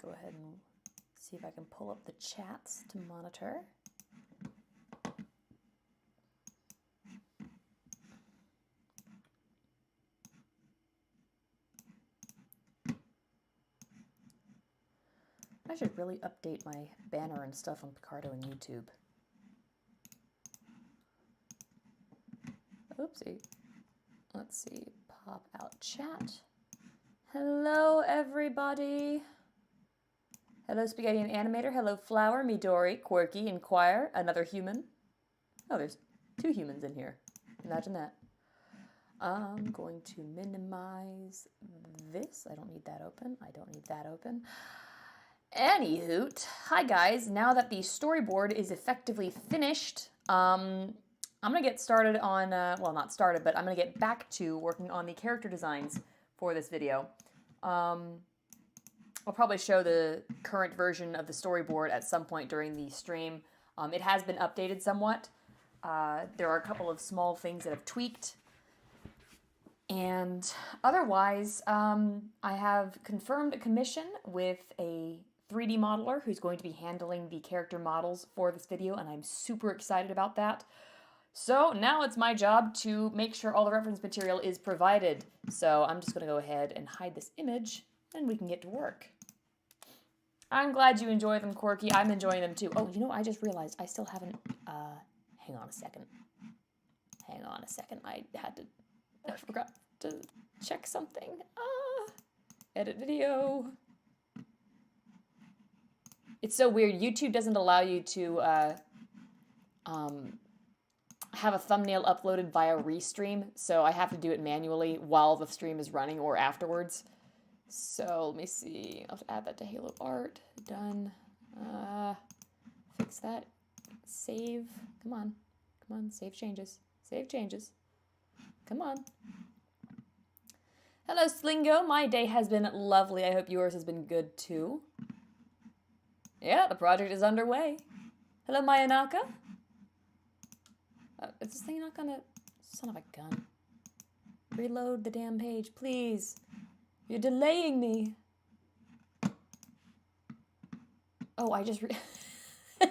go ahead and see if I can pull up the chats to monitor. I should really update my banner and stuff on Picarto and YouTube. Oopsie. Let's see. Pop out chat. Hello, everybody. Hello, Spaghetti and Animator. Hello, Flower, Midori, Quirky, Inquire, another human. Oh, there's 2 humans in here. Imagine that. I'm going to minimize this. I don't need that open. I don't need that open. Anywhoot, hi guys. Now that the storyboard is effectively finished, I'm gonna get started on, well, not started, but I'm gonna get back to working on the character designs for this video. I'll probably show the current version of the storyboard at some point during the stream. It has been updated somewhat. There are a couple of small things that have tweaked. And otherwise, I have confirmed a commission with a 3D modeler who's going to be handling the character models for this video, and I'm super excited about that. So now it's my job to make sure all the reference material is provided. So I'm just going to go ahead and hide this image, and we can get to work. I'm glad you enjoy them, Quirky. I'm enjoying them too. Oh, you know, I just realized I still haven't, hang on a second. Hang on a second. I forgot to check something. Edit video. It's so weird. YouTube doesn't allow you to have a thumbnail uploaded via restream, so I have to do it manually while the stream is running or afterwards. So let me see. I'll have to add that to Halo Art. Done. Fix that. Save. Come on. Come on. Save changes. Save changes. Come on. Hello, Slingo. My day has been lovely. I hope yours has been good too. Yeah, the project is underway. Hello, Mayanaka. Is this thing not gonna... Son of a gun. Reload the damn page, please. You're delaying me. Oh, I just...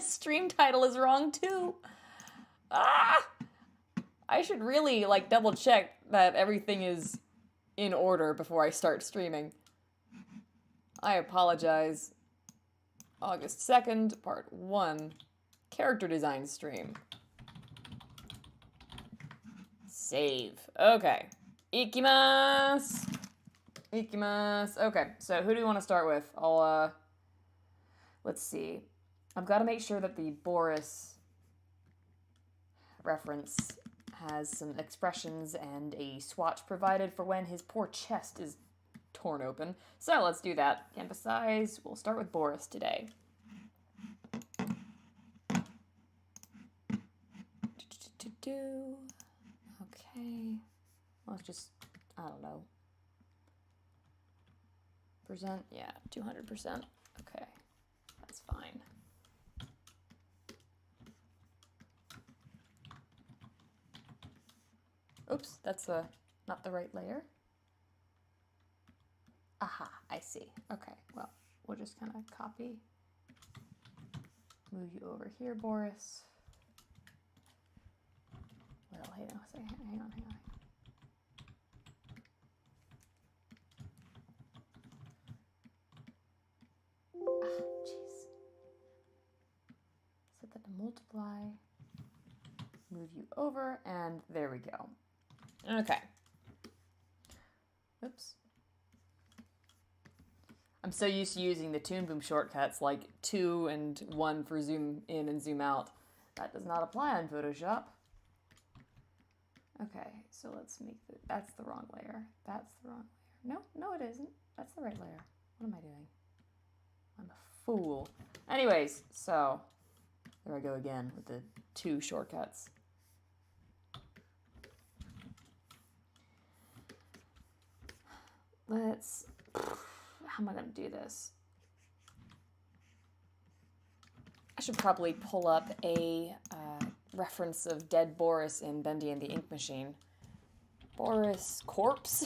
Stream title is wrong too. Ah! I should really, like, double check that everything is in order before I start streaming. I apologize. August 2nd, part 1. Character design stream. Save. Okay. Ikimasu! Ikimasu. Okay, so who do we want to start with? Let's see. I've got to make sure that the Boris reference has some expressions and a swatch provided for when his poor chest is torn open. So let's do that. Emphasize. We'll start with Boris today. Okay. Let's just, I don't know. Percent? Yeah, 200%. Okay. That's fine. Oops, that's not the right layer. Aha, I see. Okay, well, we'll just kind of copy. Move you over here, Boris. Well, hang on a second. Hang on. Ah, jeez. Set that to multiply. Move you over, and there we go. Okay. Oops. I'm so used to using the Toon Boom shortcuts, like 2 and 1 for zoom in and zoom out. That does not apply on Photoshop. Okay, so let's make that's the wrong layer. That's the wrong layer. No, it isn't. That's the right layer. What am I doing? I'm a fool. Anyways, so there I go again with the 2 shortcuts. Let's... How am I going to do this? I should probably pull up a reference of dead Boris in Bendy and the Ink Machine. Boris corpse?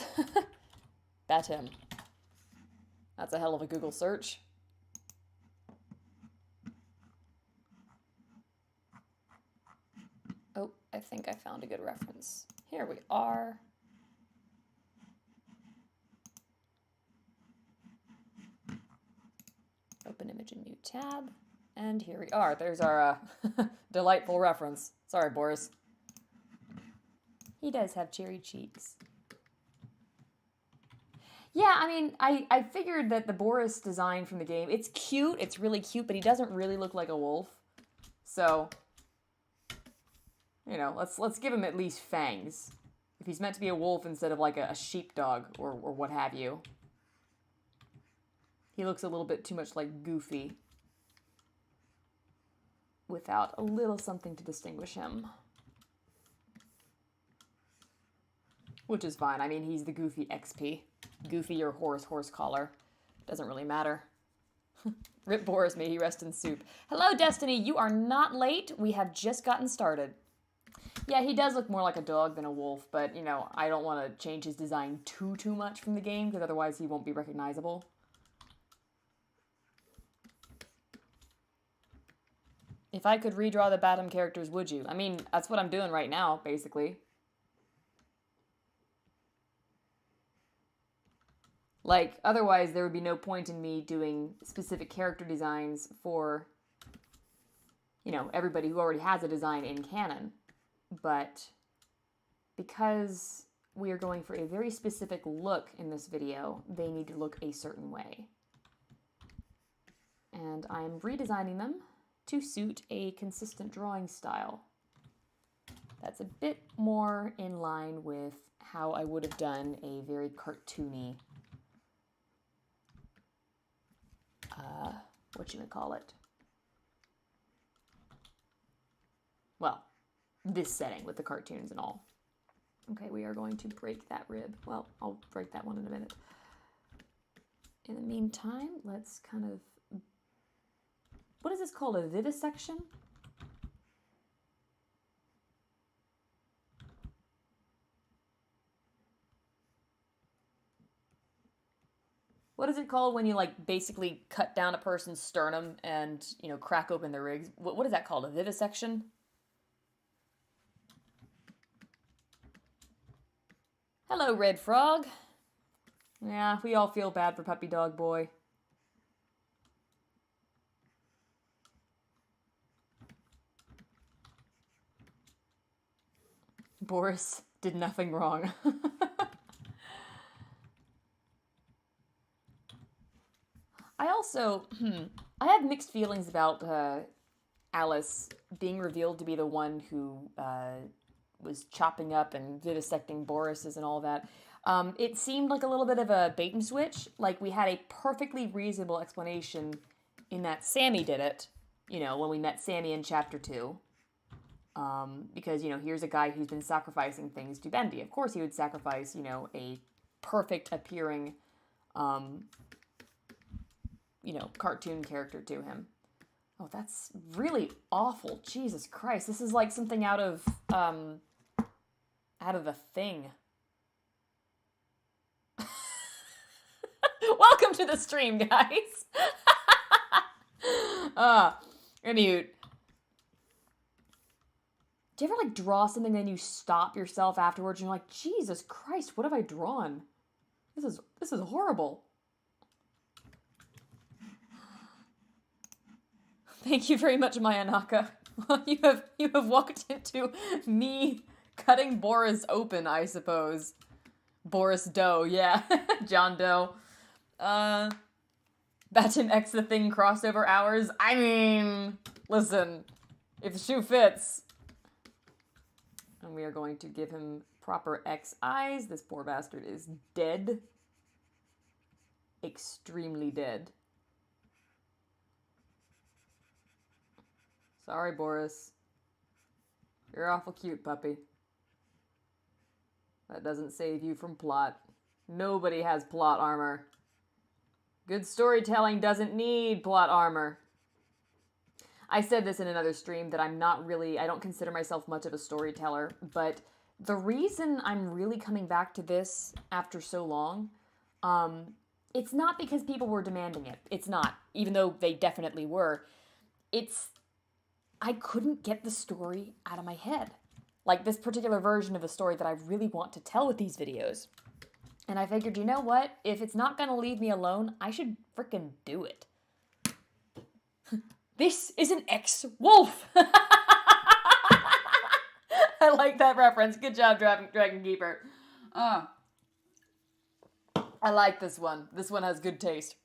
Bet him. That's a hell of a Google search. I think I found a good reference. Here we are. Open image in new tab. And here we are. There's our delightful reference. Sorry, Boris. He does have cherry cheeks. Yeah, I mean, I figured that the Boris design from the game, it's cute, it's really cute, but he doesn't really look like a wolf. So, you know, let's give him at least fangs. If he's meant to be a wolf instead of like a sheepdog or what have you. He looks a little bit too much like Goofy. Without a little something to distinguish him. Which is fine. I mean, he's the Goofy XP. Goofy or horse collar. Doesn't really matter. Rip Boris, may he rest in soup. Hello, Destiny. You are not late. We have just gotten started. Yeah, he does look more like a dog than a wolf, but, you know, I don't want to change his design too much from the game, because otherwise he won't be recognizable. If I could redraw the Batum characters, would you? I mean, that's what I'm doing right now, basically. Like, otherwise there would be no point in me doing specific character designs for, you know, everybody who already has a design in canon. But because we are going for a very specific look in this video, they need to look a certain way. And I'm redesigning them to suit a consistent drawing style. That's a bit more in line with how I would have done a very cartoony, whatchamacallit? Well, this setting with the cartoons and all. Okay, we are going to break that rib. Well, I'll break that one in a minute. In the meantime, let's kind of... What is this called? A vivisection? What is it called when you, like, basically cut down a person's sternum and, you know, crack open their ribs? What is that called? A vivisection? Hello, Red Frog. Yeah, we all feel bad for Puppy Dog Boy. Boris did nothing wrong. I also, I have mixed feelings about Alice being revealed to be the one who was chopping up and vivisecting Boris's and all that. It seemed like a little bit of a bait and switch. Like, we had a perfectly reasonable explanation in that Sammy did it, you know, when we met Sammy in Chapter 2. Because, you know, here's a guy who's been sacrificing things to Bendy. Of course he would sacrifice, you know, a perfect appearing, you know, cartoon character to him. Oh, that's really awful. Jesus Christ. This is like something out of The Thing. Welcome to the stream, guys. Anywho. Do you ever, like, draw something and then you stop yourself afterwards and you're like, Jesus Christ, what have I drawn? This is horrible. Thank you very much, Mayanaka. you have walked into me cutting Boris open, I suppose. Boris Doe, yeah. John Doe. Batum X the Thing crossover hours. I mean, listen, if the shoe fits. And we are going to give him proper X eyes. This poor bastard is dead. Extremely dead. Sorry, Boris. You're awful cute, puppy. That doesn't save you from plot. Nobody has plot armor. Good storytelling doesn't need plot armor. I said this in another stream that I don't consider myself much of a storyteller, but the reason I'm really coming back to this after so long, it's not because people were demanding it. It's not, even though they definitely were. I couldn't get the story out of my head. like this particular version of the story that I really want to tell with these videos. And I figured, you know what? If it's not gonna leave me alone, I should frickin' do it. This is an ex-wolf! I like that reference. Good job, Dragon Keeper. I like this one. This one has good taste.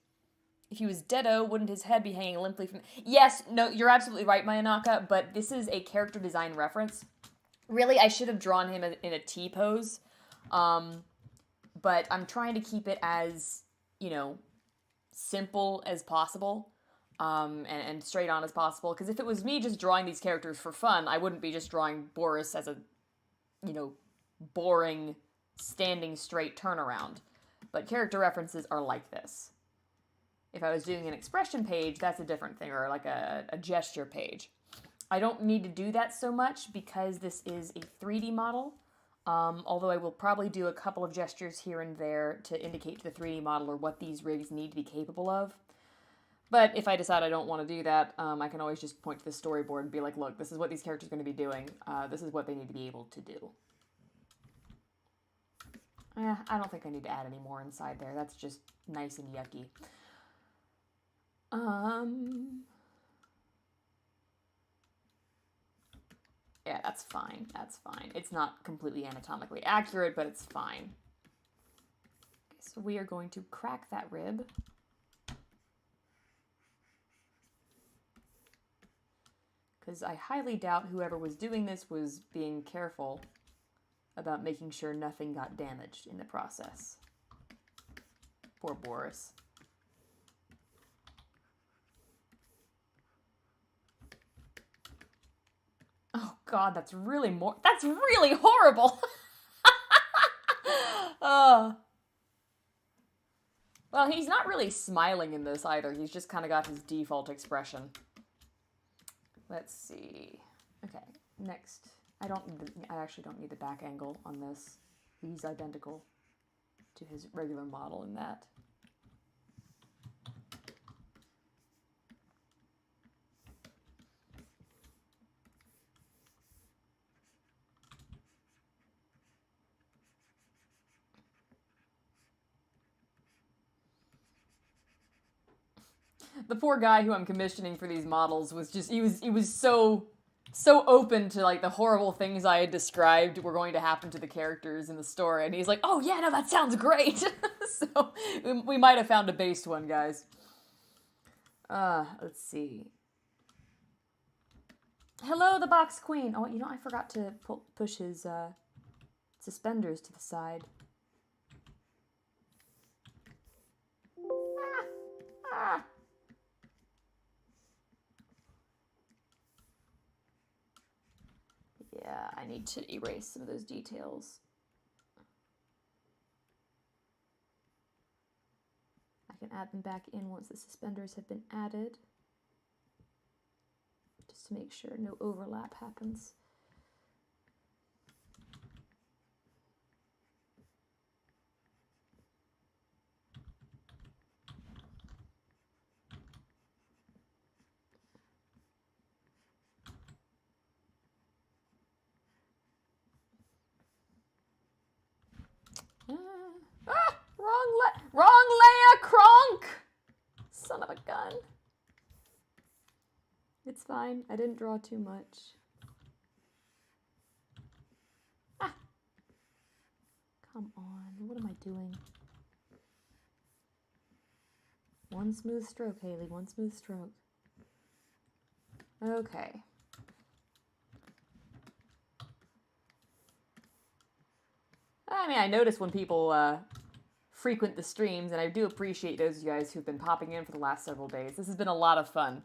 If he was deado, wouldn't his head be hanging limply from... Yes, no, you're absolutely right, Mayanaka, but this is a character design reference. Really, I should have drawn him in a T-pose. But I'm trying to keep it as, you know, simple as possible. And straight on as possible. Because if it was me just drawing these characters for fun, I wouldn't be just drawing Boris as a, you know, boring, standing straight turnaround. But character references are like this. If I was doing an expression page, that's a different thing, or like a gesture page. I don't need to do that so much because this is a 3D model. Although I will probably do a couple of gestures here and there to indicate to the 3D modeler what these rigs need to be capable of. But if I decide I don't want to do that, I can always just point to the storyboard and be like, look, this is what these characters are going to be doing. This is what they need to be able to do. I don't think I need to add any more inside there. That's just nice and yucky. Yeah, that's fine. That's fine. It's not completely anatomically accurate, but it's fine. Okay, so we are going to crack that rib. Because I highly doubt whoever was doing this was being careful about making sure nothing got damaged in the process. Poor Boris. Oh god, that's really horrible! Well, he's not really smiling in this either. He's just kind of got his default expression. Let's see. Okay, next. I actually don't need the back angle on this. He's identical to his regular model in that. The poor guy who I'm commissioning for these models was just, he was so open to like the horrible things I had described were going to happen to the characters in the story, and he's like, oh yeah, no, that sounds great. So we might have found a based one, guys. Let's see. Hello, the Box Queen. Oh, you know, I forgot to push his suspenders to the side. Yeah, I need to erase some of those details. I can add them back in once the suspenders have been added, just to make sure no overlap happens. Wrong Leia Kronk! Son of a gun. It's fine. I didn't draw too much. Ah! Come on. What am I doing? One smooth stroke, Haley. One smooth stroke. Okay. I mean, I notice when people frequent the streams, and I do appreciate those of you guys who've been popping in for the last several days. This has been a lot of fun.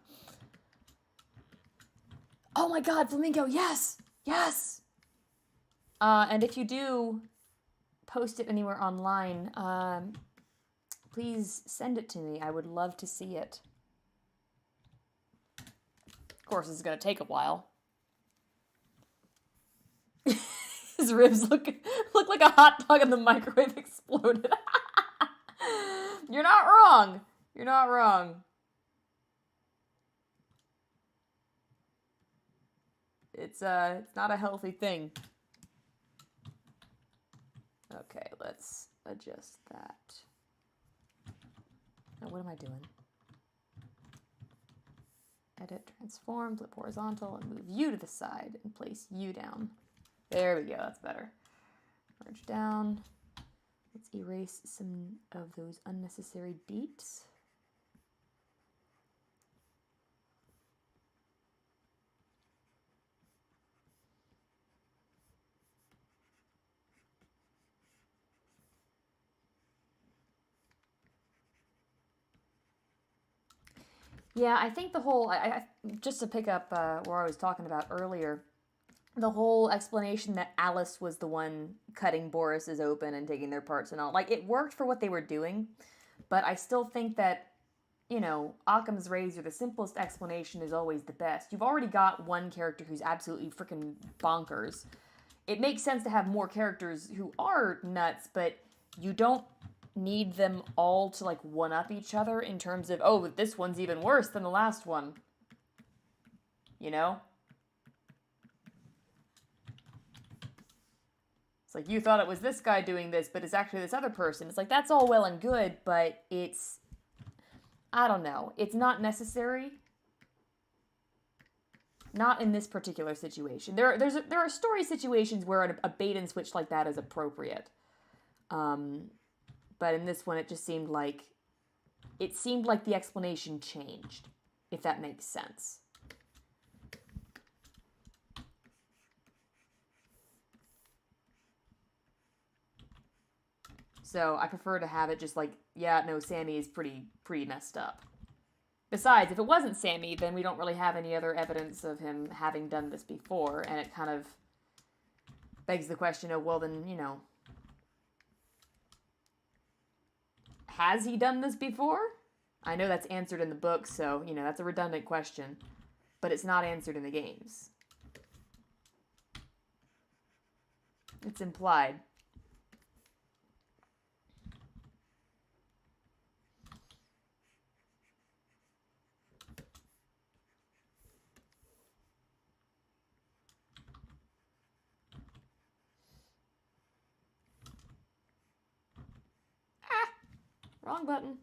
Oh my god, Flamingo, yes! Yes! And if you do post it anywhere online, please send it to me. I would love to see it. Of course, this is going to take a while. His ribs look like a hot dog in the microwave exploded. You're not wrong. You're not wrong. It's not a healthy thing. Okay, let's adjust that. Now, what am I doing? Edit, transform, flip horizontal, and move you to the side and place you down. There we go, that's better. Merge down. Let's erase some of those unnecessary beats. Yeah, I think the whole, just to pick up where I was talking about earlier, the whole explanation that Alice was the one cutting Boris's open and taking their parts and all, like, it worked for what they were doing, but I still think that, you know, Occam's razor, the simplest explanation is always the best. You've already got one character who's absolutely freaking bonkers. It makes sense to have more characters who are nuts, but you don't need them all to, like, one-up each other in terms of, oh, this one's even worse than the last one. You know? It's like, you thought it was this guy doing this, but it's actually this other person. It's like, that's all well and good, but it's, I don't know. It's not necessary. Not in this particular situation. There are story situations where a bait and switch like that is appropriate. But in this one, it just seemed like the explanation changed, if that makes sense. So I prefer to have it just like, yeah, no, Sammy is pretty messed up. Besides, if it wasn't Sammy, then we don't really have any other evidence of him having done this before, and it kind of begs the question of, well, then, you know, has he done this before? I know that's answered in the book, so, you know, that's a redundant question. But it's not answered in the games. It's implied. Wrong button.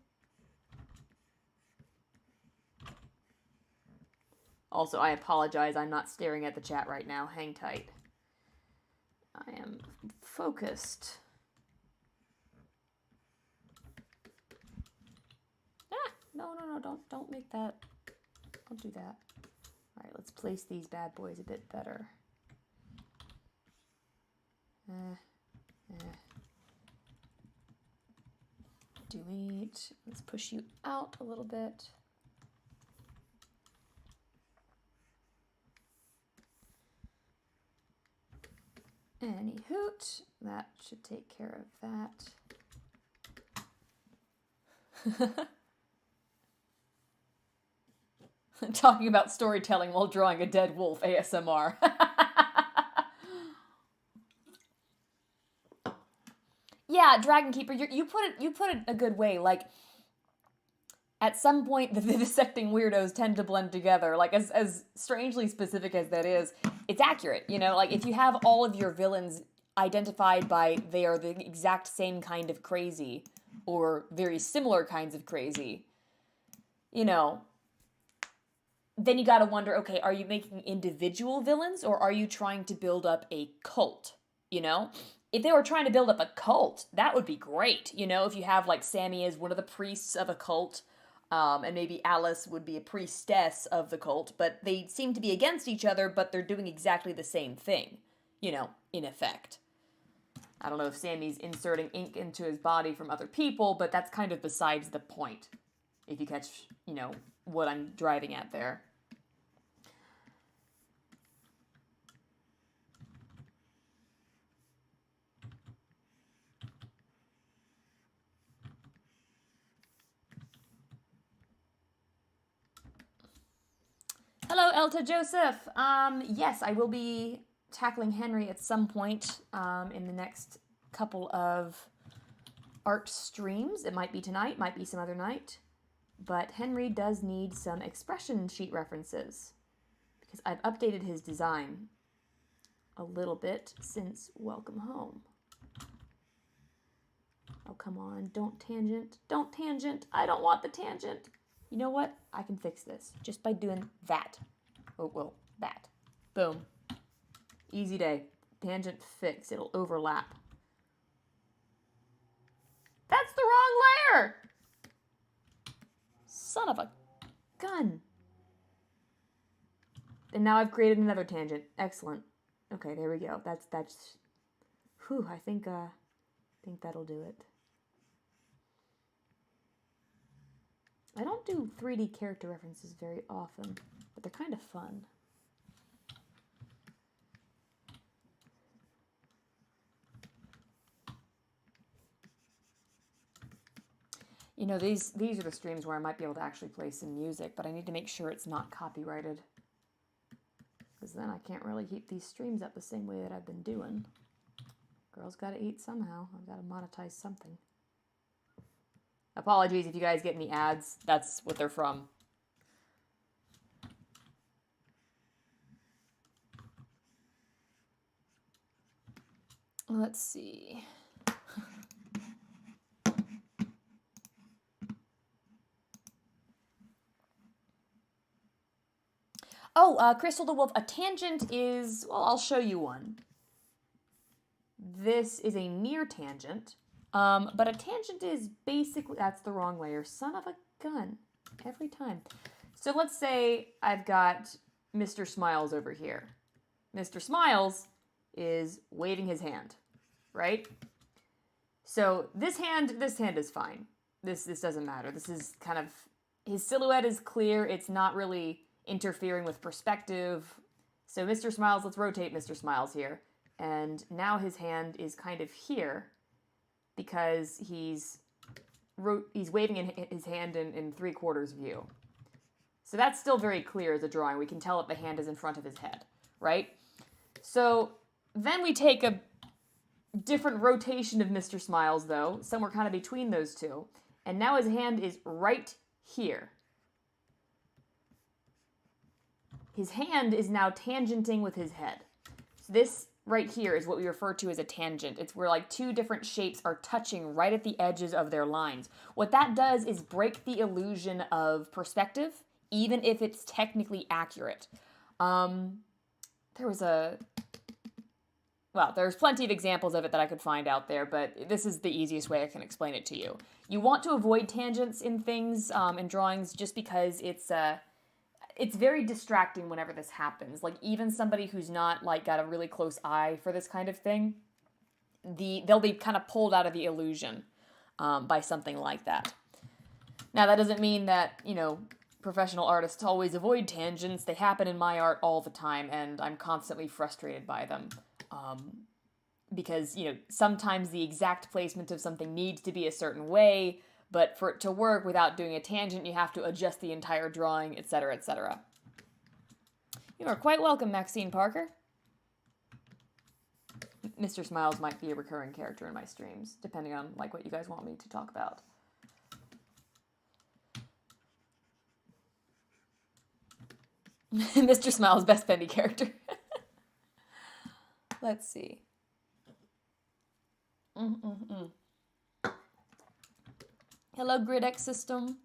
Also, I apologize. I'm not staring at the chat right now. Hang tight. I am focused. No, don't make that. Don't do that. All right, let's place these bad boys a bit better. Delete. Let's push you out a little bit. Any hoot. That should take care of that. Talking about storytelling while drawing a dead wolf ASMR. Yeah, Dragon Keeper, you put it a good way. Like, at some point, the vivisecting weirdos tend to blend together. Like, as strangely specific as that is, it's accurate, you know? Like, if you have all of your villains identified by they are the exact same kind of crazy, or very similar kinds of crazy, you know, then you gotta wonder, okay, are you making individual villains, or are you trying to build up a cult, you know? If they were trying to build up a cult, that would be great, you know? If you have, like, Sammy as one of the priests of a cult, and maybe Alice would be a priestess of the cult, but they seem to be against each other, but they're doing exactly the same thing, you know, in effect. I don't know if Sammy's inserting ink into his body from other people, but that's kind of besides the point, if you catch, you know, what I'm driving at there. Hello, Elta Joseph. Yes, I will be tackling Henry at some point in the next couple of art streams. It might be tonight, might be some other night. But Henry does need some expression sheet references, because I've updated his design a little bit since Welcome Home. Oh, come on. Don't tangent. Don't tangent. I don't want the tangent. You know what? I can fix this just by doing that. Oh, well, that. Boom. Easy day. Tangent fix. It'll overlap. That's the wrong layer! Son of a gun. And now I've created another tangent. Excellent. Okay, there we go. That's whew, I think that'll do it. I don't do 3D character references very often, but they're kind of fun. You know, these are the streams where I might be able to actually play some music, but I need to make sure it's not copyrighted. Because then I can't really keep these streams up the same way that I've been doing. Girls gotta eat somehow. I've gotta monetize something. Apologies if you guys get any ads. That's what they're from. Let's see. Oh, Crystal the Wolf, a tangent is, well, I'll show you one. This is a near tangent, but a tangent is basically, that's the wrong layer, son of a gun, every time. So let's say I've got Mr. Smiles over here. Mr. Smiles is waving his hand, right? So this hand is fine. This doesn't matter. This is kind of, his silhouette is clear, it's not really interfering with perspective. So Mr. Smiles, let's rotate Mr. Smiles here. And now his hand is kind of here because he's waving in his hand in 3/4 view. So that's still very clear as a drawing. We can tell that the hand is in front of his head, right? So then we take a different rotation of Mr. Smiles, though, somewhere kind of between those two. And now his hand is right here. His hand is now tangenting with his head. So this right here is what we refer to as a tangent. It's where like two different shapes are touching right at the edges of their lines. What that does is break the illusion of perspective, even if it's technically accurate. There's plenty of examples of it that I could find out there, but this is the easiest way I can explain it to you. You want to avoid tangents in things, in drawings, just because it's very distracting whenever this happens. Like, even somebody who's not, like, got a really close eye for this kind of thing, they'll be kind of pulled out of the illusion by something like that. Now, that doesn't mean that, you know, professional artists always avoid tangents. They happen in my art all the time, and I'm constantly frustrated by them. Because, you know, sometimes the exact placement of something needs to be a certain way, but for it to work without doing a tangent, you have to adjust the entire drawing, etc., etc. You are quite welcome, Maxine Parker. Mr. Smiles might be a recurring character in my streams, depending on like what you guys want me to talk about. Mr. Smiles, best Bendy character. Let's see. Hello, GridX system.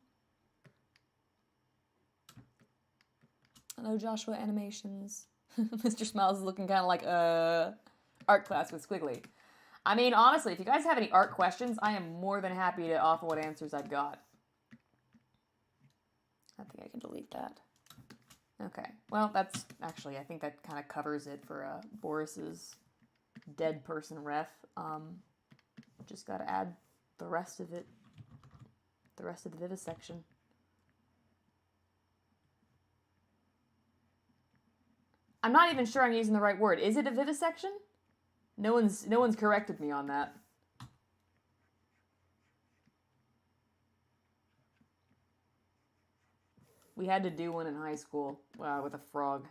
Hello, Joshua Animations. Mr. Smiles is looking kind of like art class with Squiggly. I mean, honestly, if you guys have any art questions, I am more than happy to offer what answers I've got. I think I can delete that. Okay, well, that's actually, I think that kind of covers it for Boris's dead person ref. Just got to add the rest of it. The rest of the vivisection. I'm not even sure I'm using the right word. Is it a vivisection? No one's corrected me on that. We had to do one in high school with a frog.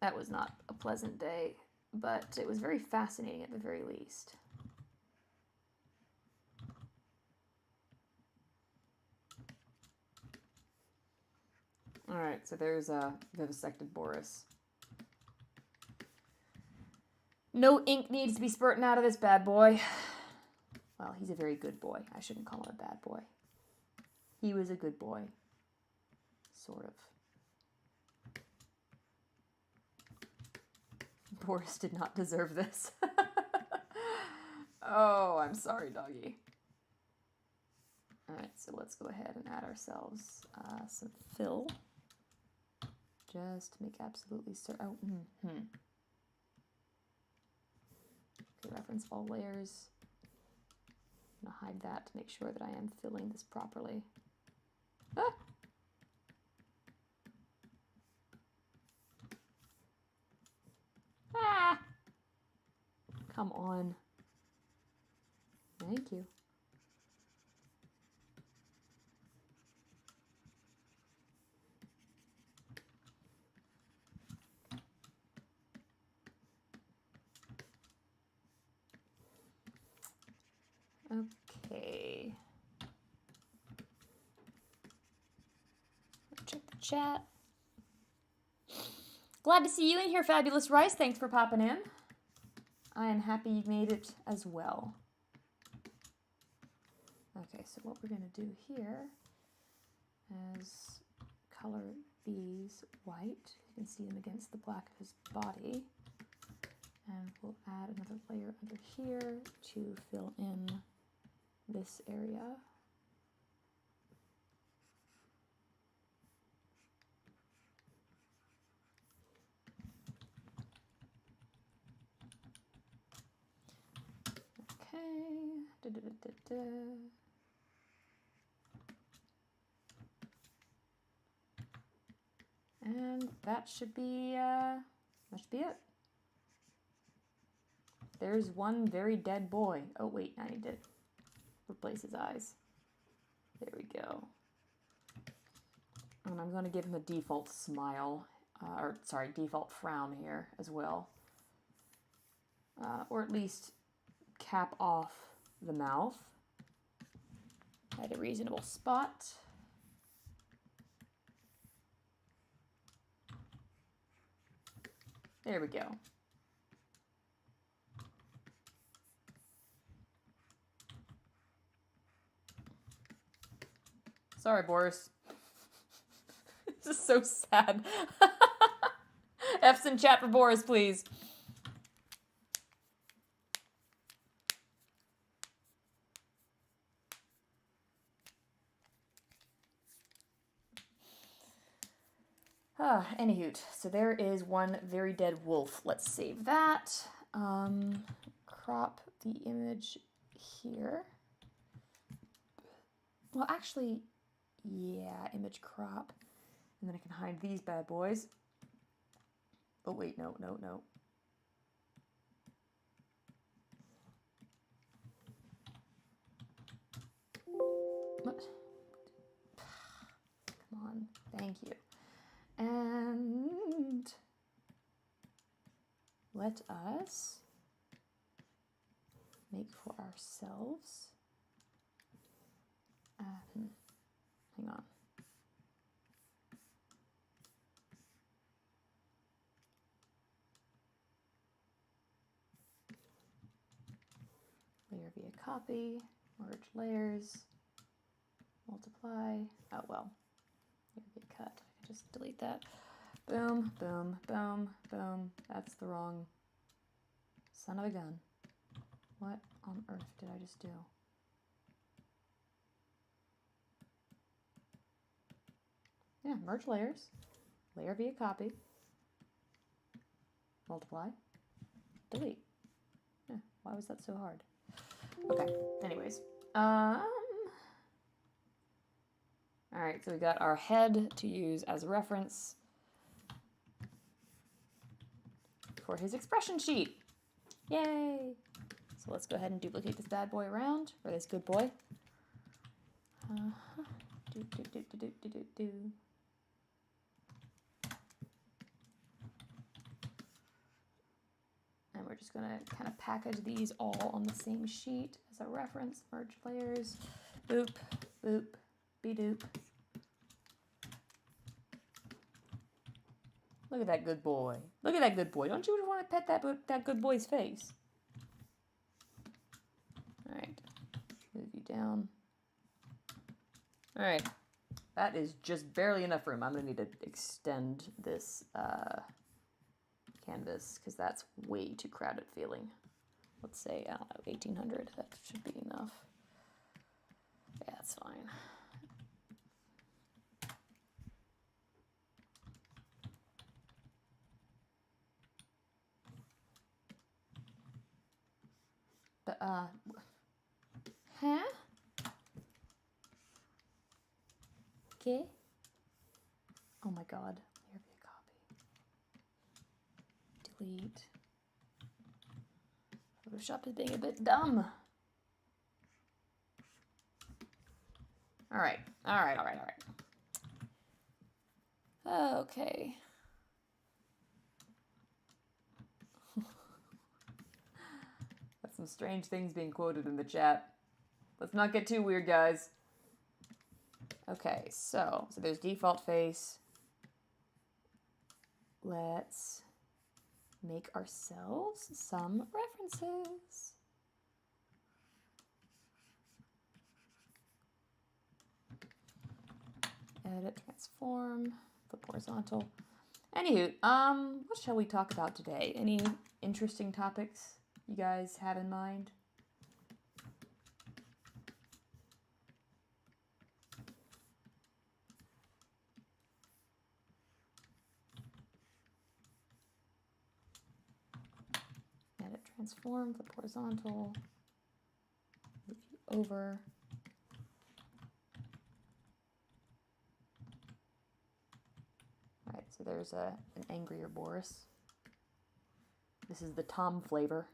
That was not a pleasant day, but it was very fascinating at the very least. All right. Alright, so there's a vivisected Boris. No ink needs to be spurting out of this bad boy. Well, he's a very good boy. I shouldn't call him a bad boy. He was a good boy. Sort of. Boris did not deserve this. Oh, I'm sorry, doggy. Alright, so let's go ahead and add ourselves some fill. Just to make absolutely certain. Oh, Okay, reference all layers. I'm going to hide that to make sure that I am filling this properly. Ah! Ah! Come on. Thank you. Okay. Check the chat. Glad to see you in here, Fabulous Rice. Thanks for popping in. I am happy you made it as well. Okay, so what we're going to do here is color these white. You can see them against the black of his body. And we'll add another layer under here to fill in this area. Okay. And that should be it. There's one very dead boy. Oh wait, I need to replace his eyes. There we go. And I'm going to give him a default smile, default frown here as well. Or at least cap off the mouth at a reasonable spot. There we go. Sorry, Boris. This is so sad. F's in chat for Boris, please. Anywho, so there is one very dead wolf. Let's save that. Crop the image here. Well, actually, yeah, image crop. And then I can hide these bad boys. Oh, wait, no. What? Come on, thank you. And let us make for ourselves. Hang on. Layer via copy, merge layers, multiply. Oh well, layer via cut. I can just delete that. Boom, boom, boom, boom. That's the wrong son of a gun. What on earth did I just do? Yeah, merge layers, layer via copy, multiply, delete. Yeah, why was that so hard? Okay, anyways. All right, so we got our head to use as a reference for his expression sheet. Yay! So let's go ahead and duplicate this bad boy around, or this good boy. And we're just gonna kind of package these all on the same sheet as a reference. Merge layers, boop, boop, be-doop. Look at that good boy. Look at that good boy. Don't you want to pet that good boy's face? Alright. Move you down. Alright. That is just barely enough room. I'm going to need to extend this canvas because that's way too crowded feeling. Let's say, I don't know, 1800. That should be enough. Yeah, that's fine. But, huh? Okay. Oh my god. Here be a copy. Delete. Photoshop is being a bit dumb. Alright. Okay. That's some strange things being quoted in the chat. Let's not get too weird, guys. Okay, so there's default face. Let's make ourselves some references. Edit, transform, flip horizontal. Anywho, what shall we talk about today? Any interesting topics you guys have in mind? Edit, transform, flip horizontal, move you over. Alright, so there's an angrier Boris. This is the Tom flavor.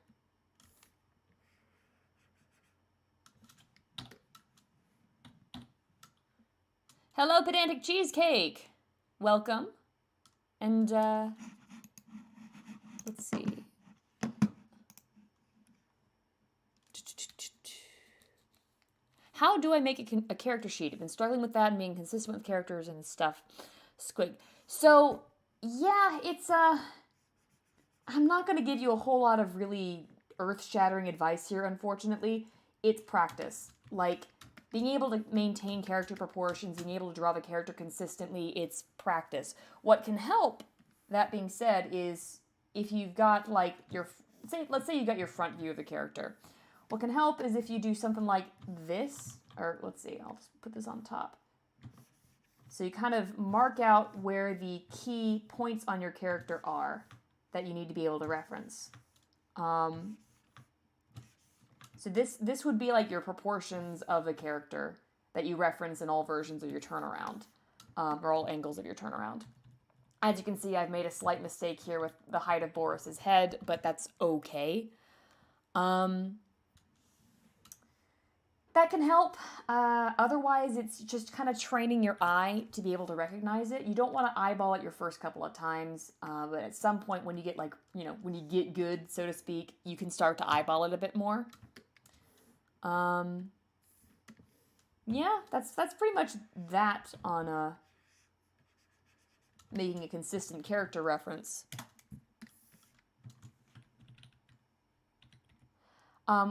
Hello, Pedantic Cheesecake! Welcome. And, let's see. How do I make a character sheet? I've been struggling with that and being consistent with characters and stuff. Squig. So, yeah, it's, I'm not going to give you a whole lot of really earth-shattering advice here, unfortunately. It's practice. Like, being able to maintain character proportions, being able to draw the character consistently, it's practice. What can help, that being said, is if you've got, like, let's say you've got your front view of the character. What can help is if you do something like this, or let's see, I'll just put this on top. So you kind of mark out where the key points on your character are that you need to be able to reference. So this would be like your proportions of the character that you reference in all versions of your turnaround, or all angles of your turnaround. As you can see, I've made a slight mistake here with the height of Boris's head, but that's okay. That can help. Otherwise, it's just kind of training your eye to be able to recognize it. You don't want to eyeball it your first couple of times, but at some point when you get when you get good, so to speak, you can start to eyeball it a bit more. Yeah, that's pretty much that on making a consistent character reference.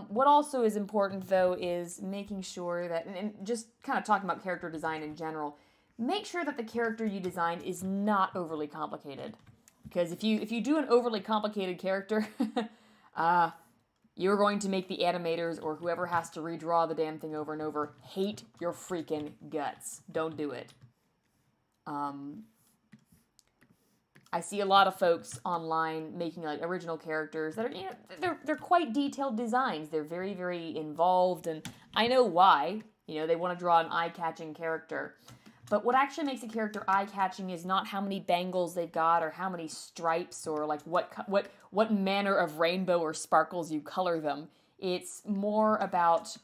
What also is important, though, is making sure that, and just kind of talking about character design in general, make sure that the character you design is not overly complicated. Because if you do an overly complicated character, you're going to make the animators or whoever has to redraw the damn thing over and over hate your freaking guts. Don't do it. I see a lot of folks online making like original characters that are, they're quite detailed designs. They're very, very involved, and I know why. They want to draw an eye-catching character. But what actually makes a character eye-catching is not how many bangles they've got or how many stripes or like what manner of rainbow or sparkles you color them. It's more about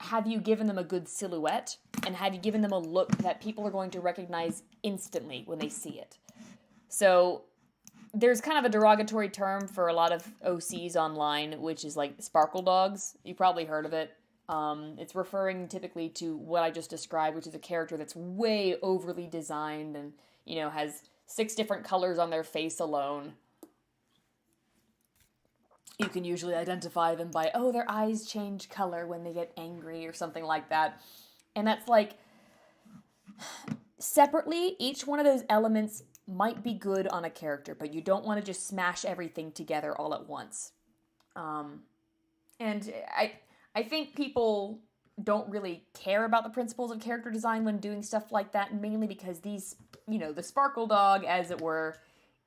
have you given them a good silhouette, and have you given them a look that people are going to recognize instantly when they see it. So there's kind of a derogatory term for a lot of OCs online, which is like sparkle dogs. You probably heard of it. It's referring typically to what I just described, which is a character that's way overly designed and, has 6 different colors on their face alone. You can usually identify them by, oh, their eyes change color when they get angry or something like that. And that's like, separately, each one of those elements might be good on a character, but you don't want to just smash everything together all at once. And I think people don't really care about the principles of character design when doing stuff like that, mainly because these, the Sparkle Dog, as it were,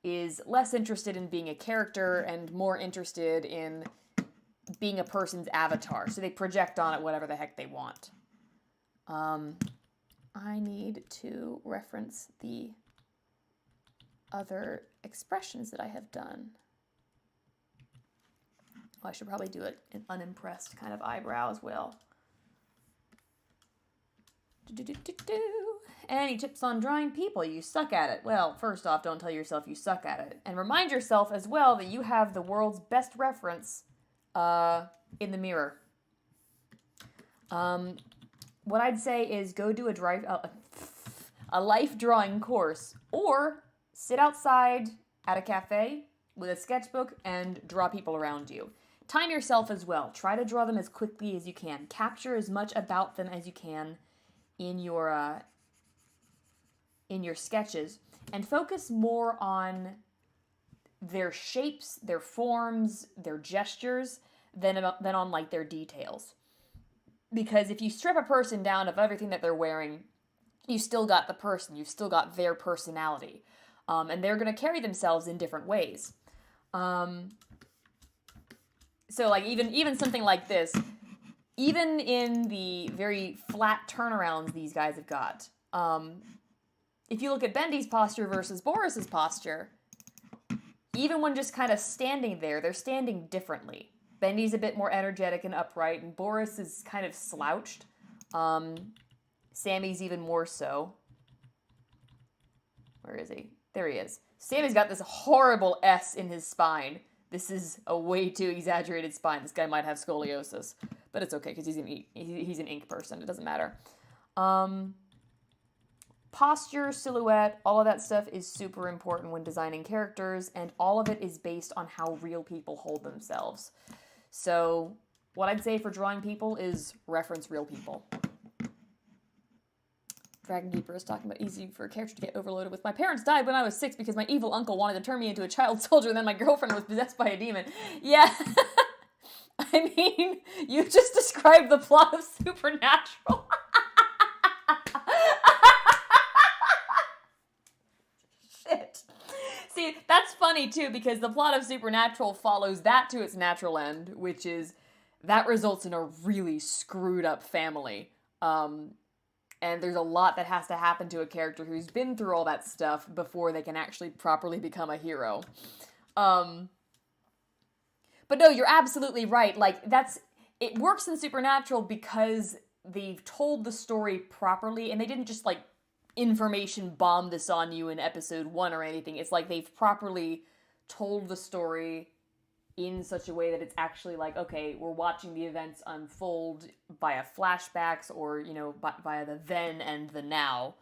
is less interested in being a character and more interested in being a person's avatar. So they project on it whatever the heck they want. I need to reference the other expressions that I have done. Oh, I should probably do it an unimpressed kind of eyebrow as well. Any tips on drawing people? You suck at it. Well, first off, don't tell yourself you suck at it. And remind yourself as well that you have the world's best reference in the mirror. What I'd say is go do a life drawing course, or sit outside at a cafe with a sketchbook and draw people around you. Time yourself as well. Try to draw them as quickly as you can. Capture as much about them as you can in your sketches, and focus more on their shapes, their forms, their gestures than on like their details. Because if you strip a person down of everything that they're wearing, you still got the person, you've still got their personality. And they're going to carry themselves in different ways. So like even something like this, even in the very flat turnarounds these guys have got, if you look at Bendy's posture versus Boris's posture, even when just kind of standing there, they're standing differently. Bendy's a bit more energetic and upright, and Boris is kind of slouched. Sammy's even more so. Where is he? There he is. Sammy's got this horrible S in his spine. This is a way too exaggerated spine. This guy might have scoliosis. But it's okay, because he's an ink person. It doesn't matter. Posture, silhouette, all of that stuff is super important when designing characters, and all of it is based on how real people hold themselves. So what I'd say for drawing people is reference real people. Dragon Keeper is talking about easy for a character to get overloaded with. My parents died when I was 6 because my evil uncle wanted to turn me into a child soldier, and then my girlfriend was possessed by a demon. Yeah. I mean, you just described the plot of Supernatural. Shit. See, that's funny too, because the plot of Supernatural follows that to its natural end, which is that results in a really screwed up family. And there's a lot that has to happen to a character who's been through all that stuff before they can actually properly become a hero. But no, you're absolutely right. Like, it works in Supernatural because they've told the story properly, and they didn't just, like, information bomb this on you in episode 1 or anything. It's like they've properly told the story in such a way that it's actually like, okay, we're watching the events unfold via flashbacks or, via the then and the now.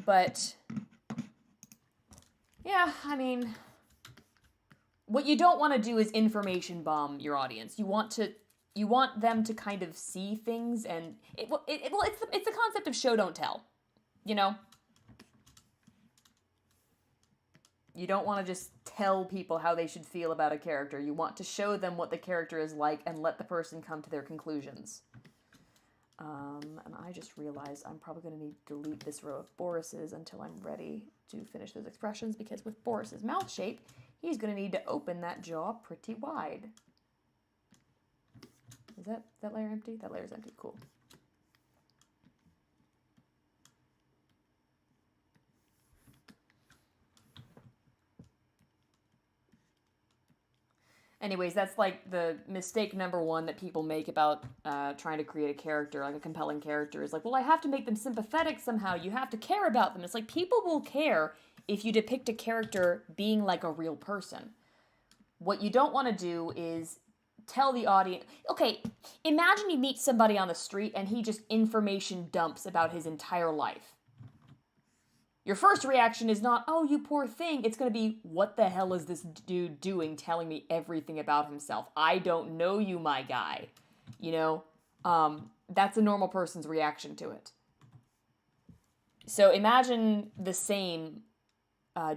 But yeah, I mean, what you don't want to do is information bomb your audience. You want them to kind of see things, and it's the concept of show don't tell, You don't want to just tell people how they should feel about a character. You want to show them what the character is like and let the person come to their conclusions. And I just realized I'm probably going to need to delete this row of Boris's until I'm ready to finish those expressions, because with Boris's mouth shape, he's going to need to open that jaw pretty wide. Is that layer empty? That layer's empty. Cool. Anyways, that's like the mistake number 1 that people make about trying to create a character, like a compelling character, is like, well, I have to make them sympathetic somehow. You have to care about them. It's like, people will care if you depict a character being like a real person. What you don't want to do is tell the audience. Okay, imagine you meet somebody on the street and he just information dumps about his entire life. Your first reaction is not, oh, you poor thing. It's going to be, what the hell is this dude doing telling me everything about himself? I don't know you, my guy. You know? That's a normal person's reaction to it. So imagine the same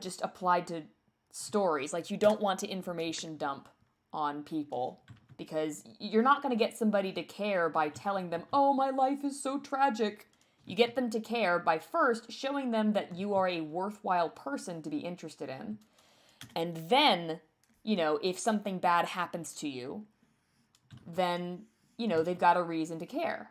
just applied to stories. Like, you don't want to information dump on people because you're not going to get somebody to care by telling them, oh, my life is so tragic. You get them to care by first showing them that you are a worthwhile person to be interested in. And then, you know, if something bad happens to you, then, you know, they've got a reason to care.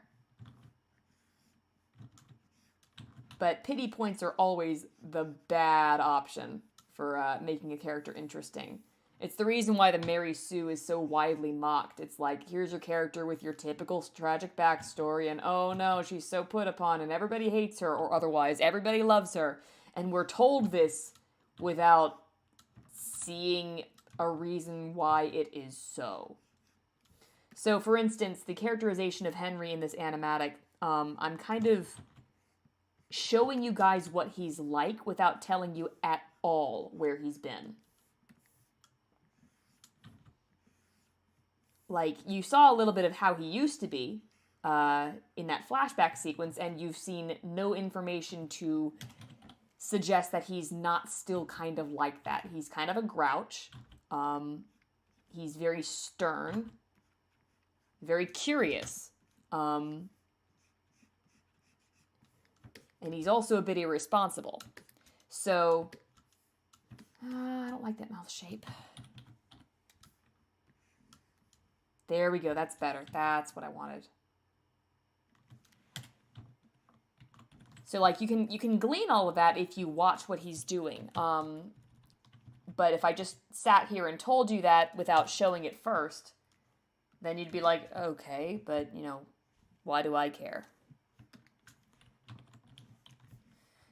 But pity points are always the bad option for making a character interesting. It's the reason why the Mary Sue is so widely mocked. It's like, here's your character with your typical tragic backstory, and oh no, she's so put upon, and everybody hates her, or otherwise, everybody loves her. And we're told this without seeing a reason why it is so. So, for instance, the characterization of Henry in this animatic, I'm kind of showing you guys what he's like without telling you at all where he's been. Like, you saw a little bit of how he used to be in that flashback sequence, and you've seen no information to suggest that he's not still kind of like that. He's kind of a grouch. He's very stern, very curious, and he's also a bit irresponsible. So, I don't like that mouth shape. There we go, that's better. That's what I wanted. So, like, you can glean all of that if you watch what he's doing. But if I just sat here and told you that without showing it first, then you'd be like, okay, but, you know, why do I care?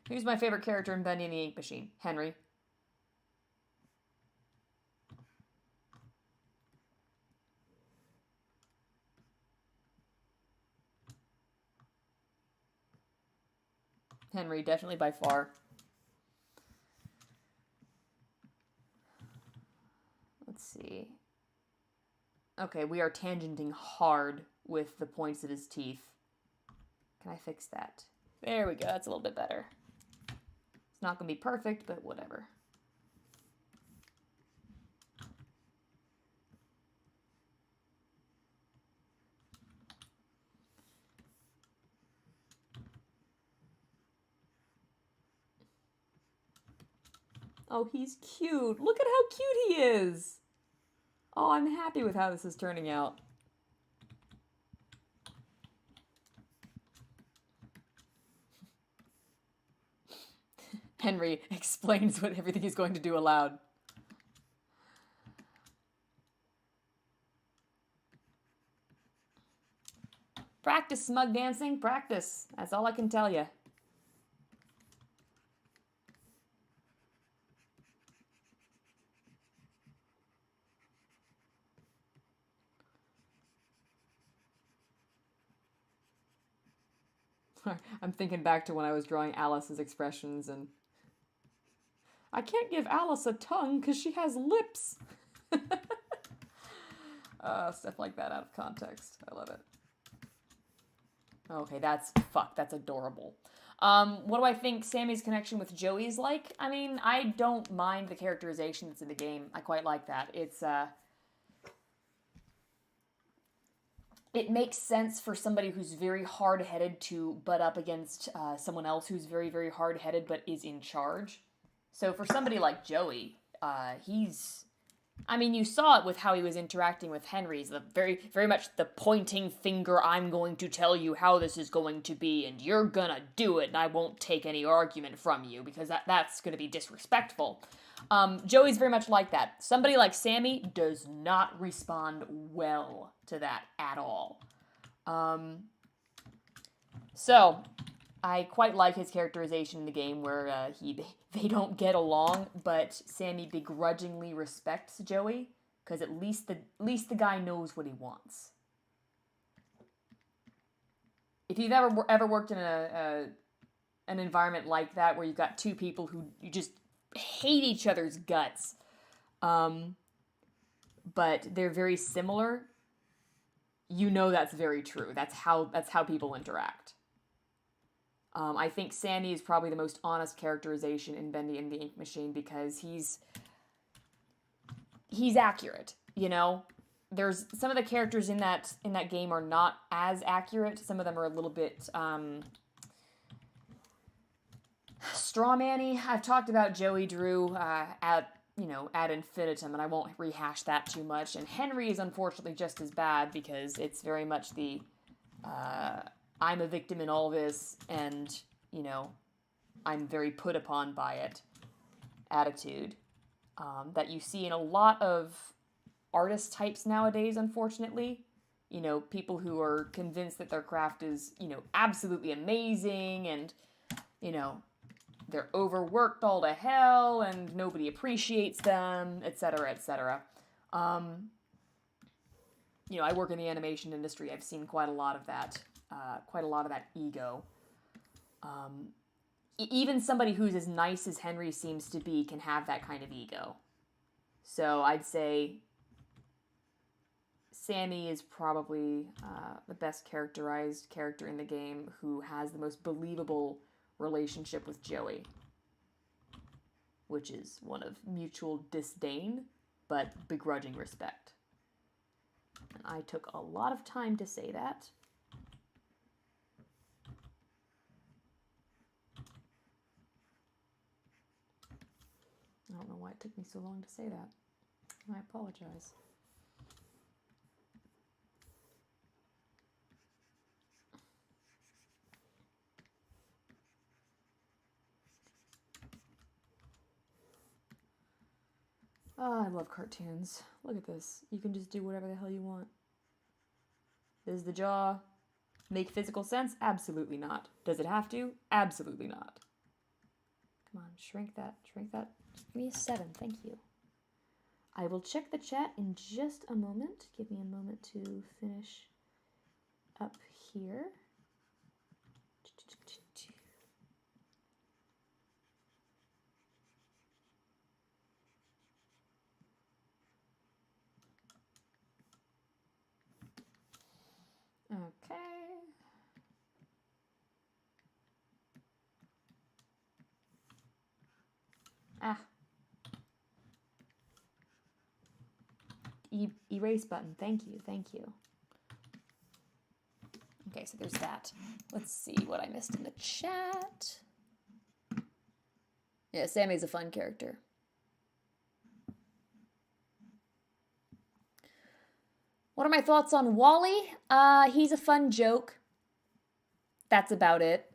Who's my favorite character in Bendy and the Ink Machine? Henry. Henry, definitely by far. Let's see. Okay, we are tangenting hard with the points of his teeth. Can I fix that? There we go, that's a little bit better. It's not going to be perfect, but whatever. Oh, he's cute. Look at how cute he is. Oh, I'm happy with how this is turning out. Henry explains what everything he's going to do aloud. Practice, smug dancing. Practice. That's all I can tell you. I'm thinking back to when I was drawing Alice's expressions, and I can't give Alice a tongue because she has lips. Stuff like that out of context. I love it. Okay, that's adorable. What do I think Sammy's connection with Joey's like? I mean, I don't mind the characterization that's in the game. I quite like that. It makes sense for somebody who's very hard-headed to butt up against someone else who's very, very hard-headed but is in charge. So for somebody like Joey, I mean, you saw it with how he was interacting with Henry's, the very, very much the pointing finger, I'm going to tell you how this is going to be, and you're gonna do it, and I won't take any argument from you, because that's gonna be disrespectful. Joey's very much like that. Somebody like Sammy does not respond well to that at all. So, I quite like his characterization in the game where they don't get along, but Sammy begrudgingly respects Joey, because at least the guy knows what he wants. If you've ever worked in an environment like that where you've got two people who you just hate each other's guts, but they're very similar, you know that's very true. That's how people interact. I think Sammy is probably the most honest characterization in Bendy and the Ink Machine because he's accurate, you know? There's some of the characters in that game are not as accurate. Some of them are a little bit strawman-y. I've talked about Joey Drew ad infinitum, and I won't rehash that too much. And Henry is unfortunately just as bad because it's very much the I'm a victim in all this, and, you know, I'm very put upon by it attitude that you see in a lot of artist types nowadays, unfortunately. You know, people who are convinced that their craft is, you know, absolutely amazing, and, you know, they're overworked all to hell, and nobody appreciates them, etc., etc. You know, I work in the animation industry. I've seen quite a lot of that ego. Even somebody who's as nice as Henry seems to be can have that kind of ego. So I'd say Sammy is probably the best characterized character in the game who has the most believable relationship with Joey, which is one of mutual disdain, but begrudging respect. And I took a lot of time to say that. I don't know why it took me so long to say that. I apologize. Oh, I love cartoons. Look at this. You can just do whatever the hell you want. Does the jaw make physical sense? Absolutely not. Does it have to? Absolutely not. Come on, shrink that. Shrink that. Give me a 7, thank you. I will check the chat in just a moment. Give me a moment to finish up here. Okay. Erase button. Thank you. Thank you. Okay, so there's that. Let's see what I missed in the chat. Yeah, Sammy's a fun character. What are my thoughts on Wally? He's a fun joke. That's about it.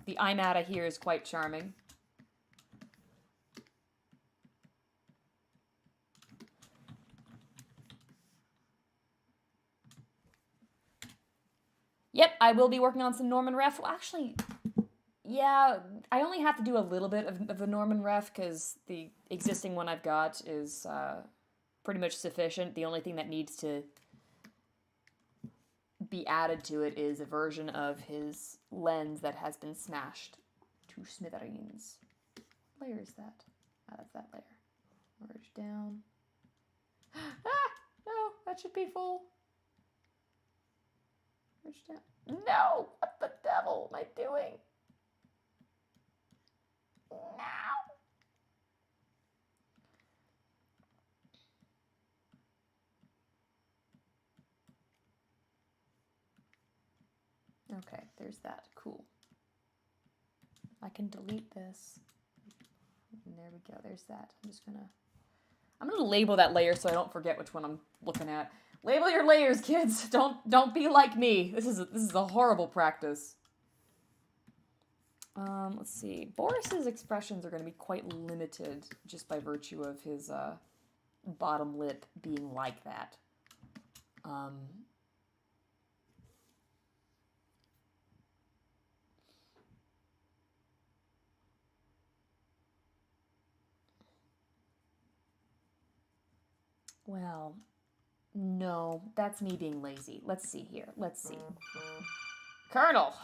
The I'm outta here is quite charming. Yep, I will be working on some Norman Ref. Well, actually, yeah, I only have to do a little bit of the Norman Ref because the existing one I've got is pretty much sufficient. The only thing that needs to be added to it is a version of his lens that has been smashed to smithereens. What layer is that? Ah, that's that layer. Merge down. Ah! No, that should be full. Merge down. No! What the devil am I doing? Now! Okay, there's that. Cool. I can delete this. And there we go. There's that. I'm gonna label that layer so I don't forget which one I'm looking at. Label your layers, kids. Don't be like me. This is a horrible practice. Let's see. Boris's expressions are going to be quite limited just by virtue of his bottom lip being like that. Well, no, that's me being lazy. Let's see here. Let's see. Colonel.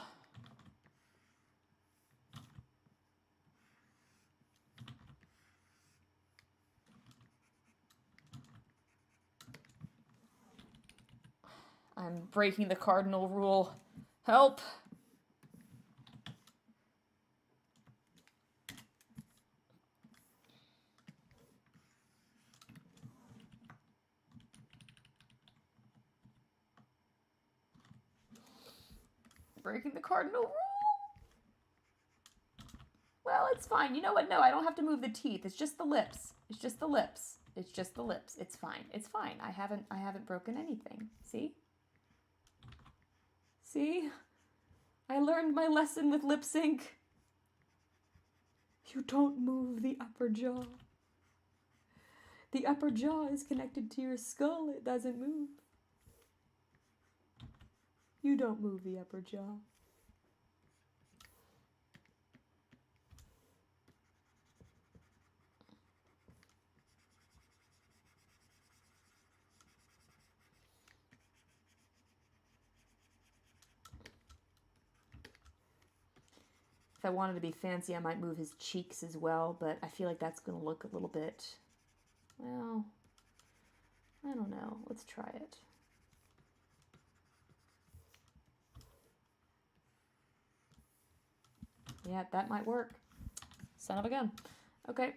I'm breaking the cardinal rule. Help. Breaking the cardinal rule. Well, it's fine. You know what? No, I don't have to move the teeth. It's just the lips. It's just the lips. It's just the lips. It's fine. It's fine. I haven't broken anything. See? See? I learned my lesson with lip sync. You don't move the upper jaw. The upper jaw is connected to your skull. It doesn't move. You don't move the upper jaw. If I wanted to be fancy, I might move his cheeks as well, but I feel like that's going to look a little bit, well, I don't know. Let's try it. Yeah, that might work. Son of a gun. Okay.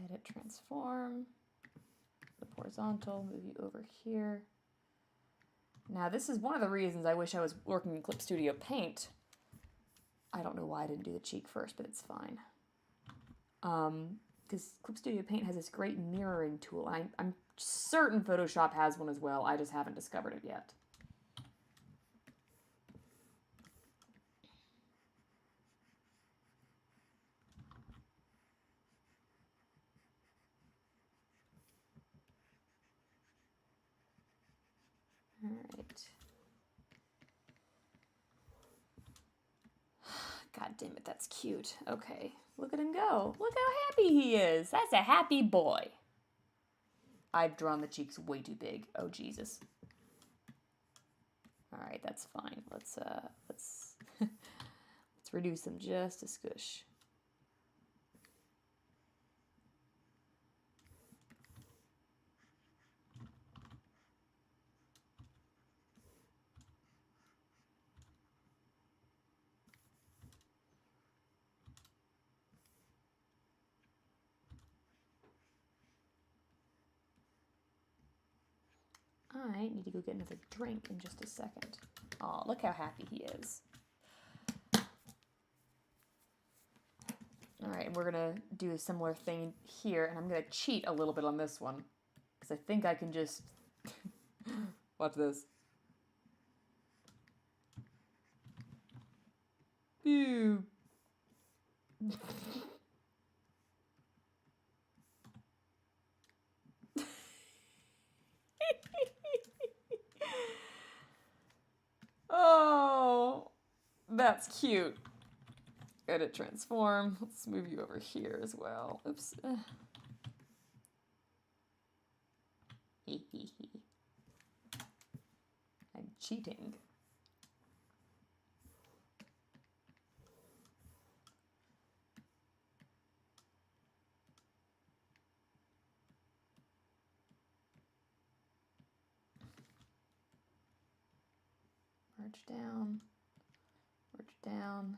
Edit, transform, flip horizontal, move you over here. Now this is one of the reasons I wish I was working in Clip Studio Paint. I don't know why I didn't do the cheek first, but it's fine. Because Clip Studio Paint has this great mirroring tool. I'm certain Photoshop has one as well. I just haven't discovered it yet. All right. God damn it, that's cute. Okay, look at him go. Look how happy he is. That's a happy boy. I've drawn the cheeks way too big. Oh, Jesus. All right, that's fine. Let's let's reduce them just a skush. I need to go get another drink in just a second. Oh, look how happy he is. All right, and we're gonna do a similar thing here, and I'm gonna cheat a little bit on this one, because I think I can just, watch this. Ew. Oh, that's cute. Edit, transform. Let's move you over here as well. Oops. I'm cheating. Merge down. Merge down.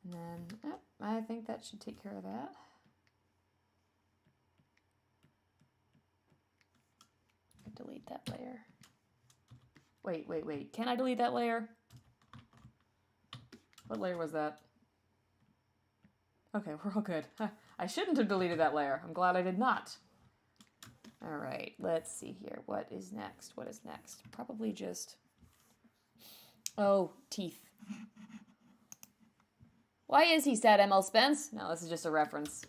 And then, I think that should take care of that. Delete that layer. Wait. Can I delete that layer? What layer was that? Okay, we're all good. I shouldn't have deleted that layer. I'm glad I did not. All right, let's see here. What is next? What is next? Probably just... Oh, teeth. Why is he sad, ML Spence? No, this is just a reference.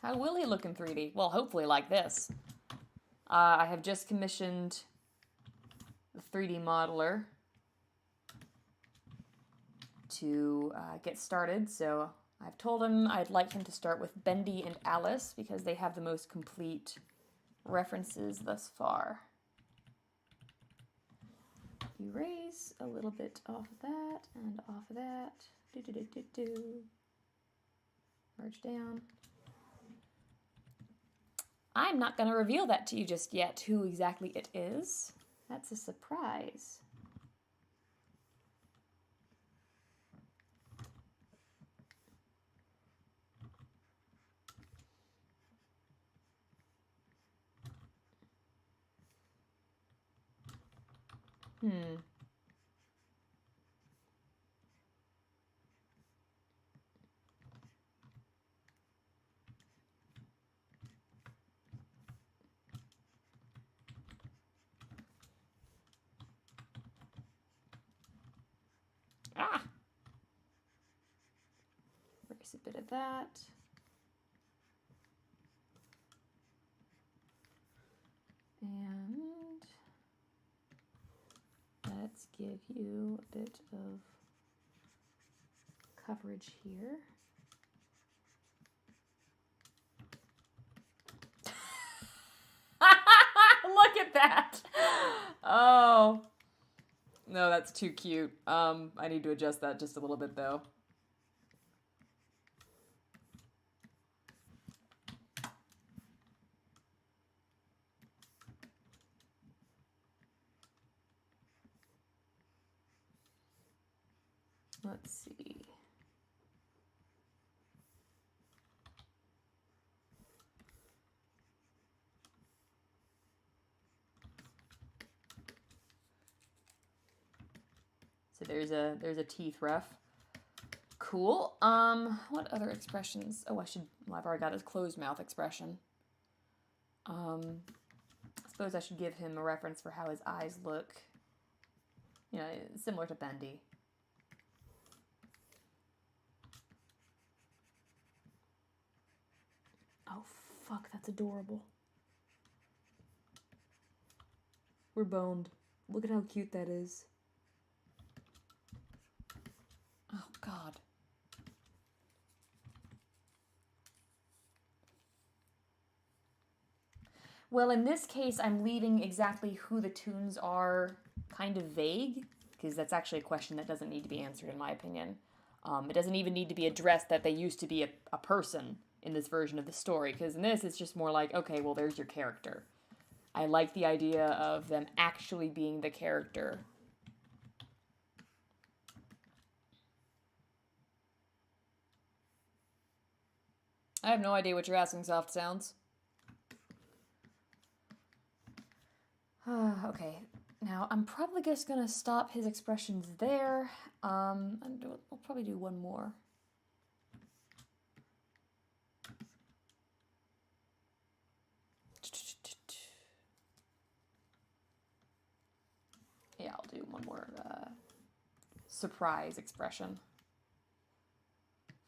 How will he look in 3D? Well, hopefully like this. I have just commissioned the 3D modeler to get started, so I've told him I'd like him to start with Bendy and Alice because they have the most complete references thus far. Erase a little bit off of that and off of that. Merge down. I'm not going to reveal that to you just yet, who exactly it is. That's a surprise. Ah! Erase a bit of that. And let's give you a bit of coverage here. Look at that! Oh. No, that's too cute. I need to adjust that just a little bit, though. Let's see. So there's a teeth ref. Cool. What other expressions? Oh, I've already got his closed mouth expression. I suppose I should give him a reference for how his eyes look. You know, similar to Bendy. Oh, fuck, that's adorable. We're boned. Look at how cute that is. Oh, God. Well, in this case, I'm leaving exactly who the tunes are kind of vague, because that's actually a question that doesn't need to be answered, in my opinion. It doesn't even need to be addressed that they used to be a person in this version of the story, because in this, it's just more like, okay, well, there's your character. I like the idea of them actually being the character. I have no idea what you're asking, Soft Sounds. Okay, now I'm probably just gonna stop his expressions there. I'll probably do one more. Yeah, I'll do one more surprise expression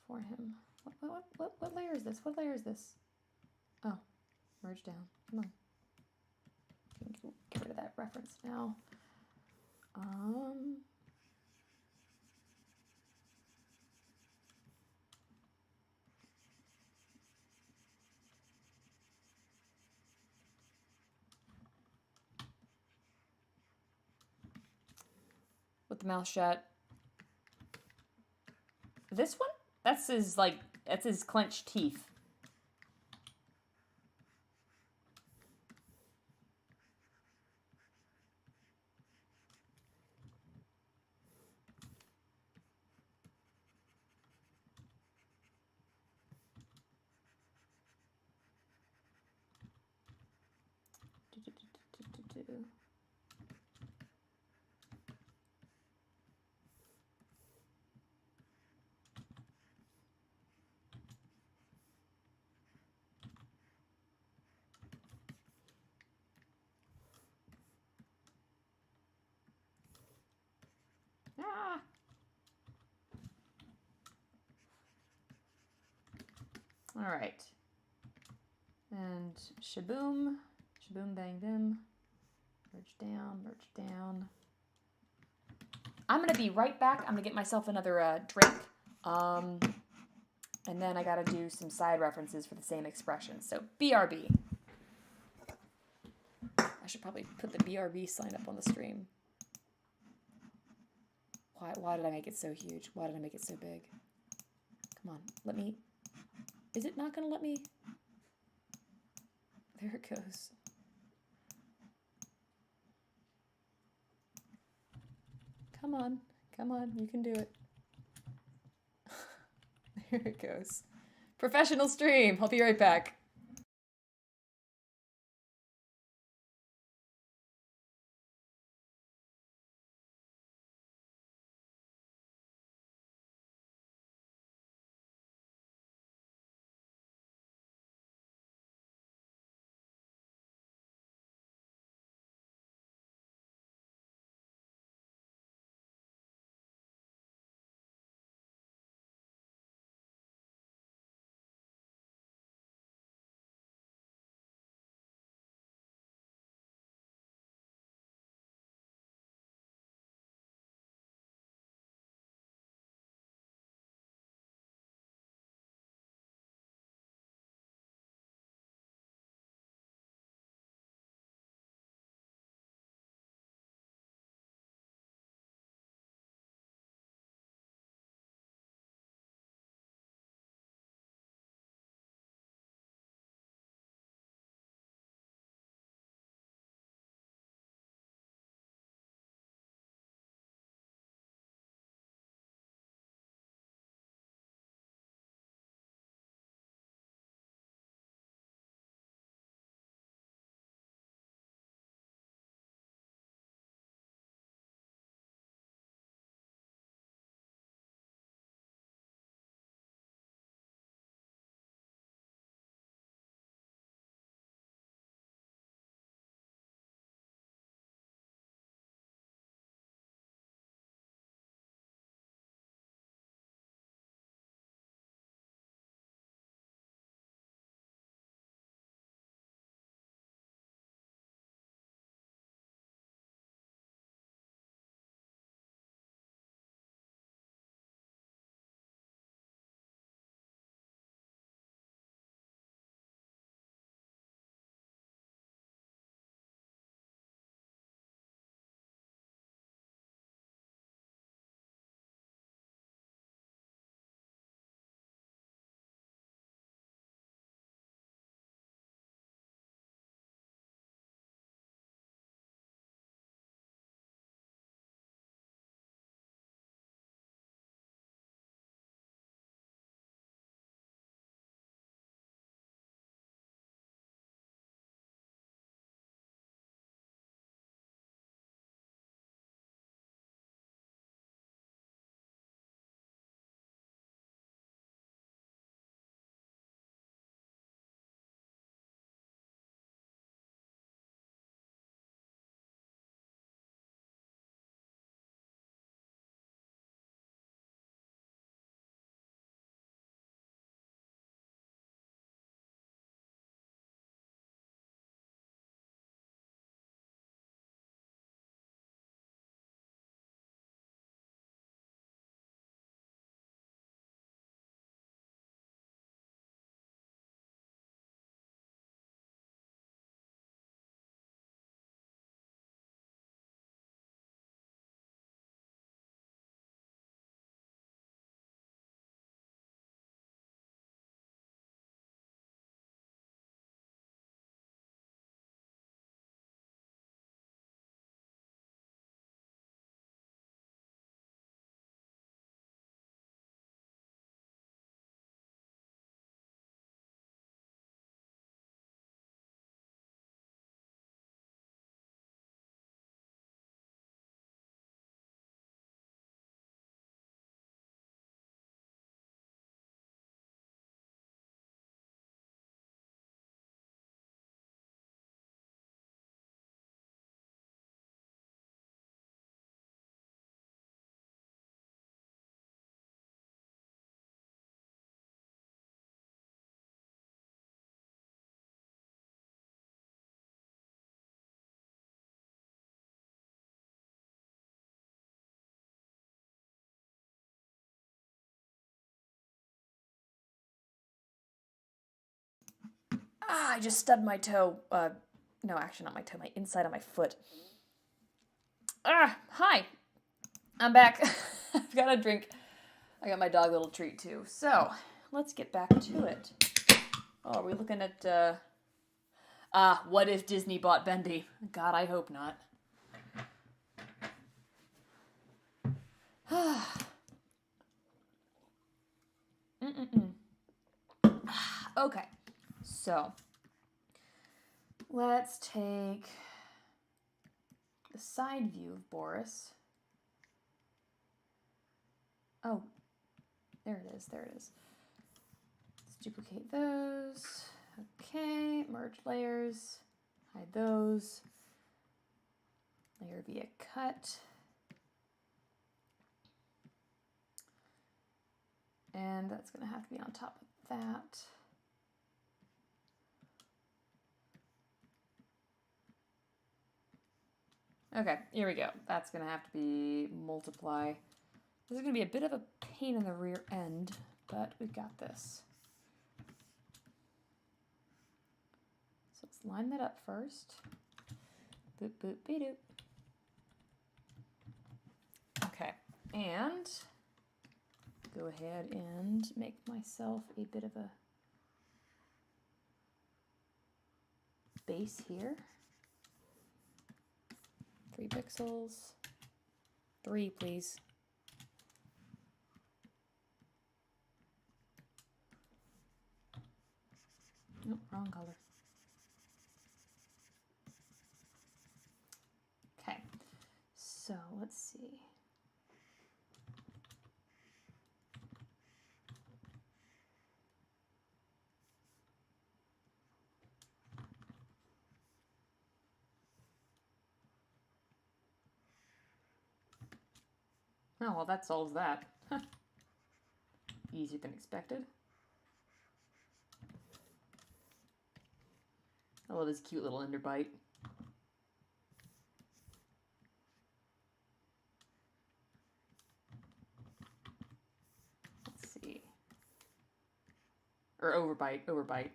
for him. What layer is this? What layer is this? Oh, merge down. Come on. Get rid of that reference now. With the mouth shut. This one? That's his clenched teeth. All right. And shaboom, shaboom, bang, bim. Merge down, merge down. I'm going to be right back. I'm going to get myself another drink. And then I got to do some side references for the same expression. So BRB. I should probably put the BRB sign up on the stream. Why did I make it so huge? Why did I make it so big? Come on, let me... Is it not going to let me... There it goes. Come on, you can do it. There it goes. Professional stream. I'll be right back. Ah, I just stubbed my toe. No, actually not my toe, my inside of my foot. Ah, hi. I'm back. I've got a drink. I got my dog a little treat too. So, let's get back to it. Oh, are we looking at, what if Disney bought Bendy? God, I hope not. Okay, so let's take the side view of Boris. Oh, there it is, there it is. Let's duplicate those. Okay, merge layers, hide those. Layer via cut. And that's going to have to be on top of that. Okay, here we go. That's going to have to be multiply. This is going to be a bit of a pain in the rear end, but we've got this. So let's line that up first. Boop, boop, be-doop. Okay, and go ahead and make myself a bit of a base here. 3 pixels. 3, please. Nope, wrong color. Okay, so let's see. Oh, well, that solves that. Easier than expected. I love this cute little underbite. Let's see. Or overbite, overbite.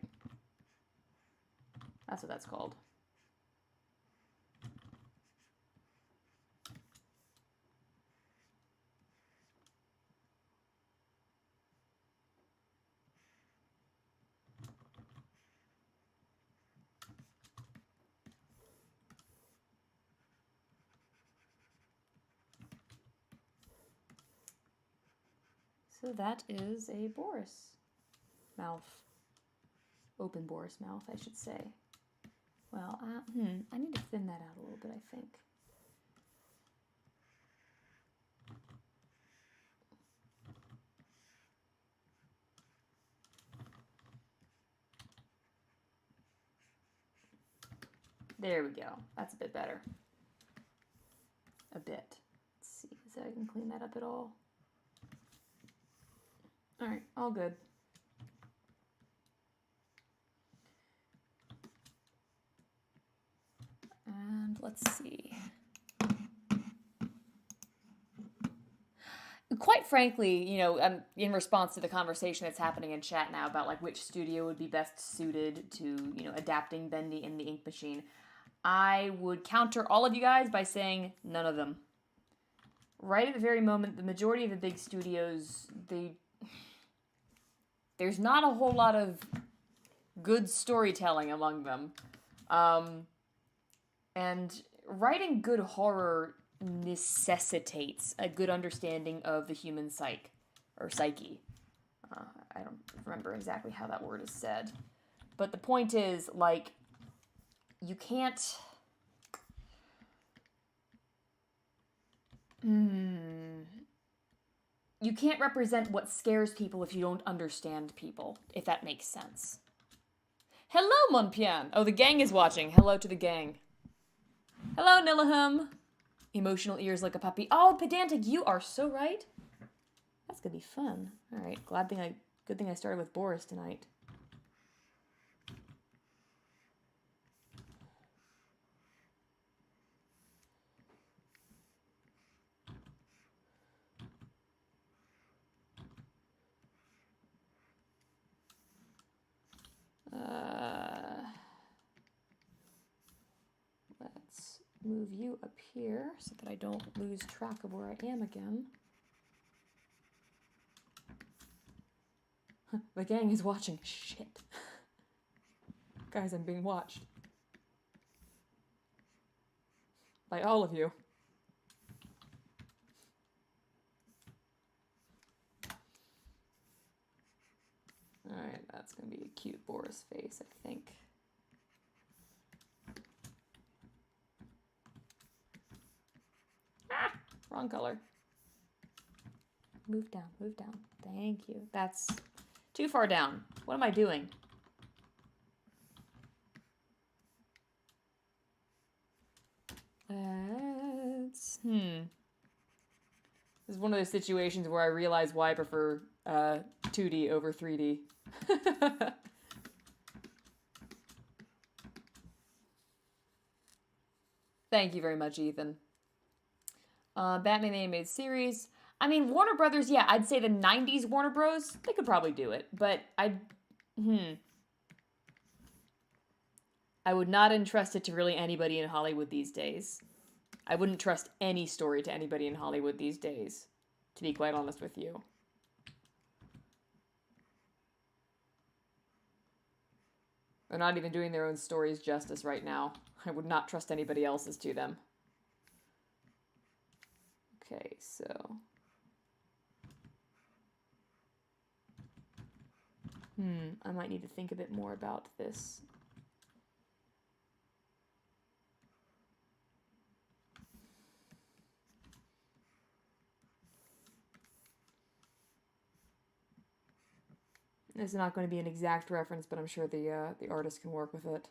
That's what that's called. So that is a Boris mouth. Open Boris mouth, I should say. Well, I need to thin that out a little bit, I think. There we go. That's a bit better. A bit. Let's see if I can clean that up at all. All right, all good. And let's see. Quite frankly, you know, in response to the conversation that's happening in chat now about like which studio would be best suited to, you know, adapting Bendy in the ink machine, I would counter all of you guys by saying none of them. Right at the very moment, the majority of the big studios, there's not a whole lot of good storytelling among them. And writing good horror necessitates a good understanding of the human psyche. I don't remember exactly how that word is said. But the point is, like, you can't... You can't represent what scares people if you don't understand people, if that makes sense. Hello, Monpian! Oh, the gang is watching. Hello to the gang. Hello, Nilahum! Emotional ears like a puppy. Oh, pedantic, you are so right. That's gonna be fun. Alright, good thing I started with Boris tonight. move you up here so that I don't lose track of where I am again. The gang is watching. Shit. Guys, I'm being watched. By all of you. Alright, that's going to be a cute Boris face, I think. Ah! Wrong color. Move down, move down. Thank you. That's too far down. What am I doing? Let's... This is one of those situations where I realize why I prefer 2D over 3D. Thank you very much, Ethan. Batman animated series. I mean, Warner Brothers, yeah, I'd say the 90s Warner Bros, they could probably do it, but I would not entrust it to really anybody in Hollywood these days. I wouldn't trust any story to anybody in Hollywood these days, to be quite honest with you. They're not even doing their own stories justice right now. I would not trust anybody else's to them. Okay, so... I might need to think a bit more about this. This is not going to be an exact reference, but I'm sure the artist can work with it.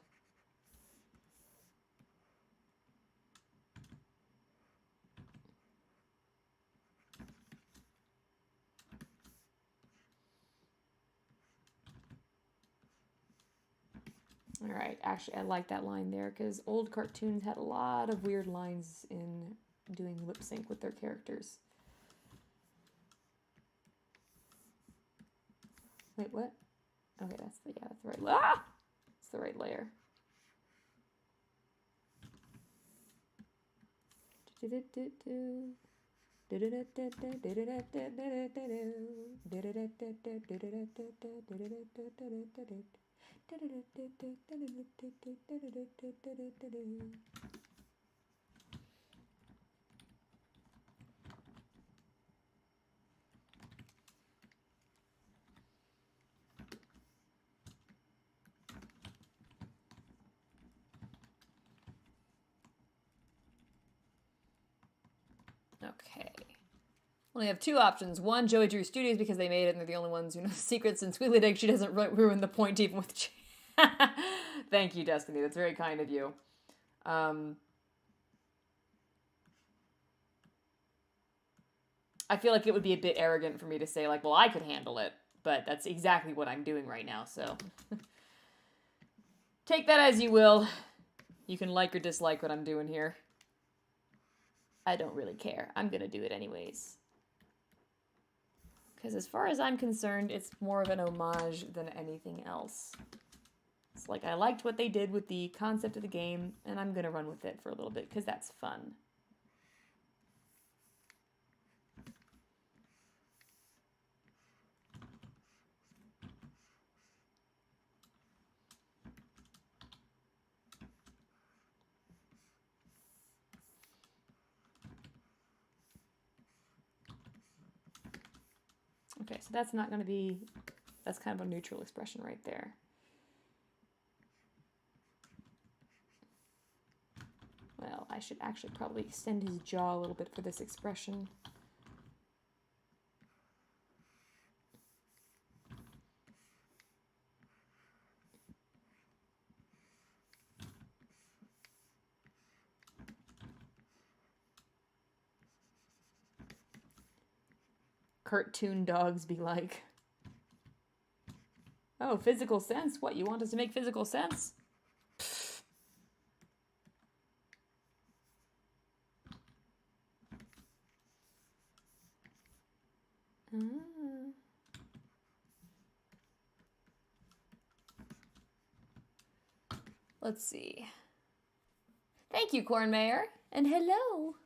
All right, actually, I like that line there because old cartoons had a lot of weird lines in doing lip sync with their characters. Wait, what? Okay, that's the right. Ah! It's the right layer. Okay. Only have two options. One, Joey Drew Studios because they made it and they're the only ones who know the secrets, and Sweetly Dig, she doesn't ruin the point even with... Thank you, Destiny. That's very kind of you. I feel like it would be a bit arrogant for me to say, like, well, I could handle it, but that's exactly what I'm doing right now, so... Take that as you will. You can like or dislike what I'm doing here. I don't really care. I'm gonna do it anyways. Because as far as I'm concerned, it's more of an homage than anything else. It's like, I liked what they did with the concept of the game, and I'm gonna run with it for a little bit, because that's fun. Okay, so that's not going to be, that's kind of a neutral expression right there. Well, I should actually probably extend his jaw a little bit for this expression. Cartoon dogs be like. Oh, physical sense? What, you want us to make physical sense? Let's see. Thank you, Cornmayer. And hello.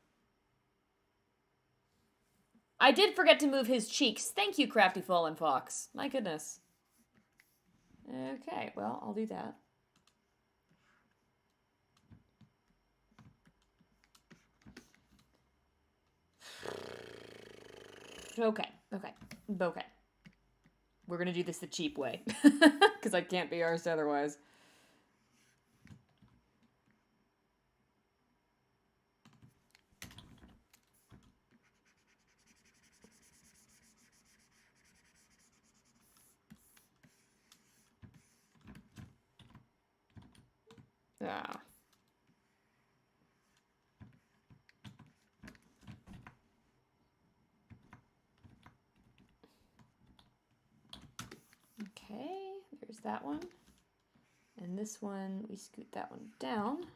I did forget to move his cheeks. Thank you, Crafty Fallen Fox. My goodness. Okay, well, I'll do that. Okay. We're gonna do this the cheap way. Because I can't be arsed otherwise. Ah. Okay, there's that one. And this one, we scoot that one down.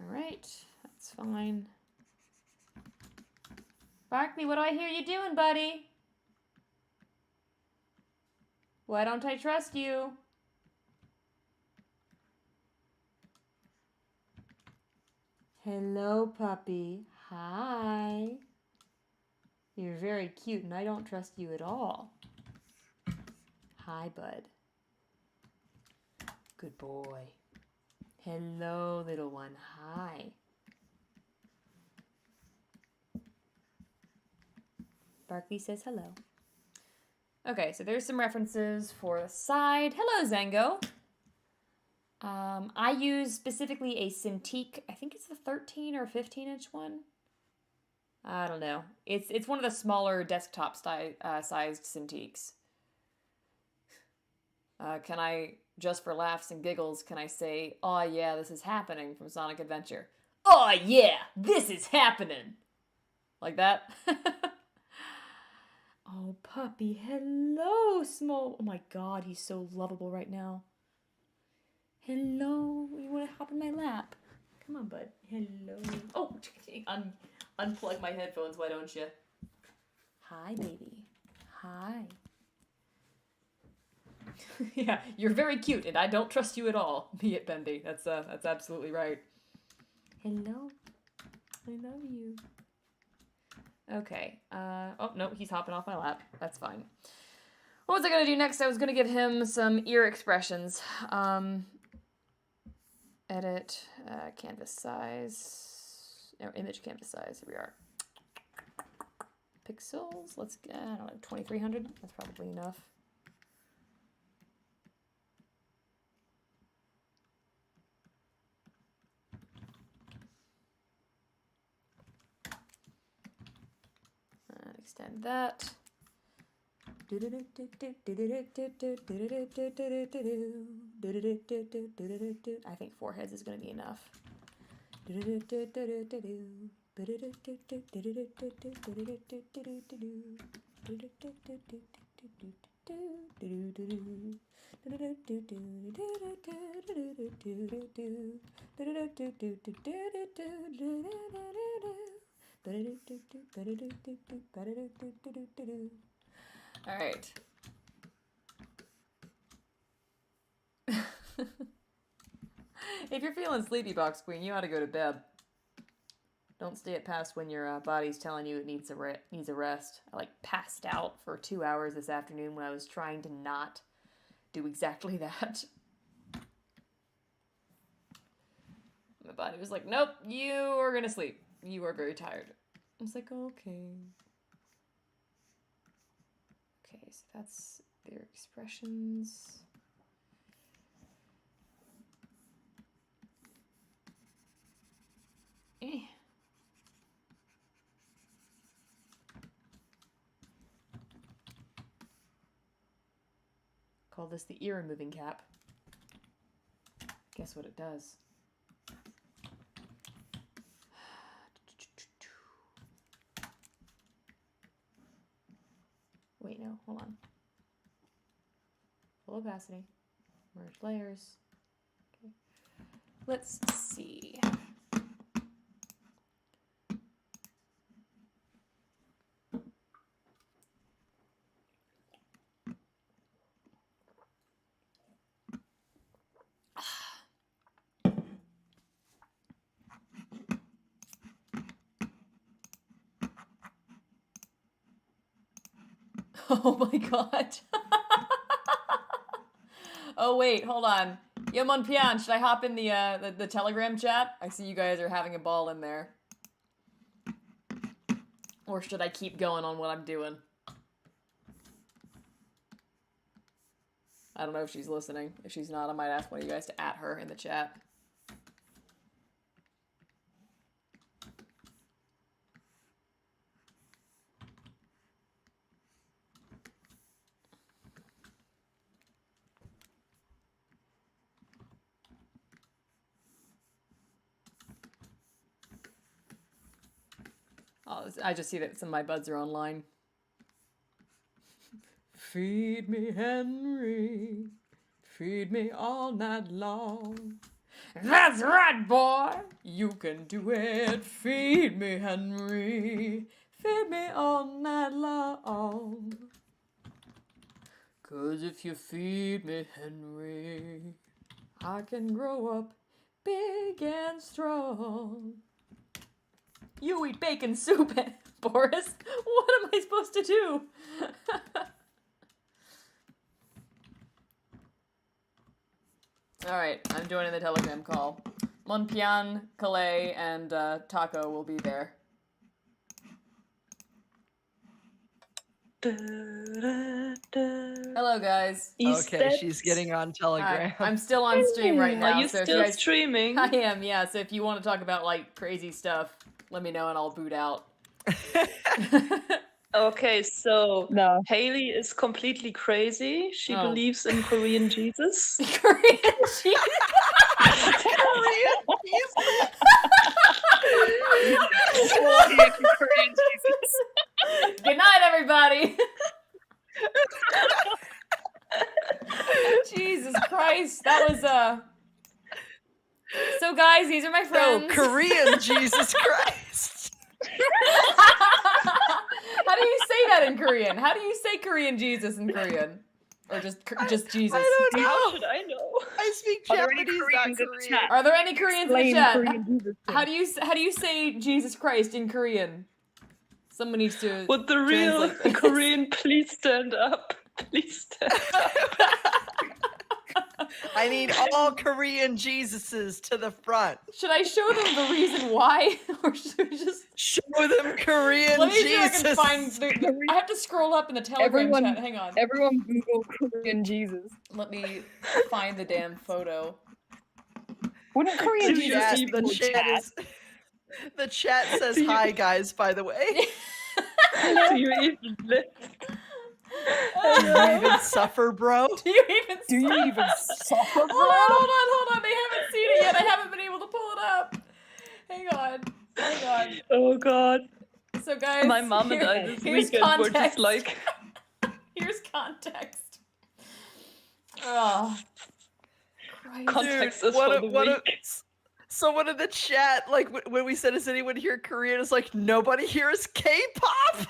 All right, that's fine. Barkley, what do I hear you doing, buddy? Why don't I trust you? Hello, puppy. Hi. You're very cute, and I don't trust you at all. Hi, bud. Good boy. Hello, little one. Hi. Barkley says hello. Okay, so there's some references for the side. Hello, Zango. I use specifically a Cintiq. I think it's the 13 or 15-inch one. I don't know. It's one of the smaller desktop sized Cintiqs. Can I, just for laughs and giggles, can I say, "Oh yeah, this is happening" from Sonic Adventure? Oh yeah, this is happening! Like that? Oh, puppy, hello, small. Oh my god, he's so lovable right now. Hello, you want to hop in my lap? Come on, bud. Hello. Oh, unplug my headphones, why don't you? Hi, baby. Hi. Yeah, you're very cute, and I don't trust you at all. Be it, Bendy. That's absolutely right. Hello. I love you. Okay. Oh, no, he's hopping off my lap. That's fine. What was I going to do next? I was going to give him some ear expressions. Edit, canvas size. No, image canvas size. Here we are. Pixels. Let's get, I don't know, 2300. That's probably enough. Extend that. I think 4 heads is going to be enough. All right. If you're feeling sleepy, Box Queen, you ought to go to bed. Don't stay up past when your body's telling you it needs a rest. I passed out for 2 hours this afternoon when I was trying to not do exactly that. My body was like, "Nope, you are gonna sleep. You are very tired." I was like, "Okay." Okay, so that's their expressions. Call this the ear removing cap. Guess what it does? Wait, no, hold on. Full opacity. Merge layers. Okay. Let's see. Oh my god. Oh wait, hold on. Yamon Pian, should I hop in the Telegram chat? I see you guys are having a ball in there. Or should I keep going on what I'm doing? I don't know if she's listening. If she's not, I might ask one of you guys to @ her in the chat. Oh, I just see that some of my buds are online. Feed me, Henry. Feed me all night long. That's right, boy. You can do it. Feed me, Henry. Feed me all night long. 'Cause if you feed me, Henry, I can grow up big and strong. You eat bacon soup, Boris. What am I supposed to do? Alright, I'm joining the Telegram call. Monpian, Calais, and Taco will be there. Hello, guys. Okay, she's getting on Telegram. Hi. I'm still on stream right now. Are you so still streaming? I am, yeah. So if you want to talk about, like, crazy stuff, let me know and I'll boot out. Okay, so No. Haley is completely crazy. She believes in Korean Jesus. Korean Jesus? Korean Jesus. Good night, everybody. Jesus Christ, that was So guys, these are my friends. No, Korean Jesus Christ. How do you say that in Korean? How do you say Korean Jesus in Korean? Or just Jesus? I don't know. How should I know? I speak Are there any Japanese, not Koreans in the Korean. chat? Are there any Koreans in the Explain chat? How do you say Jesus Christ in Korean? Someone needs to. Would the real translate this. Korean please stand up? Please stand up. I need all Korean Jesuses to the front. Should I show them the reason why, or should we just Show them Korean let me see Jesus. if I can find? I have to scroll up in the Telegram Everyone- chat. Hang on. Everyone Google Korean Jesus. Let me find the damn photo. Wouldn't Korean The Jesus chat, keep the the chat chat? is. The chat says hi, guys. By the way, Do you even live? do you even suffer, bro? Do you even? Do you see- even suffer, Hold on. They haven't seen it yet. I haven't been able to pull it up. Hang on. Oh god. So guys, My mom and I this here's weekend were context. just like, Here's context. Oh. Christ. context Dude, is for the weak. Someone in the chat, like when we said, "Is anyone here Korean?" It's like nobody here is K-pop.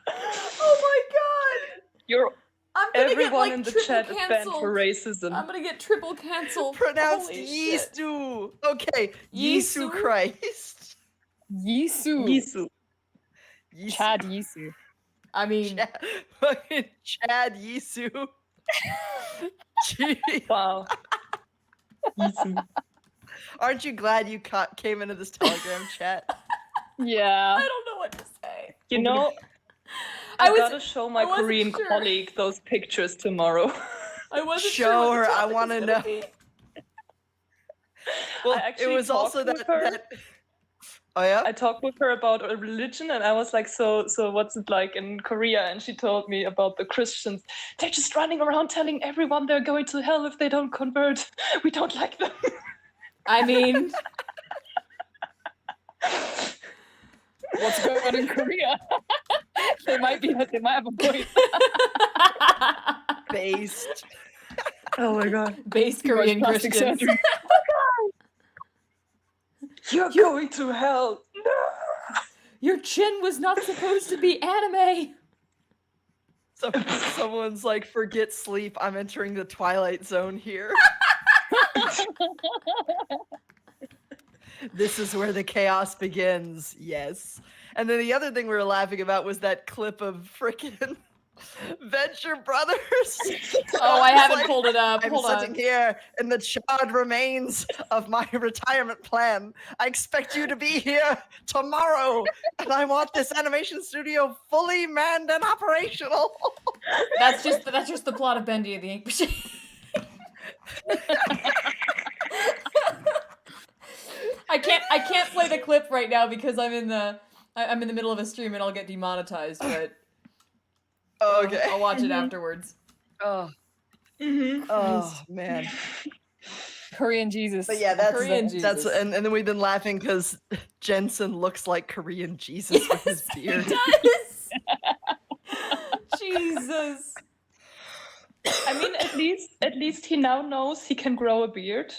Oh my god! You're I'm gonna everyone get, like, in the triple chat is banned canceled. for racism. I'm gonna get triple canceled. Pronounced Holy shit. Yisu. Okay, Yisu? Yisu Christ. Yisu. Yisu. Yisu. Chad Yisu. I mean, Fucking Chad Yisu. Gee. Wow. Yisu. Aren't you glad you came into this Telegram chat? Yeah. I don't know what to say. You know, I I was- gotta show my I wasn't Korean sure. colleague those pictures tomorrow. I wasn't Show sure what the her, I topic wanna was gonna know. be. Well, I it actually was also talked that, with her. that. Oh yeah. I talked with her about a religion and I was like, so what's it like in Korea? And she told me about the Christians. They're just running around telling everyone they're going to hell if they don't convert. We don't like them. I mean, What's going on in Korea? They might have a point. Based. Oh my god. base Too much Korean plastic Christians. surgery. You're going to hell. No. Your chin was not supposed to be anime. So someone's like, forget sleep. I'm entering the Twilight Zone here. This is where the chaos begins. Yes. And then the other thing we were laughing about was that clip of frickin' Venture Brothers. Oh, I It's haven't like, pulled it up. I'm Hold sitting on. here in the charred remains of my retirement plan. I expect you to be here tomorrow, and I want this animation studio fully manned and operational. That's just the plot of Bendy and the Ink Machine. I can't play the clip right now because I'm in the middle of a stream and I'll get demonetized. But Okay. I'll watch it afterwards. Oh, Mm-hmm. oh man. Korean Jesus. But yeah, that's Korean that's Jesus. and then we've been laughing because Jensen looks like Korean Jesus with his beard. Yes. Jesus. I mean, at least he now knows he can grow a beard.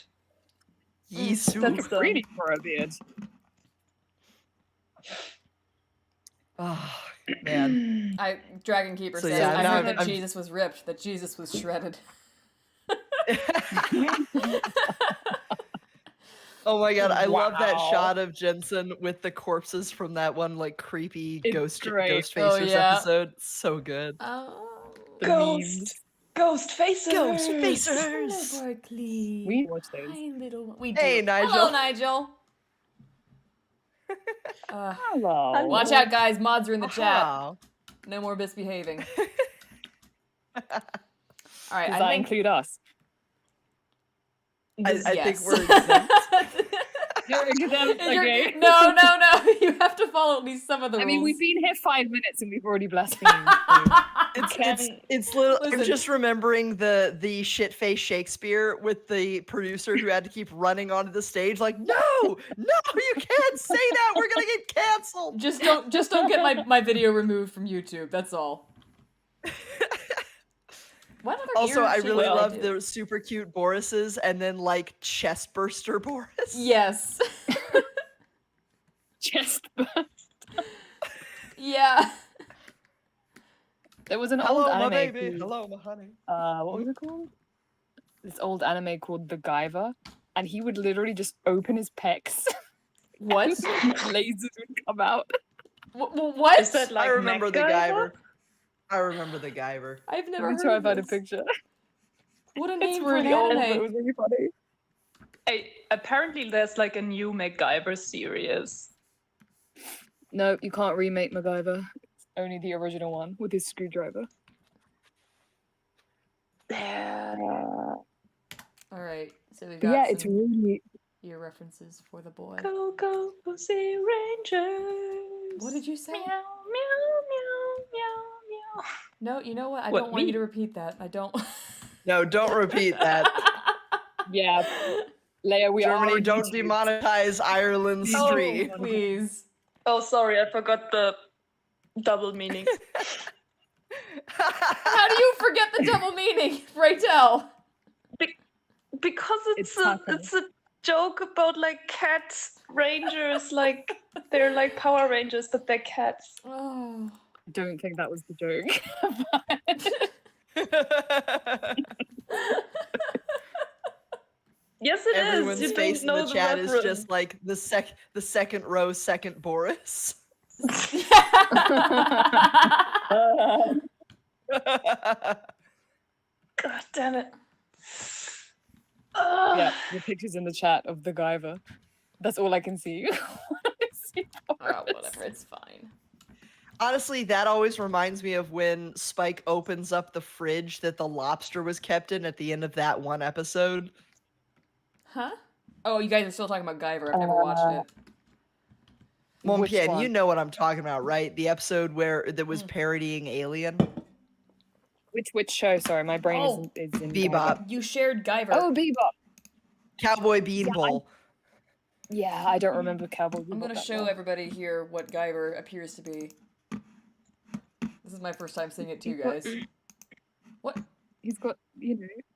Yisu. That's the- Really for a beard. Oh man. Dragon Keeper So says, yeah, I now heard that I'm- Jesus was ripped, that Jesus was shredded. Oh my god, I love that Wow. shot of Jensen with the corpses from that one like creepy It's ghost great. Ghostfacers Oh, yeah. episode. So good. Oh. The Ghost. memes. Ghost faces. Ghostfacers. Hello, Barkley. We watch those. Hi, little. We do. Hey, Nigel. Hello, Nigel. Hello. Watch out, guys. Mods are in the chat. Aha. No more misbehaving. All right, Does I that think. include us? I think yes. we're exempt. You're exempt, You're- okay. No. You have to follow at least some of the I rules. mean, we've been here 5 minutes and we've already blasphemed. It's little. I'm Listen. just remembering the shit face Shakespeare with the producer who had to keep running onto the stage like, no, you can't say that. We're gonna get canceled. Just don't get my video removed from YouTube. That's all. What other Also, weird I shit really did I love do? the super cute Borises and then like chest burster Boris. Yes. Chest. Yeah. There was an Hello, old my anime. baby. Called, Hello, my honey. what was it called? This old anime called The Guyver, and he would literally just open his pecs. What? Lasers would come out. What? Is that like I remember the MacGyver? Guyver. I remember the Guyver. I've never Let me heard try of and find a this. picture. What a It's name really for old, an but it anime. was really funny. Hey, apparently there's like a new MacGyver series. No, you can't remake MacGyver. It's only the original one with his screwdriver. All right. So we've got Yeah, it's some really. ear references for the boy. Go, go, Sea Rangers. What did you say? Meow, meow, meow, meow, meow. No, you know what? I What, don't want you me? to repeat that. I don't. No, don't repeat that. Yeah, Leia, we Germany, are. don't demonetize Ireland's Oh. stream. Please. Oh, sorry, I forgot the double meaning. How do you forget the double meaning? Pray tell. Because It's it's a joke about like cats, rangers, like they're like Power Rangers, but they're cats. Oh. Don't think that was the joke. Yes, it is. Everyone's You face don't in know the chat is reference. just like the second row, second Boris. God damn it. Yeah, the pictures in the chat of the Guyver. That's all I can see. Oh, whatever. It's fine. Honestly, that always reminds me of when Spike opens up the fridge that the lobster was kept in at the end of that one episode. Huh? Oh, you guys are still talking about Guyver. I've never watched it. Which Mompien, one? you know what I'm talking about, right? The episode where that was parodying Alien. Which show? Sorry, my brain Oh, is in Bebop. You shared Guyver. Oh, Bebop. Cowboy Beanpole. Yeah, I don't remember Cowboy Bebop. I'm gonna that show well. everybody here what Guyver appears to be. This is my first time seeing it too, He's got- guys. What? He's got,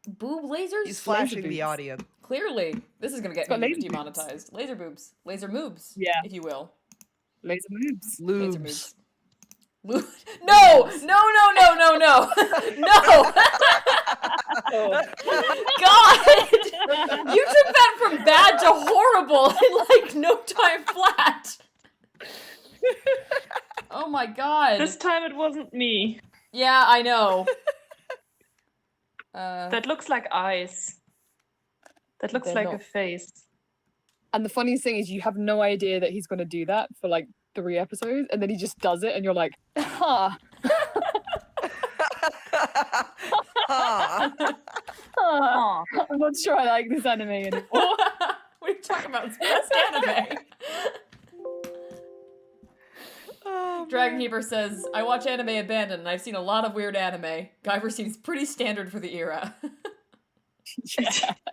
Boob lasers? He's flashing the boobs. audience. Clearly. This is gonna get It's got me laser demonetized. Laser boobs. Laser moobs. Yeah. If you will. laser moves. Laser Lubes. moobs. No! No, no, no, no, no! No! God! You took that from bad to horrible in like no time flat. Oh my god. This time it wasn't me. Yeah, I know. That looks like eyes. That looks They're like not. a face. And the funniest thing is you have no idea that he's going to do that for like 3 episodes, and then he just does it, and you're like, huh. Huh. Huh. I'm not sure I like this anime anymore. What are you talking about? It's best anime. Oh, Dragon Keeper says, I watch anime abandoned and I've seen a lot of weird anime. Guyver seems pretty standard for the era.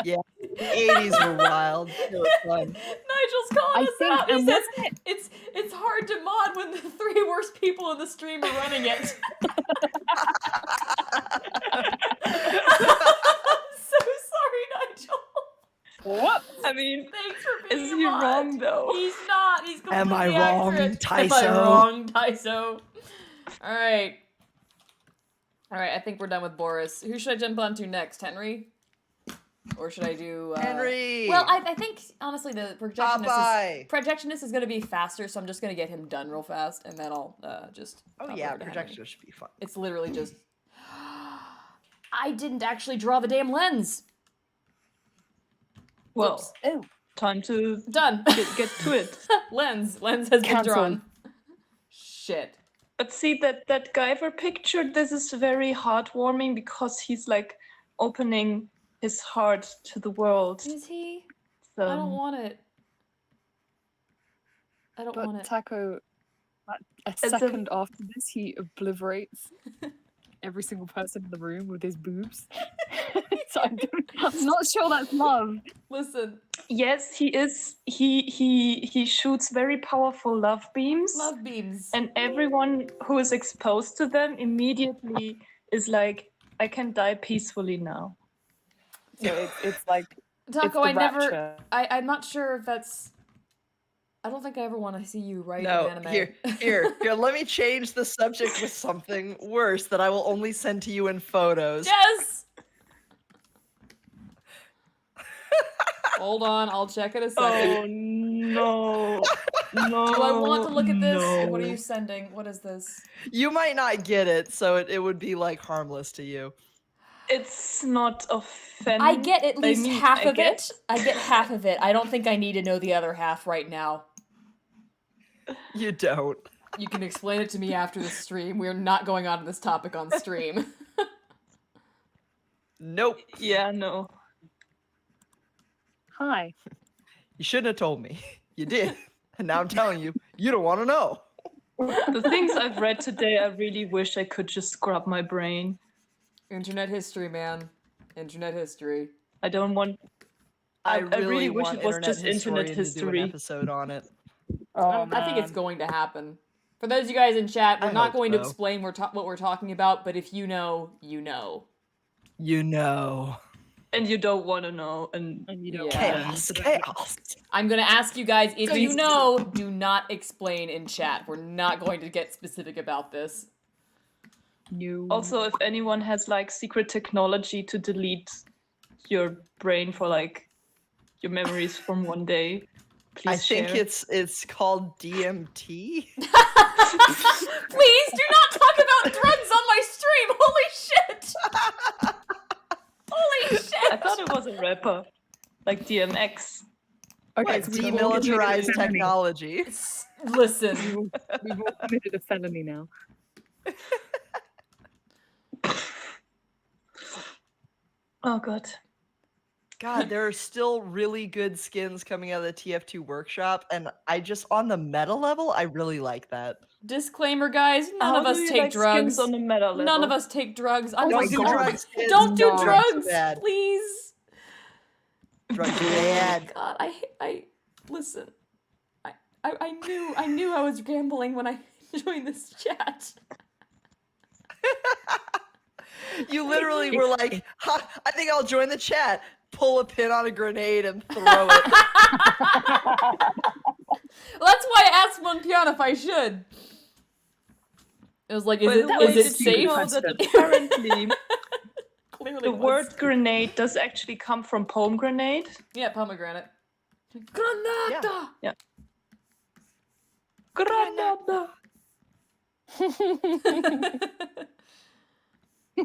yeah. The 80s were wild. It was fun. Nigel's calling I us think- out. He and says it's hard to mod when the 3 worst people in the stream are running it. I'm so sorry, Nigel. What? I mean, Thanks for being is a he mod. wrong though? He's not. He's Am I completely wrong, accurate. Am I Tyso? wrong, Tyso? All right. All right, I think we're done with Boris. Who should I jump onto next? Henry? Or should I do... Henry! Well, I think, honestly, the Popeye! projectionist is going to be faster, so I'm just going to get him done real fast, and then I'll just... Oh hop yeah, over to Henry. projectionist should be fun. It's literally just... I didn't actually draw the damn lens! Well, Oops. Oh. time to Done! get to it. Lens has been Cancel. drawn. Shit. But see that Guyver picture, this is very heartwarming because he's like opening his heart to the world. Is he? So, I don't want it. I don't want But it. Taco, a a- second after this, he obliterates every single person in the room with his boobs. So I'm not sure that's love. Listen, yes, he is. He shoots very powerful love beams, love beams. and everyone who is exposed to them immediately is like, I can die peacefully now. So it's like Taco, it's the I never. rapture. I'm not sure if that's. I don't think I ever want to see you write No, an anime. here, let me change the subject with something worse that I will only send to you in photos. Yes. Hold on, I'll check in a second. Oh no, no! Do I want to look at this? What are no. you sending? What is this? You might not get it, so it would be like harmless to you. It's not offensive. I get at least half of guess. it. I get half of it. I don't think I need to know the other half right now. You don't. You can explain it to me after the stream. We're not going on to this topic on stream. Nope. Yeah, no. Hi. You shouldn't have told me. You did. And now I'm telling you, you don't want to know. The things I've read today, I really wish I could just scrub my brain. Internet history, man. Internet history. I don't want. I really wish want it was just internet Historian to do history. an episode on it. Oh, I think it's man. going to happen. For those of you guys in chat, we're I not hope going to so. explain what we're talking about, but if you know, you know. You know. And you don't want to know. And And you don't Yeah. Chaos. Chaos. I'm going to ask you guys, if you Please. know, do not explain in chat. We're not going to get specific about this. No. also, if anyone has like secret technology to delete your brain for like your memories from one day, please I think share. it's called DMT. Please do not talk about drugs on my stream! Holy shit! Holy shit! I thought it was a rapper, like DMX. Okay, What? so we've all committed a Demilitarized felony. technology. Listen, We've all committed a felony now. Oh god. God, there are still really good skins coming out of the TF2 workshop, and I just, on the meta level, I really like that. disclaimer, guys, none How of us do you take like drugs. skins on the meta level? None of us take drugs. I'm Don't just do sorry. drugs, kids. Don't do No. drugs, Bad. please. Drugs are bad. God, I Listen, I knew I was gambling when I joined this chat. You literally were like, ha, I think I'll join the chat. Pull a pin on a grenade and throw it. Well, that's why I asked Monpion if I should. It was like, is it safe? You know that apparently Clearly the it was. word grenade does actually come from pomegranate. Yeah, pomegranate. Granada! Yeah. Granada!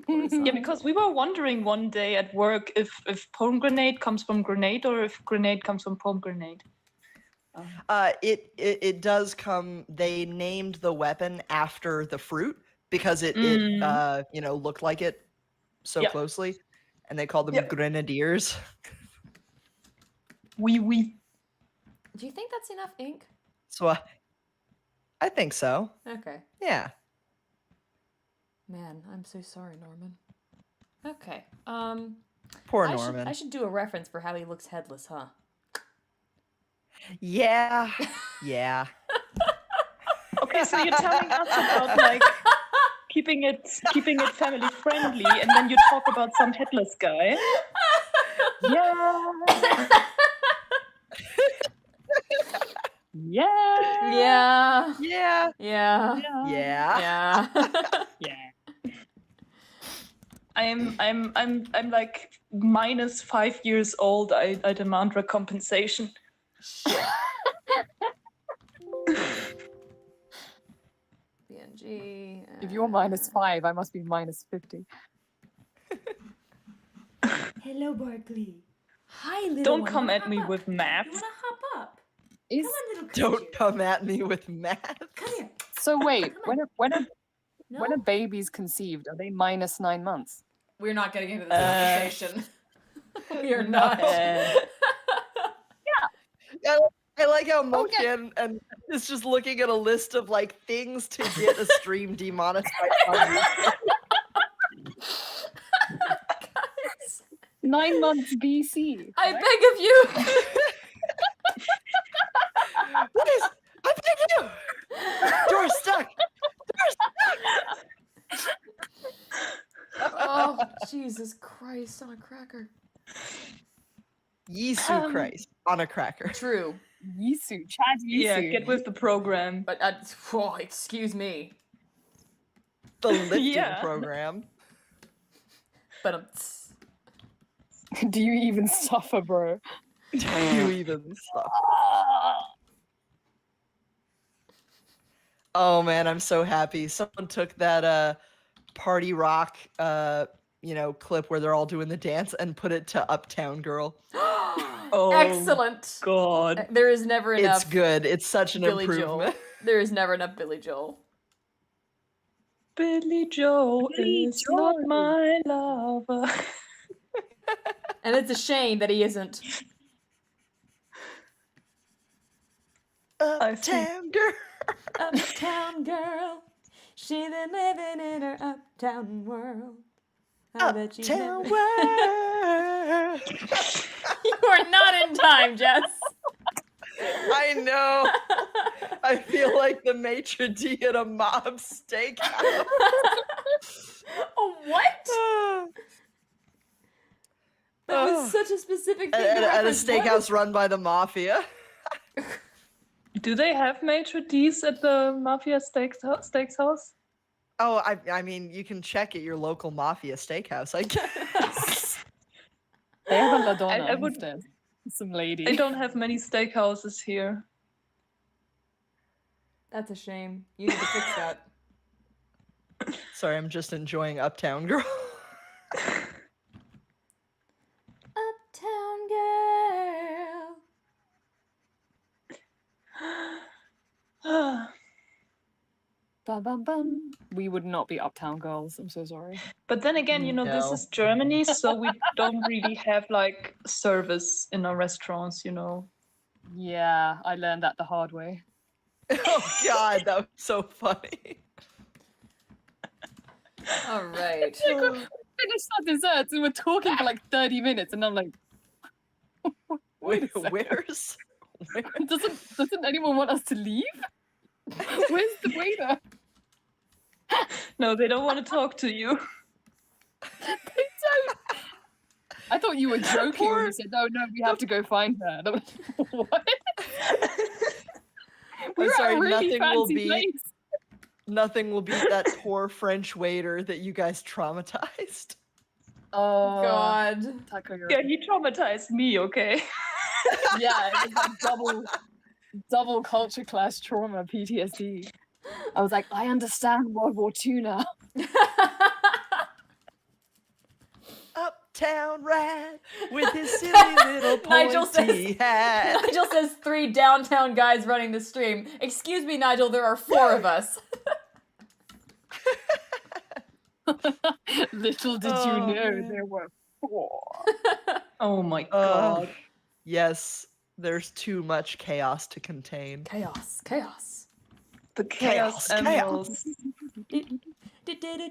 Yeah, because we were wondering one day at work if pomegranate comes from grenade or if grenade comes from pomegranate. It does come. They named the weapon after the fruit because it looked like it so Yep. closely, and they called them Yep. grenadiers. Oui. Do you think that's enough ink? So I think so. Okay. Yeah. Man, I'm so sorry, Norman. Okay. Poor I Norman. should do a reference for how he looks headless, huh? Yeah. Yeah. Okay, so you're telling us about like keeping it family friendly, and then you talk about some headless guy. Yeah. Yeah. Yeah. Yeah. Yeah. Yeah. Yeah. Yeah. I'm like -5 years old. I demand recompensation. Shit. BNG. If you're -5, I must be -50. Hello, Barkley. Hi, little Don't one. come Wanna at hop me up? with math. Wanna hop up? Is Come on, little Don't creature. come at me with math. Come here. so wait, Come on. when No, a baby's conceived, are they -9 months? we're not getting into this conversation. We are not. I like how Okay. Mokian and is just looking at a list of like things to get a stream demonetized on YouTube. 9 months BC. I right? beg of you. Please, I beg you. Door's stuck. Oh, Jesus Christ on a cracker. Yeesu Christ on a cracker. True, Yisu, Chad Yisu. Yeah, get with the program. but oh, excuse me. The lifting Yeah. program. But Do you even suffer, bro? Do you even stop? Oh man, I'm so happy. Someone took that party rock clip where they're all doing the dance and put it to Uptown Girl. Oh, excellent. God. There is never enough. It's good. It's such an Billy improvement. Joel. There is never enough Billy Joel. Billy Joel Billy is Joel. not my lover. And it's a shame that he isn't. Uptown Girl. Uptown girl. She been living in her uptown world. I bet you Uptown never- World. You are not in time, Jess. I know. I feel like the maitre d' at a mob steakhouse. Oh, what? That Oh. was such a specific thing. to At a reference. What steakhouse run by the mafia. Do they have maitre d's at the Mafia Steakhouse? Oh, I mean, you can check at your local mafia steakhouse, I guess. They have a Ladonna I would- instead. Some lady. I don't have many steakhouses here. That's a shame. You need to fix that. Sorry, I'm just enjoying Uptown Girl. Uptown girl. Bum, bum, bum. We would not be Uptown Girls. I'm so sorry. But then again, this No. is Germany, so we don't really have like service in our restaurants, Yeah, I learned that the hard way. Oh god, that was so funny. All right. Finished our desserts and we're talking for like 30 minutes, and I'm like, wait a second. Doesn't anyone want us to leave? Where's the waiter? No, they don't want to talk to you. They don't. I thought you were joking when Poor- you said, "No, we have to go find her." And I was, what? We're at sorry, a really nothing will fancy be- place. Nothing will beat that poor French waiter that you guys traumatized. Oh God. Taco, you're Yeah, he traumatized me, okay? yeah, it was like double culture clash trauma, PTSD. I was like, I understand World War II now. Uptown rat with his silly little Nigel pointy hat. Nigel says 3 downtown guys running the stream. Excuse me, Nigel, there are 4 of us. Little did Oh, you know man. there were 4. Oh my god. Yes, there's too much chaos to contain. Chaos. The chaos animals.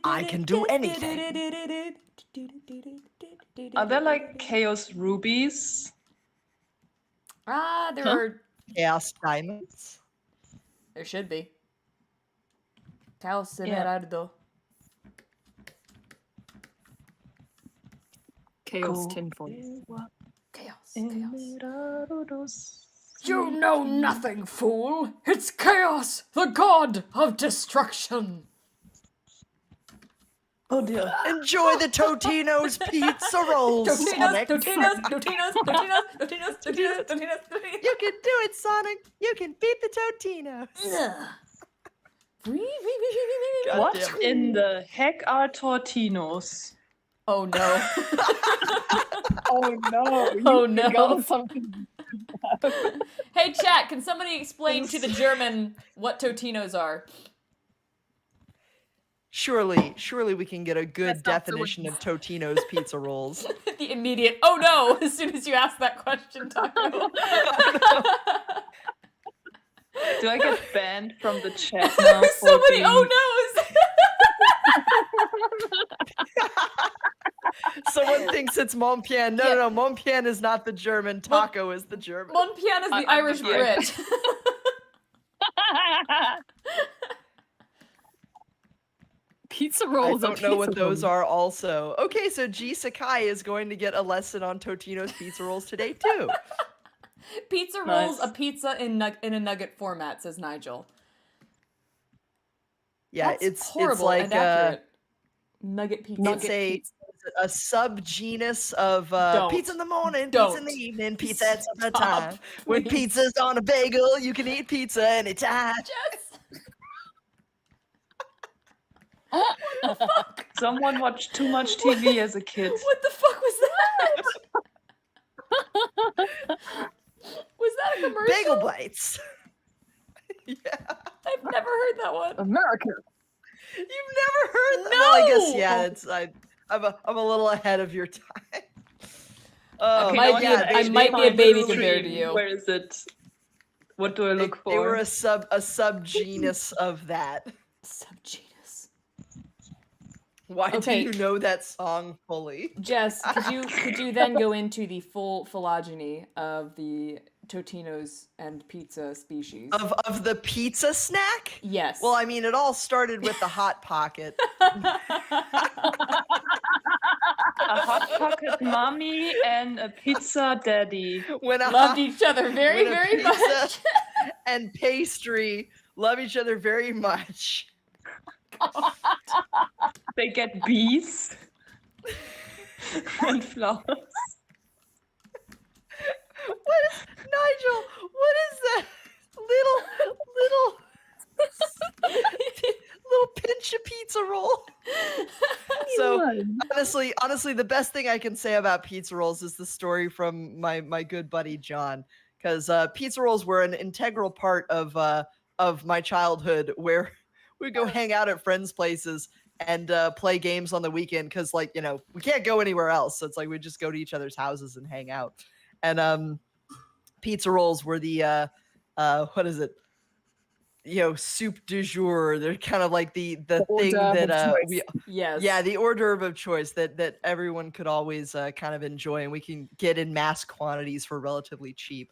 I can do anything. Are there like chaos rubies? There Huh? are. Chaos diamonds. There should be. Chaos Yeah. Emeraldo. Chaos tinfoil. Chaos. You know nothing, fool. It's Chaos, the god of destruction. Oh dear. Enjoy the Totino's pizza rolls, Sonic. Totinos. You can do it, Sonic. You can beat the Totinos. God What damn it. in the heck are tortinos? Oh no. Oh no! You Oh, no. got something. Hey chat, can somebody explain to the German what Totinos are? Surely we can get a good That's not so definition of Totino's pizza rolls. The immediate, oh no, as soon as you ask that question, Taco. Do I get banned from the chat now? There's so for many being- oh no's! Someone thinks it's Montpien. No, Montpien is not the German. Taco is the German. Monpian is the I'm Irish the Brit. Pizza I rolls. don't know what those are also. Okay, so G Sakai is going to get a lesson on Totino's pizza rolls today too. Pizza Nice. rolls a pizza in a nugget format, says Nigel. Yeah, That's it's horrible like and accurate. Nugget pizza. it's a subgenus of Don't. pizza in the morning, pizza in the Don't. evening, pizza at supper Stop, time. When please. pizza's on a bagel, you can eat pizza anytime. Jess! Someone watched too much TV as a kid. What the fuck was that? Was that a commercial? Bagel bites. Yeah. I've never heard that one. America. You've never heard that? Well, I guess No! yeah. I'm a little ahead of your time. Oh, Okay, might now be I a- have I to might be a find baby the compared to stream. you. Where is it? What do I look for? They were a subgenus of that. Subgenus. Why Okay. do you know that song fully? Jess, could you then go into the full phylogeny of the Totino's and pizza species? Of the pizza snack? Yes. Well, I mean, it all started with the Hot Pocket. A hot pocket mommy and a pizza daddy. When a loved hot- each other very, when a very pizza much. and pastry love each other very much. They get bees and flowers. Nigel, what is that little pinch of pizza roll? So honestly, the best thing I can say about pizza rolls is the story from my good buddy John, because pizza rolls were an integral part of my childhood, where we go hang out at friends' places and play games on the weekend, because we can't go anywhere else, so it's like we just go to each other's houses and hang out. And pizza rolls were the what is it? Soup du jour. They're kind of like the thing that we Yes. yeah, the hors d'oeuvre of choice that everyone could always kind of enjoy, and we can get in mass quantities for relatively cheap.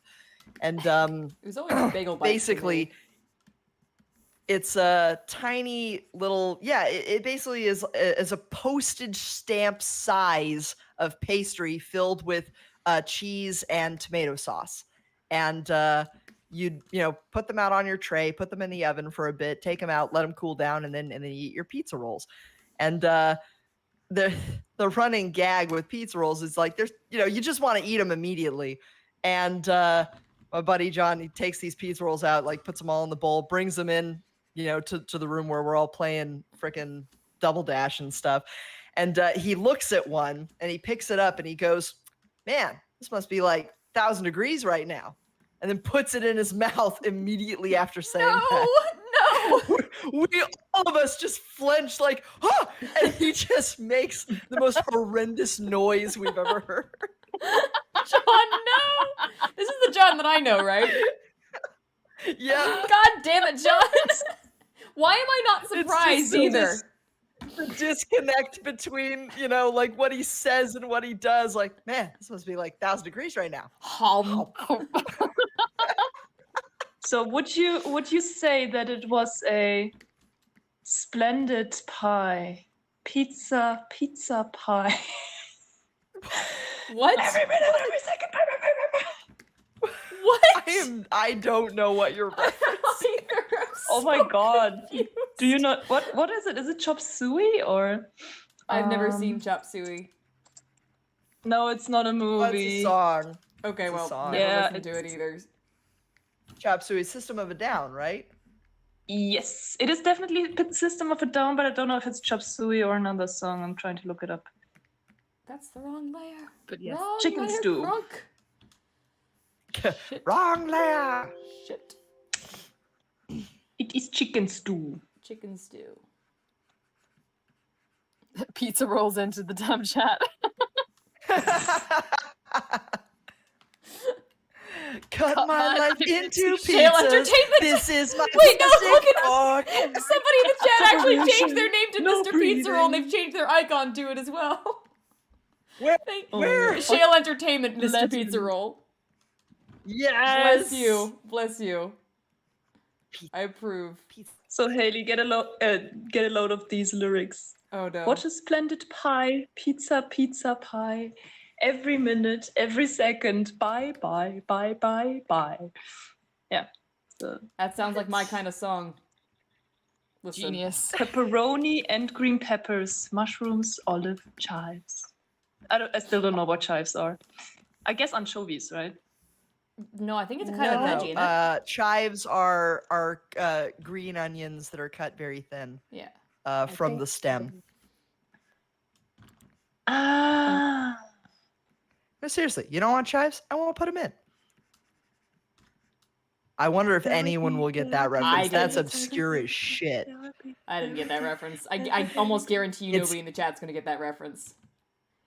And It was always a bagel bite. basically, it's a tiny little, it basically is a postage stamp size of pastry filled with cheese and tomato sauce. And you put them out on your tray, put them in the oven for a bit, take them out, let them cool down, and then you eat your pizza rolls. And the running gag with pizza rolls is like there's you just want to eat them immediately. And my buddy John, he takes these pizza rolls out, like puts them all in the bowl, brings them in to the room where we're all playing frickin' Double Dash and stuff. And he looks at one and he picks it up and he goes, man, this must be like 1,000 degrees right now. And then puts it in his mouth immediately after saying that. No! We all of us just flinch like, huh! And he just makes the most horrendous noise we've ever heard. John, no! This is the John that I know, right? Yeah. God damn it, John! Why am I not surprised either? The disconnect between, like what he says and what he does. Like, man, this must be like 1,000 degrees right now. So would you say that it was a splendid pie? Pizza pie. What? Every minute, every second. What? I don't know what you're referencing. Oh my god. Do you know what is it? Is it chop suey or I've never seen chop suey. No, it's not a movie. It's a song. Okay, It's a well, song. never Yeah, listened to it either. Chop Suey, System of a Down, right? Yes, it is definitely System of a Down, but I don't know if it's chop suey or another song. I'm trying to look it up. That's the wrong layer. But yes. Wrong Chicken layer, stew. Drunk. Shit. Wrong layer. Shit. It is chicken stew. Chicken stew. Pizza rolls into the damn chat. Cut my life into Shale pizzas. Entertainment. This is my Wait, no, pizza look at fork. Somebody in the chat actually changed Revolution. their name to No Mr. Pizza Roll, and breathing. they've changed their icon to it as well. Where? Where? Shale Entertainment, Mr. Legend. Pizza Roll. Yes. Bless you. Bless you. I approve. So Haley, get a load of these lyrics. Oh no. What a splendid pie, pizza pie. Every minute, every second, bye. Yeah. So, That sounds like my kind of song. Listen. Genius. pepperoni and green peppers, mushrooms, olive, chives. I still don't know what chives are. I guess anchovies, right? No, I think it's a kind of veggie, isn't it? Chives are green onions that are cut very thin Yeah. from the stem. Ah. No, seriously, you don't want chives? I won't put them in. I wonder if anyone will get that reference. That's didn't. obscure as shit. I didn't get that reference. I almost guarantee you It's- nobody in the chat's gonna get that reference.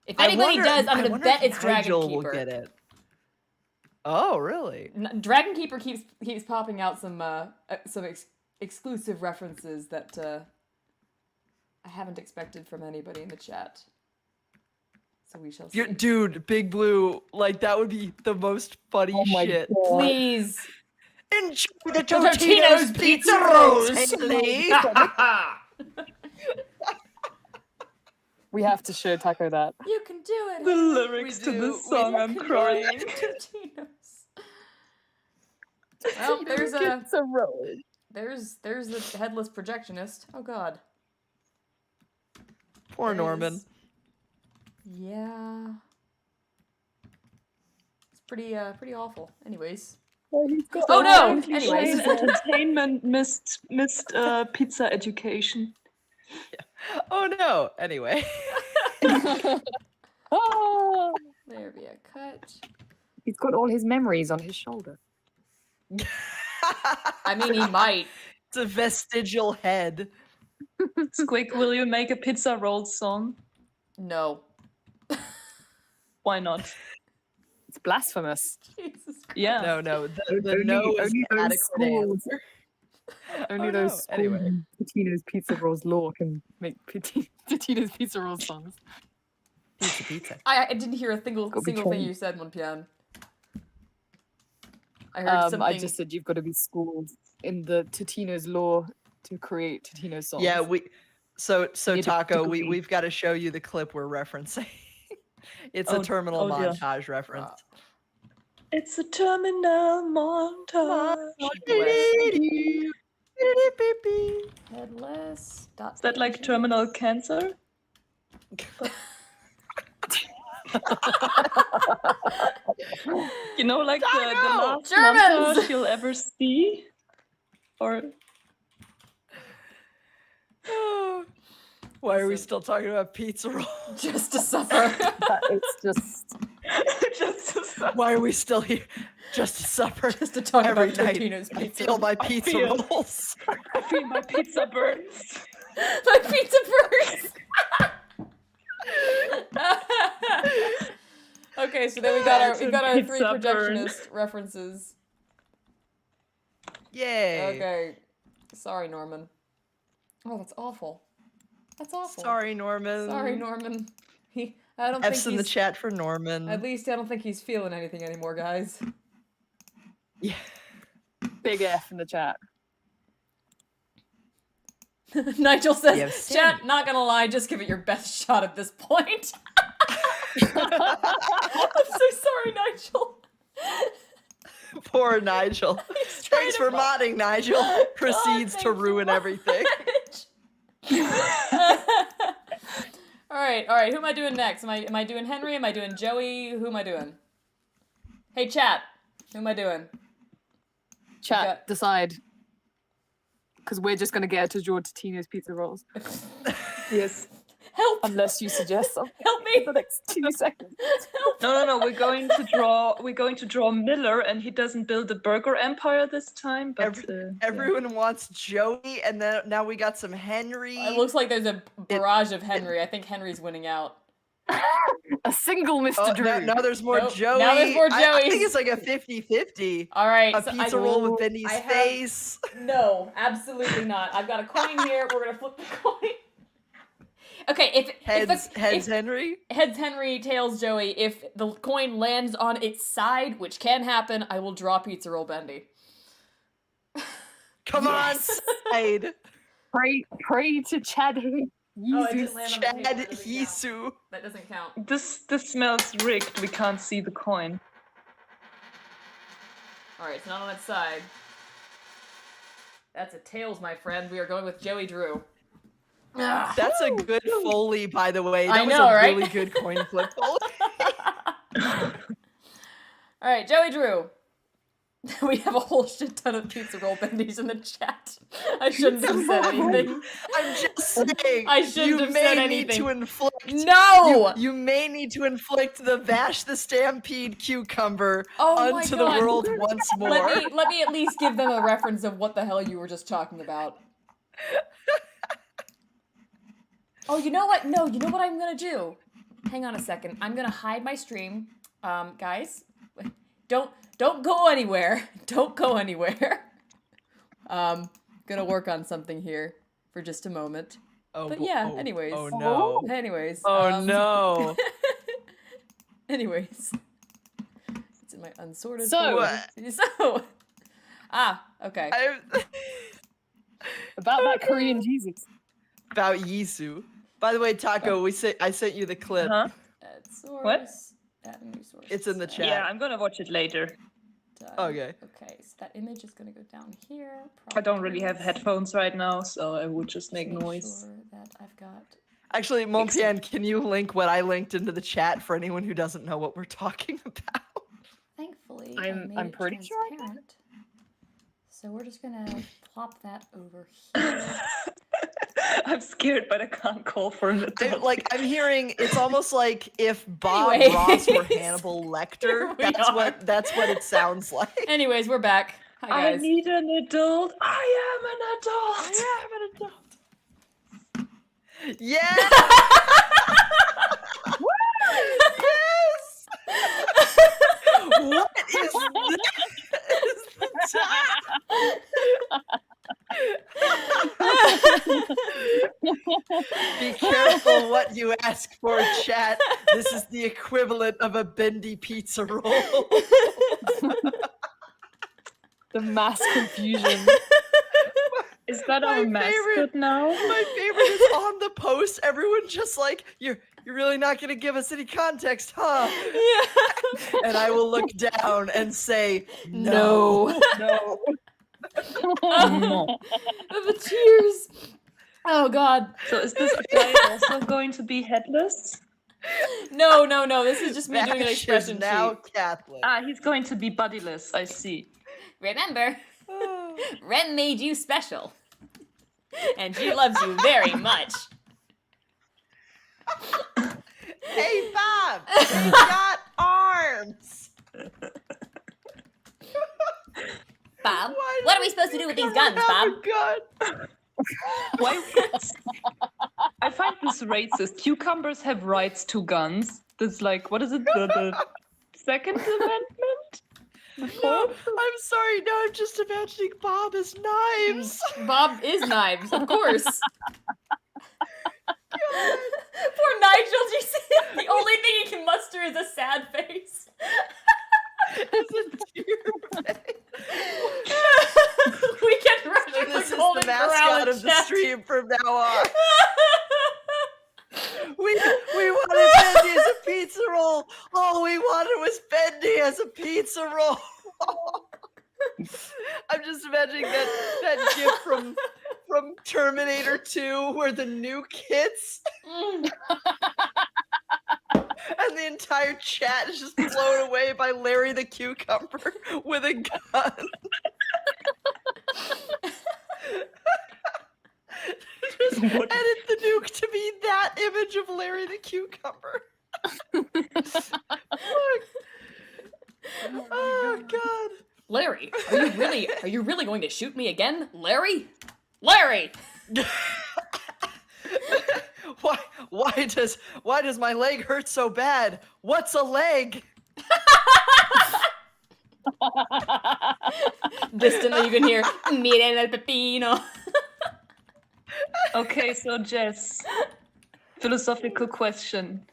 If I anybody wonder- does, I'm I gonna wonder bet if it's Dragon Nigel Keeper. will get it. Oh, really? Dragon Keeper keeps popping out some exclusive references that I haven't expected from anybody in the chat. So we shall see. Dude, Big Blue, like that would be the most funny Oh my shit. God. Please. Enjoy the Totino's Totino's Pizza Pizza Rolls. Rolls, Haley. We have to show Taco that. You can do it. The lyrics to do. this song, I'm crying. Totino's. Well, there's Pizza roll. there's the headless projectionist. Oh God. Poor There Norman. is- Yeah. It's pretty awful. Anyways. Oh, he's got Oh, no! Frankly, Anyways. Shane's entertainment missed pizza education. Oh no. Anyway. Oh, There be a cut. he's got all his memories on his shoulder. I mean, he might. It's a vestigial head. Squig, will you make a pizza roll song? No. Why not? It's blasphemous. Jesus Christ. Yeah. No. The Only- no is only the those adequate schools. answer. Only Oh, those no. school Anyway. Totino's Pizza Rolls lore can make Totino's Pizza Rolls songs. Pizza. I didn't hear a single Gotta be thing trained. you said, Monpian. I heard something. I just said you've got to be schooled in the Totino's law to create Totino's songs. Yeah, so need a Taco, degree. we've got to show you the clip we're referencing. It's a terminal dear. montage reference. It's a terminal montage. Headless. Is that like terminal cancer? You know, like the last Germans! montage you'll ever see? Or Why are we still talking about pizza rolls? Just to suffer. It's just just Why are we still here? Just to suffer. Just to talk Every about night. Totino's I pizza. feel my pizza feel- rolls. I feel my pizza burns. My pizza burns. Okay, so then we got our three Pizza burn. projectionist references. Yay. Okay. Sorry, Norman. Oh, that's awful. That's awful. Sorry, Norman. Sorry, Norman. I don't F's think in the he's. chat for Norman. At least I don't think he's feeling anything anymore, guys. Yeah. big F in the chat. Nigel says, Yeah, "Chat, not gonna lie, just give it your best shot at this point." I'm so sorry, Nigel. Poor Nigel. Thanks for modding, Nigel. Proceeds to thank you ruin everything. All right. Who am I doing next? Am I doing Henry? Am I doing Joey? Who am I doing? Hey, chat. Who am I doing? Chat, Okay. decide. Because we're just going to get her to draw Totino's pizza rolls. Yes. Help! Unless you suggest something Help for me! the next 2 seconds. No. We're going to draw Miller, and he doesn't build a burger empire this time. But Everyone wants Joey, and then now we got some Henry. It looks like there's a barrage of Henry. I think Henry's winning out. A single Mr. Oh, Drew. now there's more Nope. Joey. Now there's more I think Joeys. it's like a 50-50. All right. A so pizza roll with Bendy's I have- face. No, absolutely not. I've got a coin here. We're gonna flip the coin. Okay, if Heads if Henry. heads Henry, tails Joey. If the coin lands on its side, which can happen, I will draw pizza roll Bendy. Come on, side. Pray to Chad. Oh, it didn't land on the table. Chad That doesn't count. Hisu. That doesn't count. this smells rigged. We can't see the coin. All right, it's not on its side. That's a tails, my friend. We are going with Joey Drew. Ugh. That's a good Foley, by the way. That I was know, a right? really good coin flip Foley. All right, Joey Drew. We have a whole shit ton of pizza roll bendies in the chat. I shouldn't have said anything. I'm just saying. I shouldn't you have may said need anything. to inflict. No! You may need to inflict the Vash the Stampede cucumber Oh my unto God. the world once more. Let me at least give them a reference of what the hell you were just talking about. Oh, you know what? No, you know what I'm gonna do? Hang on a second. I'm gonna hide my stream. Guys, don't go anywhere. Don't go anywhere. Gonna work on something here for just a moment. But yeah, anyways. Oh no. Anyways. Oh no. Anyways. It's in my unsorted So- folder. So. Okay. About that Korean Jesus. About Yisu. By the way, Taco, I sent you the clip. Huh? Add source. What? Add a new source. It's in the chat. Yeah, I'm gonna watch it later. Done. Okay. Okay, so that image is gonna go down here. I don't really have Properties. headphones right now, so I would just make Make noise. Sure that I've got. Actually, Monpian, can you link what I linked into the chat for anyone who doesn't know what we're talking about? Thankfully, I I'm made it pretty sure I can. transparent. So we're just gonna plop that over here. I'm scared, but I can't call for an adult. I'm hearing it's almost like if Bob Anyways. Ross were Hannibal Lecter. Here we That's what it sounds like. Anyways, we're back. Hi I guys. need an adult. I am an adult. I am an adult. Yeah. Yes. What is this? Be careful what you ask for, chat. This is the equivalent of a bendy pizza roll. The mass confusion. Is that My our mascot favorite- now? My favorite is on the post. Everyone just like, you're really not gonna give us any context, huh? Yeah. And I will look down and say, No. no. No. The tears. Oh God. So is this guy also going to be headless? No. This is just me doing an Bash expression is now sheet. Catholic. Ah, he's going to be bodiless. I see. Remember, Ren made you special. And she loves you very much. Hey, Bob! He's got arms! Bob, Why what are we does supposed to do with these Cucumber guns, have Bob? a gun? Why? I find this racist. Cucumbers have rights to guns. That's like, what is it? The Second Amendment? The No, fourth? I'm sorry. No, I'm just imagining Bob as knives. Bob is knives, of course. Poor Nigel, do you see it? The only thing he can muster is a sad face. It's a tear bag. We can rush So for this is Golden the mascot Corral of the chat. stream from now on. We wanted Bendy as a pizza roll. All we wanted was Bendy as a pizza roll. I'm just imagining that gif from Terminator 2 where the nuke hits Mm. and the entire chat is just blown away by Larry the Cucumber with a gun. Just edit the nuke to be that image of Larry the Cucumber. Oh God. Larry, are you really going to shoot me again? Larry? Larry! Why does my leg hurt so bad? What's a leg? Distantly you can hear, miren el pepino. Okay, so Jess, philosophical question.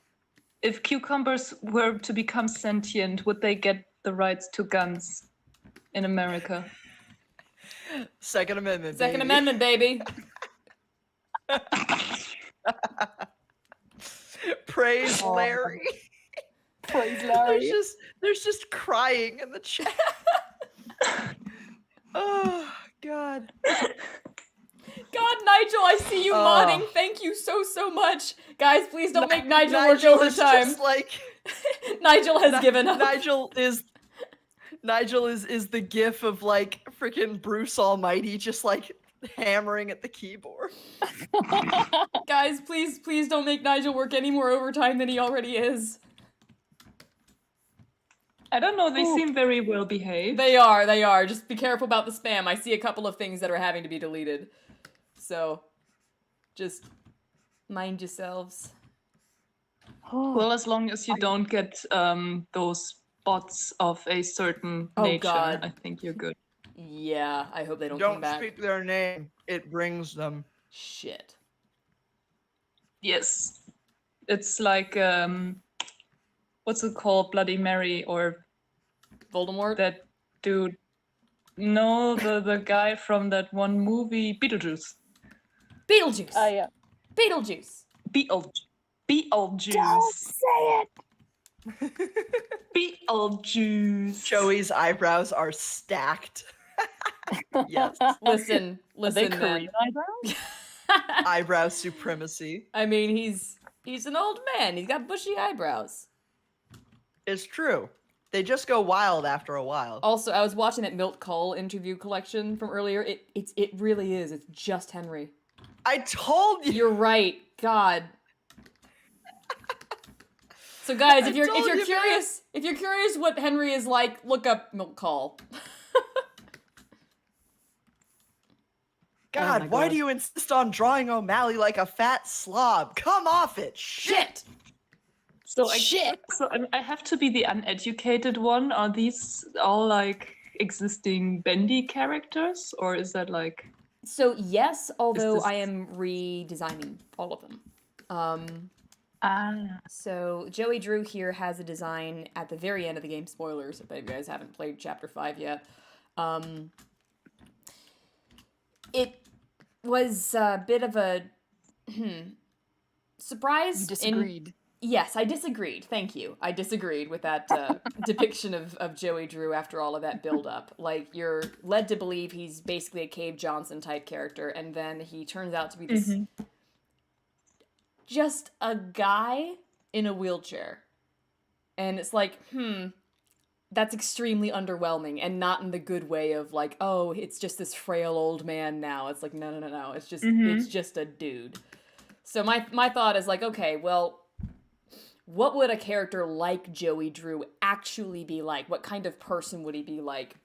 If cucumbers were to become sentient, would they get the rights to guns in America? Second Amendment. Second baby. Amendment, baby. Praise Oh. Larry. Praise Larry. There's just crying in the chat. Oh God. God, Nigel, I see you Oh. modding. Thank you so much. Guys, please don't make Nigel work Nigel is overtime. just like Nigel has given up. Nigel is the gif of like freaking Bruce Almighty just like hammering at the keyboard. Guys, please don't make Nigel work any more overtime than he already is. I don't know, they Ooh. seem very well behaved. They are. Just be careful about the spam. I see a couple of things that are having to be deleted. So, just mind yourselves. Well, as long as you don't get those bots of a certain Oh, nature, God. I think you're good. Yeah, I hope they don't come Don't back. speak their name. It brings them. Shit. Yes. It's like, what's it called? Bloody Mary or Voldemort? that dude. No, the guy from that one movie, Beetlejuice. Beetlejuice! Yeah. Beetlejuice! Beetlejuice. Don't say it. Beetlejuice. Joey's eyebrows are stacked. Yes. Listen, Are they man. Korean eyebrows? Eyebrow supremacy. I mean, he's an old man. He's got bushy eyebrows. It's true. They just go wild after a while. Also, I was watching that Milt Cole interview collection from earlier. It really is. It's just Henry. I told you. You're right. God. So guys, if I you're told you, man. curious what Henry is like, look up Milt Cole. God, my why God. do you insist on drawing O'Malley like a fat slob? Come off it. Shit. So I have to be the uneducated one. Are these all like existing Bendy characters, or is that like? So yes, although this- I am redesigning all of them. So Joey Drew here has a design at the very end of the game. Spoilers, if you guys haven't played Chapter 5 yet. It was a bit of a surprise. You disagreed. Yes, I disagreed. Thank you. I disagreed with that depiction of Joey Drew after all of that build-up. Like, you're led to believe he's basically a Cave Johnson type character, and then he turns out to be this just a guy in a wheelchair. And it's like, that's extremely underwhelming, and not in the good way of like, oh, it's just this frail old man now. It's like, no. It's just a dude. So my thought is like, okay, well, what would a character like Joey Drew actually be like? What kind of person would he be like?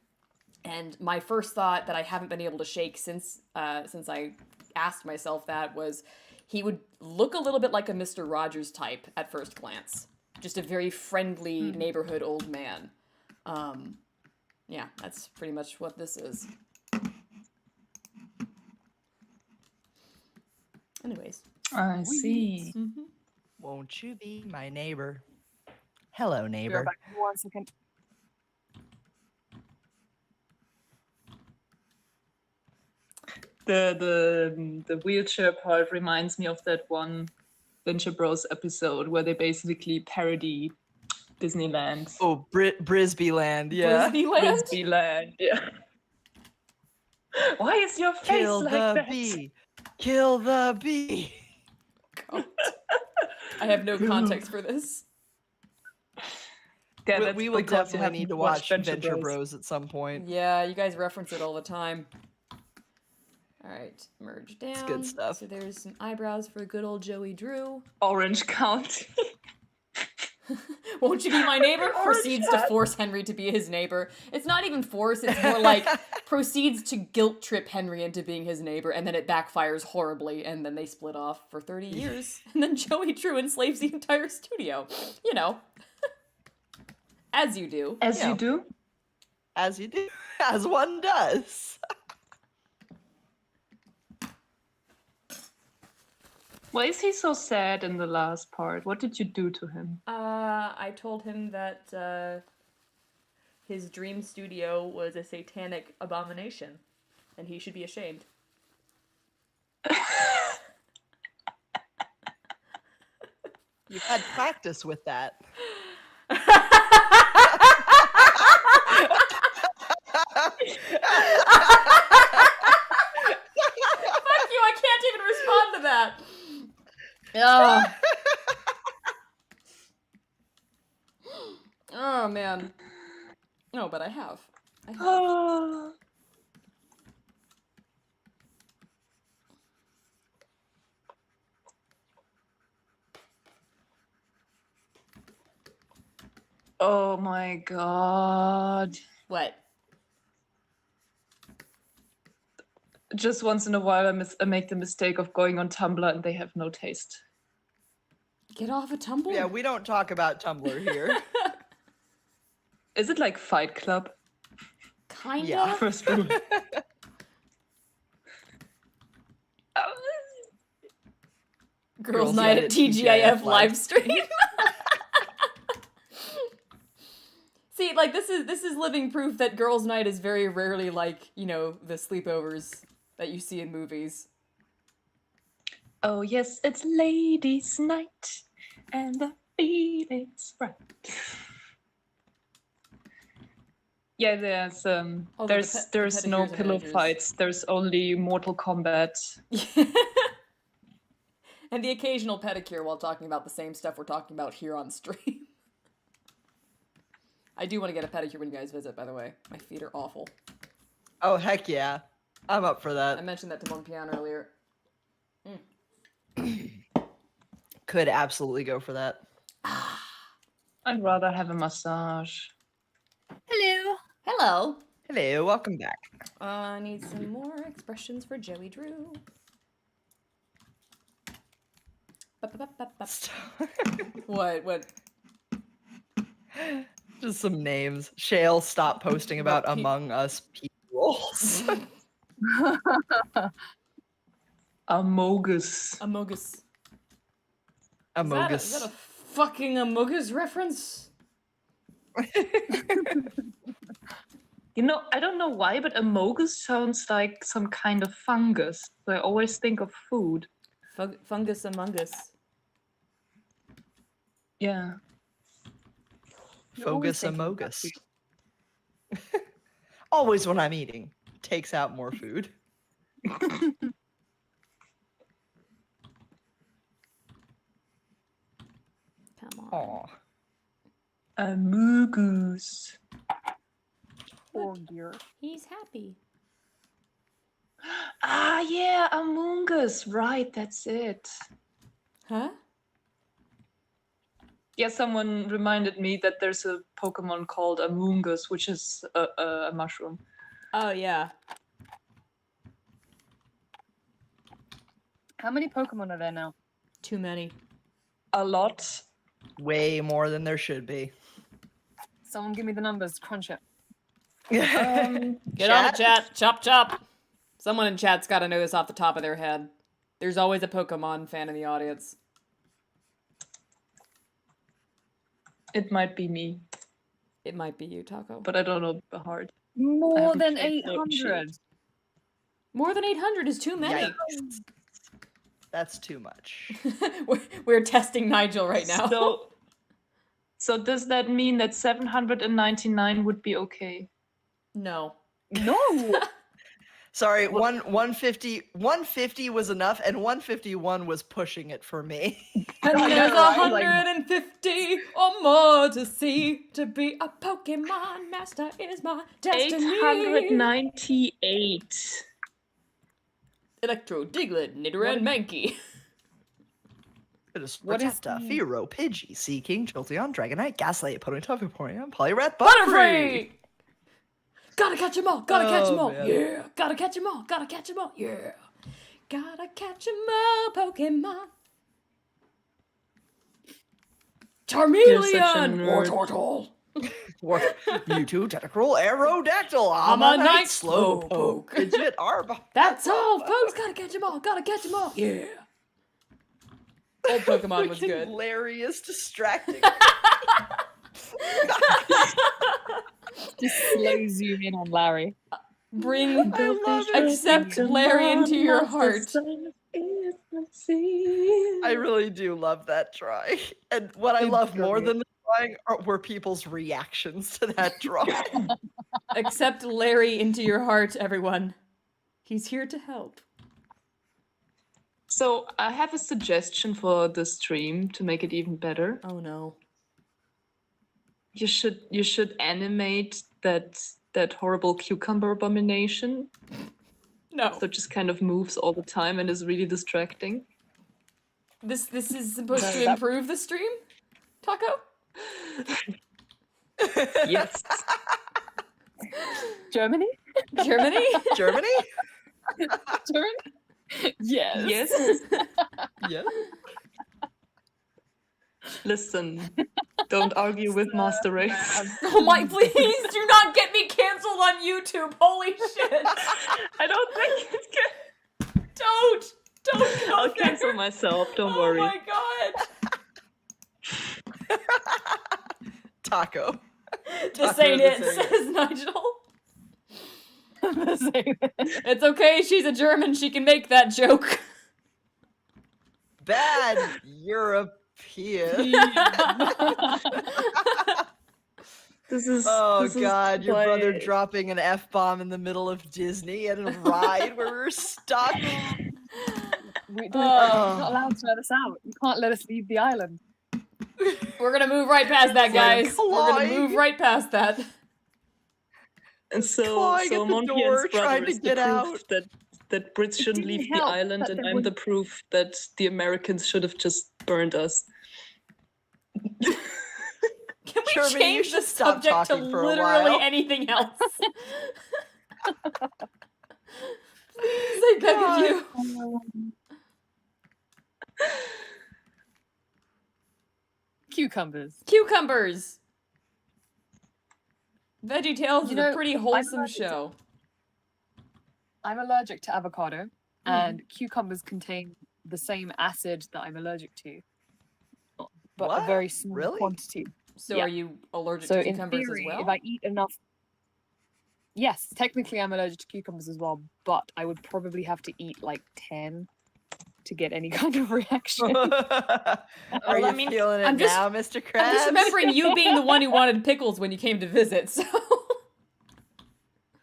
And my first thought that I haven't been able to shake since I asked myself that was he would look a little bit like a Mr. Rogers type at first glance. Just a very friendly neighborhood old man. Yeah, that's pretty much what this is. Anyways. I see. Mm-hmm. Won't you be my neighbor? Hello, Be neighbor. right back. 1 second. The wheelchair part reminds me of that one Venture Bros episode where they basically parody Disneyland. Oh, Brisbee Land, yeah. Frisbee Land, yeah. Why is your face Kill like the that? bee. Kill the bee. I have no context for this. Yeah, We will because you definitely haven't need to watched watch Venture Bros at some point. Yeah, you guys reference it all the time. Alright, merge down. good stuff. So there's some eyebrows for good old Joey Drew. Orange County. Won't you be my neighbor? Proceeds to force Henry to be his neighbor. It's not even force, it's more like proceeds to guilt trip Henry into being his neighbor, and then it backfires horribly, and then they split off for 30 years. And then Joey Drew enslaves the entire studio. You know. As you do. As you do? As you do. As one does. Why is he so sad in the last part? What did you do to him? I told him that his dream studio was a satanic abomination, and he should be ashamed. You've had practice with that. Fuck you, I can't even respond to that. Ugh. Oh, man. No, but I have. Oh my god. What? Just once in a while I make the mistake of going on Tumblr and they have no taste. Get off a Tumblr? Yeah, we don't talk about Tumblr here. Is it like Fight Club? Kinda? Yeah. First rule. Girls' Night at TGIF live stream. See, like, this is living proof that Girls' Night is very rarely like, you know, the sleepovers that you see in movies. Oh yes, it's ladies' night and the feeling's right. Yeah, there's Although there's the no pedicures and pillow edges. fights. There's only Mortal Kombat. And the occasional pedicure while talking about the same stuff we're talking about here on stream. I do want to get a pedicure when you guys visit, by the way. My feet are awful. Oh, heck yeah. I'm up for I that. mentioned that to Mon Pian earlier. Could absolutely go for that. I'd rather have a massage. Hello. Hello. Hello, welcome back. I need some more expressions for Joey Drew. What? Just some names. Shale, stop posting about Among Us peoples. Amogus. Amogus. Amogus. Is that a fucking Amogus reference? You know, I don't know why, but amogus sounds like some kind of fungus. So I always think of food. Fungus among us. Yeah. You're always Fogus thinking about amogus. food. Always when I'm eating, takes out more food. Come on. Aw. Amogus. Poor gear. He's happy. Ah, yeah, Among Us. Right, that's it. Huh? Yeah, someone reminded me that there's a Pokemon called Among Us, which is a mushroom. Oh, yeah. How many Pokemon are there now? Too many. A lot. Way more than there should be. Someone give me the numbers. Crunch it. Get on it, chat. Chop, chop. Someone in chat's got to know this off the top of their head. There's always a Pokemon fan in the audience. It might be me, It might be you, Taco. but I don't know the heart. More haven't than played so 800. More than 800 is too many. Yikes. That's too much. We're testing Nigel right now. So does that mean that 799 would be okay? No. No. Sorry, 150 was enough, and 151 was pushing it for me. And I there's know, right? 150 or more to see. To be a Pokemon master is my destiny. 898. Electro, Diglett, Nidoran, and Mankey. It is What is Protecta, the- Fearow, Pidgey, Seaking, Jolteon, Dragonite, Gaslight, Ponyta, Vaporeon, Poliwrath, Butterfree! Gotta catch 'em all, gotta catch 'em Oh, all, man. yeah. Gotta catch 'em all, gotta catch 'em all, yeah. Gotta catch 'em all, Pokemon. You're such a Charmeleon! nerd. Wartortle! Mewtwo, Tentacruel, Aerodactyl, Ammonite, Ammonite, Slowpoke, Slowpoke. Pidgeot, Arbok. That's all, folks. Gotta catch 'em all, gotta catch 'em all, yeah. Old Pokemon was Freaking good. hilarious, distracting. Just slow zoom in on Larry. Bring, I love it. accept Larry into your heart. I really do love that try. And what I It's love more brilliant. than the trying were people's reactions to that draw. Accept Larry into your heart, everyone. He's here to help. So I have a suggestion for the stream to make it even better. Oh no. You should animate that horrible cucumber abomination. No. So it just kind of moves all the time and is really distracting. This is supposed No, to that- improve the stream? Taco? Yes. Germany? Germany? Germany? Germany? Yes. Yes. Yeah. Listen, don't argue with Master Race. Oh my, please do not get me canceled on YouTube. Holy shit. I don't think it's good. Don't go I'll there. cancel myself, don't Oh worry. my god. Taco. This Taco ain't the it, same. says Nigel. The same. It's okay, she's a German, she can make that joke. Bad European. This is Oh this is god, your brother why- dropping an F-bomb in the middle of Disney at a ride where we were stuck. You're Oh. not allowed to let us out. You can't let us leave the island. We're gonna move right past that, guys. We're gonna clawing. move right past that. And so clawing at the Monty door, and's brother trying to is the get proof out. that Brits shouldn't didn't leave the help island, that and there I'm the was- proof that the Americans should have just burned us. Can we Sherman, you change the should stop subject to talking for a literally while. anything else? Please, I beg of you. Cucumbers. Cucumbers. VeggieTales is You a know, pretty I'm wholesome allergic to- show. I'm allergic to avocado, and cucumbers contain the same acid that I'm allergic to, but a What? very small Really? quantity. So Yeah. are you allergic So to in cucumbers theory, as well? if I eat enough, Yes, technically I'm allergic to cucumbers as well, but I would probably have to eat like 10 to get any kind of reaction. Are Well, you I mean, feeling it I'm just- now, Mr. Krabs? I'm just remembering you being the one who wanted pickles when you came to visit, so...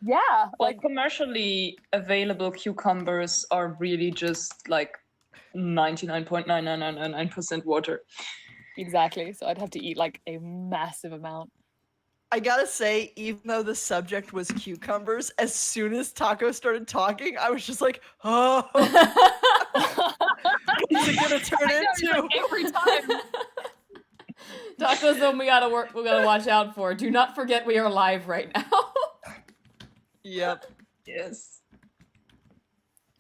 Yeah, Like commercially available cucumbers are really just like 99.99999% water. exactly. So I'd have to eat like a massive amount. I gotta say, even though the subject was cucumbers, as soon as Taco started talking, I was just like, oh, what's it gonna turn into? Every time. Taco's the one we gotta watch out for. Do not forget we are live right now. Yep. Yes.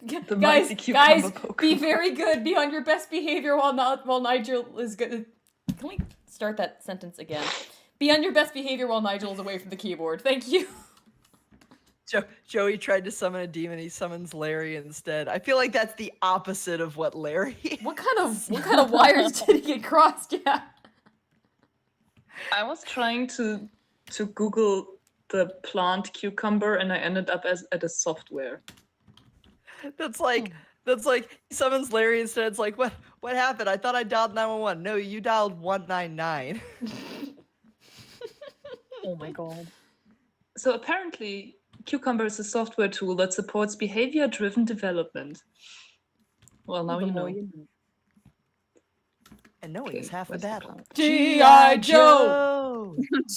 Guys, mighty cucumber Pokemon. be very good. Be on your best behavior while Nigel is good. Can we start that sentence again? Be on your best behavior while Nigel is away from the keyboard. Thank you. Joey tried to summon a demon. He summons Larry instead. I feel like that's the opposite of what Larry is. What kind of wires did he get crossed? Yeah. I was trying to Google the plant cucumber and I ended up at a software. That's like he summons Larry instead. It's like, what happened? I thought I dialed 911. No, you dialed 199. Oh my god. So apparently, Cucumber is a software tool that supports behavior-driven development. Well, now The you more know. And knowing is half the where's the battle. plant? G.I. Joe!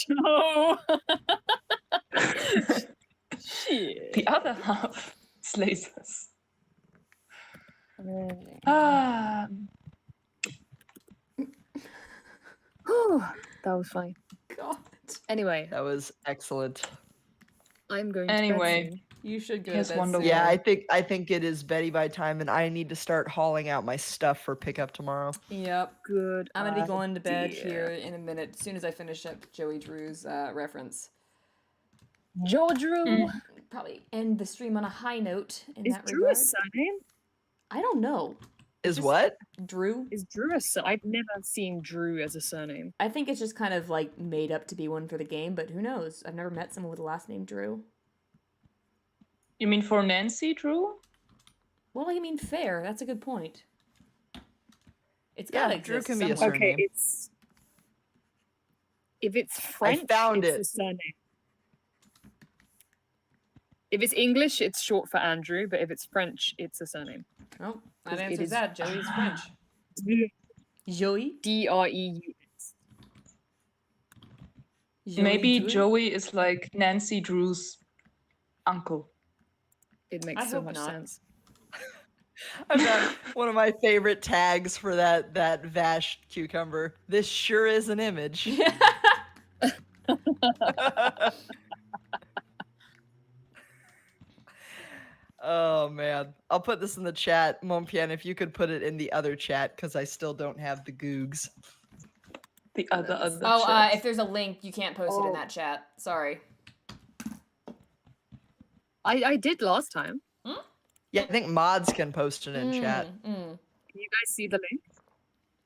Joe. Shit. The other half is lasers. Oh. Ah, Whew, that was fine. God. Anyway, That was excellent. I'm going Anyway. to bed soon. You should go Yes, to bed wonderful. soon. Yeah, I think it is Betty by time, and I need to start hauling out my stuff for pickup tomorrow. Yep. Good. I'm gonna be going to bed idea. here in a minute, as soon as I finish up Joey Drew's reference. Joe Drew. Probably end the stream on a high note in Is that Drew regard. a surname? I don't know. Is Just- what? Drew? Is Drew a surname? I've never seen Drew as a surname. I think it's just kind of like made up to be one for the game, but who knows? I've never met someone with the last name Drew. you mean for Nancy, Drew? Well, I mean, fair. That's a good point. It's Yeah, gotta Drew exist can be a somewhere. surname. Okay, it's if it's French, found it's it. a surname. If it's English, it's short for Andrew, but if it's French, it's a surname. Oh, that 'Cause it answers is- that. Joey's French. Joey? Dreus. Joey Maybe Drew? Joey is like Nancy Drew's uncle. It I makes so hope much not. sense. I found one of my favorite tags for that Vash cucumber. This sure is an image. Oh man, I'll put this in the chat, Monpian. If you could put it in the other chat, because I still don't have the googs. The other Oh, chat. if there's a link, you can't post it in that chat. Sorry. I did last time. Yeah, I think mods can post it in chat. Mm. Can you guys see the link?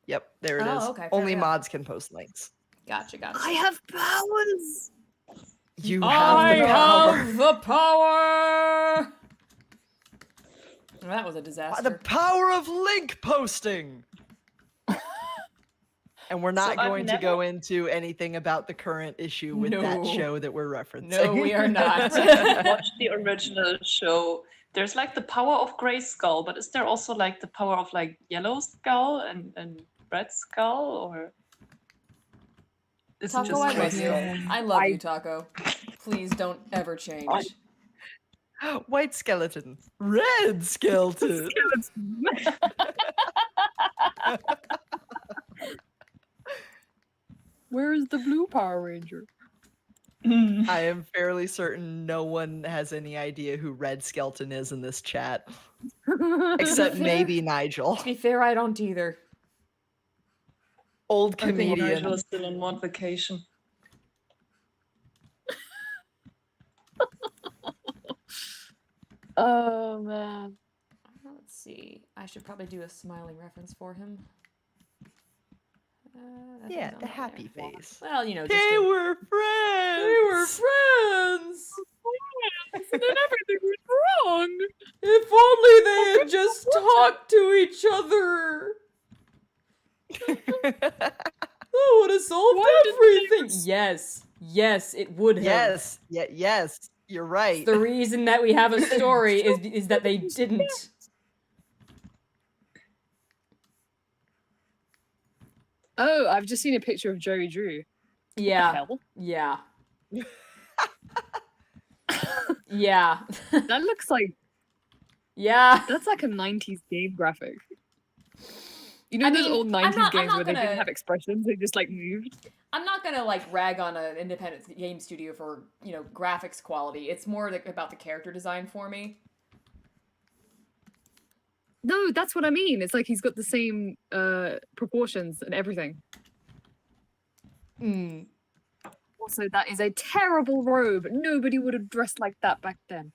Yep, there it is. Oh, okay, fair Only enough. mods can post links. Gotcha. I have powers. You I have the power. have the power. Well, that was a disaster. The power of link posting. And we're not So I've going to never- go into anything about the current issue with that No. show that we're referencing. No, we are not. Watch the original show. There's like the power of Gray Skull, but is there also like the power of like Yellow Skull and Red Skull, or is it Taco, just I Gray love you. Skull? I love you, Taco. Please don't ever change. White skeleton. Red skeleton. Where is the blue Power Ranger? I am fairly certain no one has any idea who Red Skeleton is in this chat. Except fair- maybe Nigel. To be fair, I don't either. Old I think Nigel comedian. is still on mod vacation. Oh man. Let's see. I should probably do a smiling reference for him. That Yeah, thing's on the there. happy face. Well, you know, just They to- were friends. They were friends. and then everything went wrong. If only they had just talked to each other. That would have solved Why didn't they everything. Yes, it would have. Yes, you're right. The reason that we have a story is that they didn't. Oh, I've just seen a picture of Joey Drew. Yeah. Hell? Yeah. Yeah. That looks like Yeah. that's like a 90s game graphic. You know I those mean, old I'm 90s not games where they gonna- didn't have expressions, they just like moved? I'm not gonna like rag on an independent game studio for, you know, graphics quality. It's more like about the character design for me. No, that's what I mean. It's like he's got the same proportions and everything. Mm. Also, that is a terrible robe. Nobody would have dressed like that back then.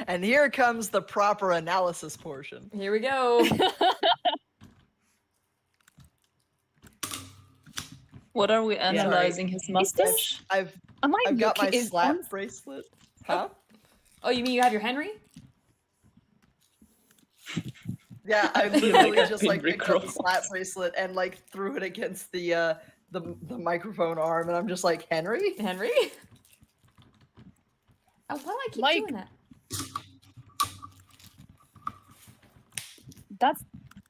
And here comes the proper analysis portion. Here we go. What are we analyzing? His mustache? I've I've got my slap bracelet. Huh? Oh, you mean you have your Henry? Yeah, I literally Like a just like Henry picked up the Cross. slap bracelet and like threw it against the microphone arm, and I'm just like, Henry? Henry? Oh, why do I keep Mike. doing that?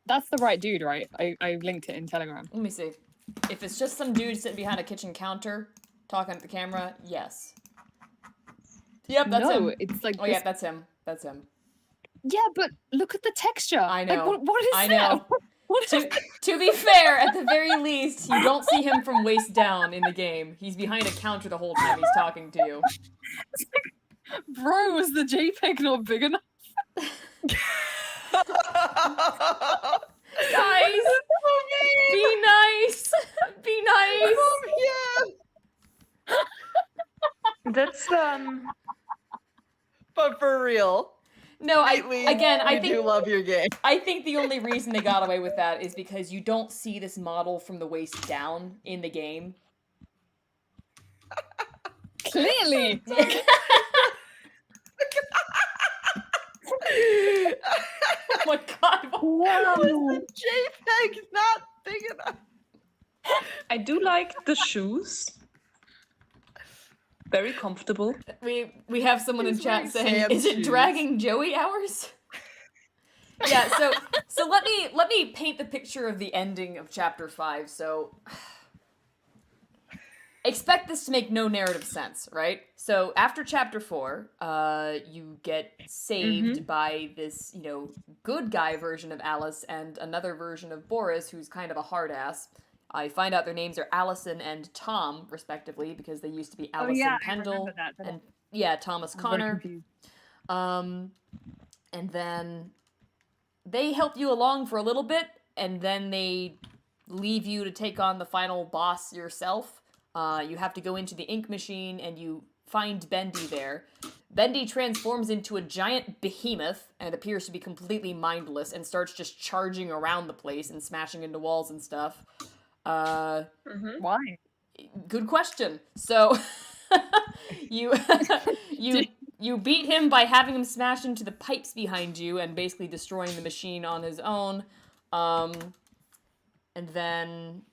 That's the right dude, right? I linked it in Telegram. Let me see. If it's just some dude sitting behind a kitchen counter talking at the camera, yes. Yep, that's no, him. it's like Oh yeah, that's him. That's him. yeah, but look at the texture. I know. Like, what is I that? know. What is To be fair, at the very least, you don't see him from waist down in the game. He's behind a counter the whole time he's talking to you. Bro, was the JPEG not big enough? Guys, be nice. Be nice. Yeah. That's But for real, No, I we do think love your game. I think the only reason they got away with that is because you don't see this model from the waist down in the game. Clearly. Oh my god. Wow. The JPEG not big enough. I do like the shoes. Very comfortable. We have someone in He's chat wearing saying, Sam's "Is it shoes." dragging Joey hours?" Yeah, so let me paint the picture of the ending of chapter 5. So expect this to make no narrative sense, right? So after chapter 4, you get saved by this, you know, good guy version of Alice and another version of Boris, who's kind of a hard ass. I find out their names are Allison and Tom, respectively, because they used to be Allison I Pendle remember that. and Thomas I'm very Connor. confused. And then they help you along for a little bit, and then they leave you to take on the final boss yourself. You have to go into the ink machine, and you find Bendy there. Bendy transforms into a giant behemoth and appears to be completely mindless and starts just charging around the place and smashing into walls and stuff. Why? Good question. So you you beat him by having him smash into the pipes behind you and basically destroying the machine on his own. And then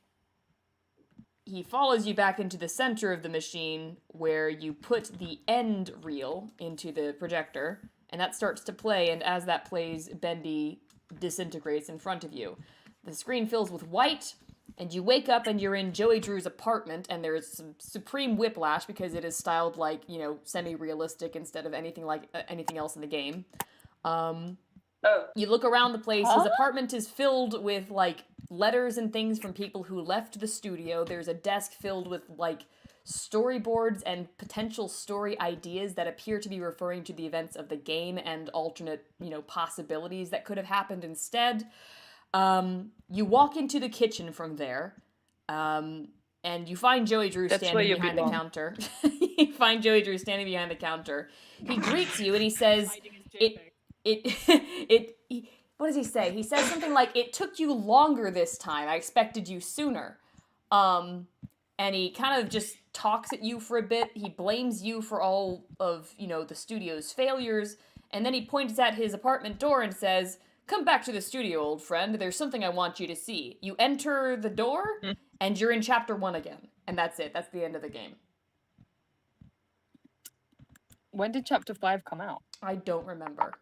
he follows you back into the center of the machine where you put the end reel into the projector, and that starts to play, and as that plays, Bendy disintegrates in front of you. The screen fills with white, and you wake up and you're in Joey Drew's apartment, and there's some supreme whiplash because it is styled like, you know, semi-realistic instead of anything like anything else in the game. You look around the place, his apartment is filled with, like, letters and things from people who left the studio. There's a desk filled with, like, storyboards and potential story ideas that appear to be referring to the events of the game and alternate, you know, possibilities that could have happened instead. You walk into the kitchen from there, and you find Joey Drew standing behind the counter. You find Joey Drew standing behind the counter. He greets you and he says, what does he say? He says something like, "It took you longer this time. I expected you sooner." And and he kind of just talks at you for a bit. He blames you for all of, the studio's failures, and then he points at his apartment door and says, "Come back to the studio, old friend. There's something I want you to see." You enter the door, and you're in chapter 1 again. And that's it. That's the end of the game. When did chapter 5 come out? I don't remember.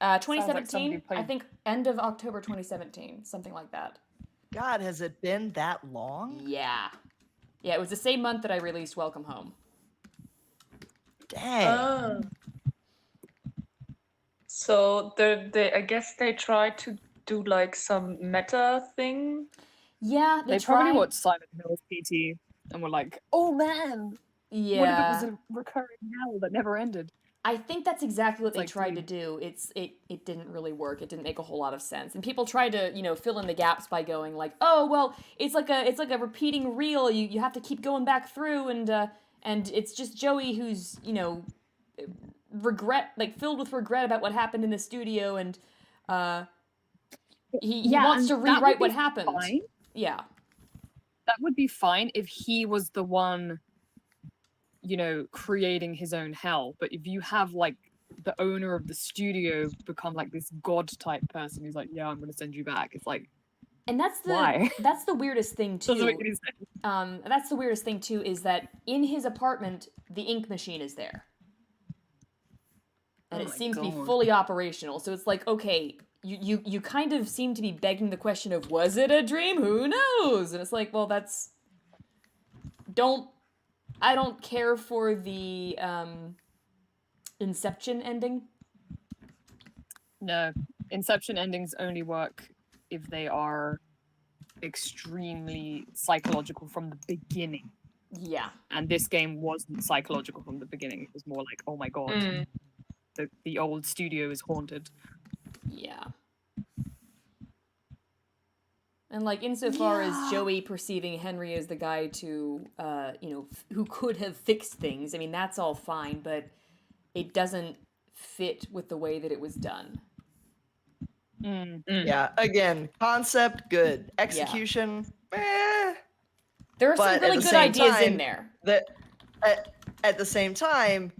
Sounds like 2017, somebody played- I think end of October 2017, something like that. God, has it been that long? Yeah. Yeah, it was the same month that I released Welcome Home. Dang. So they I guess they tried to do like some meta thing. Yeah, They probably watched Simon Hill's PT and were like, "Oh man, Yeah. what if it was a recurring hell that never ended?" I think that's exactly what they like, tried to do. It didn't really work. It didn't make a whole lot of sense. And people tried to, fill in the gaps by going like, "Oh, well, it's like a repeating reel. You have to keep going back through and it's just Joey who's, filled with regret about what happened in the studio and he wants to rewrite what happened." Fine. Yeah. That would be fine if he was the one, creating his own hell. But if you have like the owner of the studio become like this god type person who's like, "Yeah, I'm going to send you back," it's like, and that's the why? that's the weirdest thing too. Doesn't make any sense. That's the weirdest thing too is that in his apartment the ink machine is there, and Oh it my seems to be God. fully operational. So it's like, okay, you kind of seem to be begging the question of, was it a dream? Who knows? And it's like, well, I don't care for the Inception ending. No, Inception endings only work if they are extremely psychological from the beginning. Yeah. And this game wasn't psychological from the beginning. It was more like, "Oh my god, the old studio is haunted." Yeah. And like insofar as Joey perceiving Henry as the guy to, who could have fixed things, I mean, that's all fine, but it doesn't fit with the way that it was done. Yeah, again, concept good, execution, There are But some at really the good same ideas in time, there. That at the same time,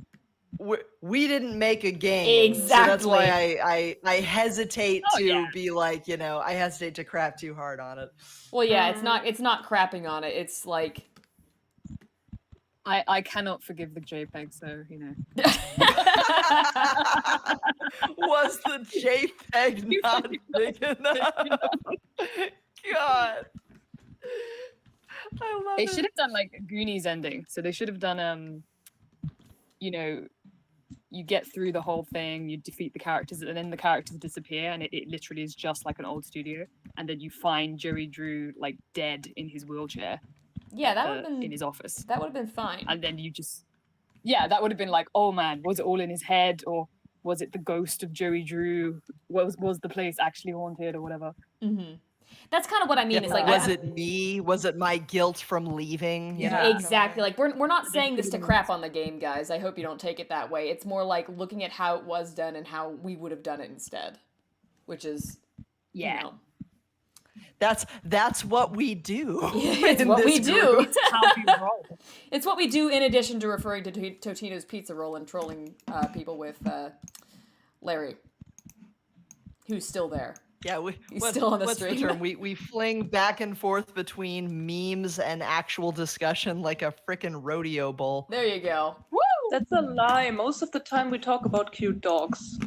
we didn't make a game. So that's Exactly. why I hesitate Oh, to yeah. be like, I hesitate to crap too hard on it. Well, yeah, it's not crapping on it. It's like I cannot forgive the JPEG, so Was the JPEG not big enough? God. I love They it. should have done like a Goonies ending. So they should have done you get through the whole thing, you defeat the characters, and then the characters disappear, and it literally is just like an old studio. And then you find Joey Drew like dead in his wheelchair. yeah, that would have in been his office. that would have been fine. And then you just that would have been like, "Oh man, was it all in his head, or was it the ghost of Joey Drew? Was the place actually haunted, or whatever?" Mm-hmm. That's kind of what I mean. Is like, was it me? Was it my guilt from leaving? Yeah. Exactly. Like we're not saying this to could've crap on the game, guys. I hope you don't take it that way. It's more like looking at how it was done and how we would have done it instead, which is That's what we do. it's in what we this do. group. How we roll. It's what we do in addition to referring to Totino's Pizza Roll and trolling people with Larry, who's still there. Yeah, He's still on the what's stream. the term? We fling back and forth between memes and actual discussion like a frickin' rodeo bull. There you go. Woo! That's a lie. Most of the time we talk about cute dogs.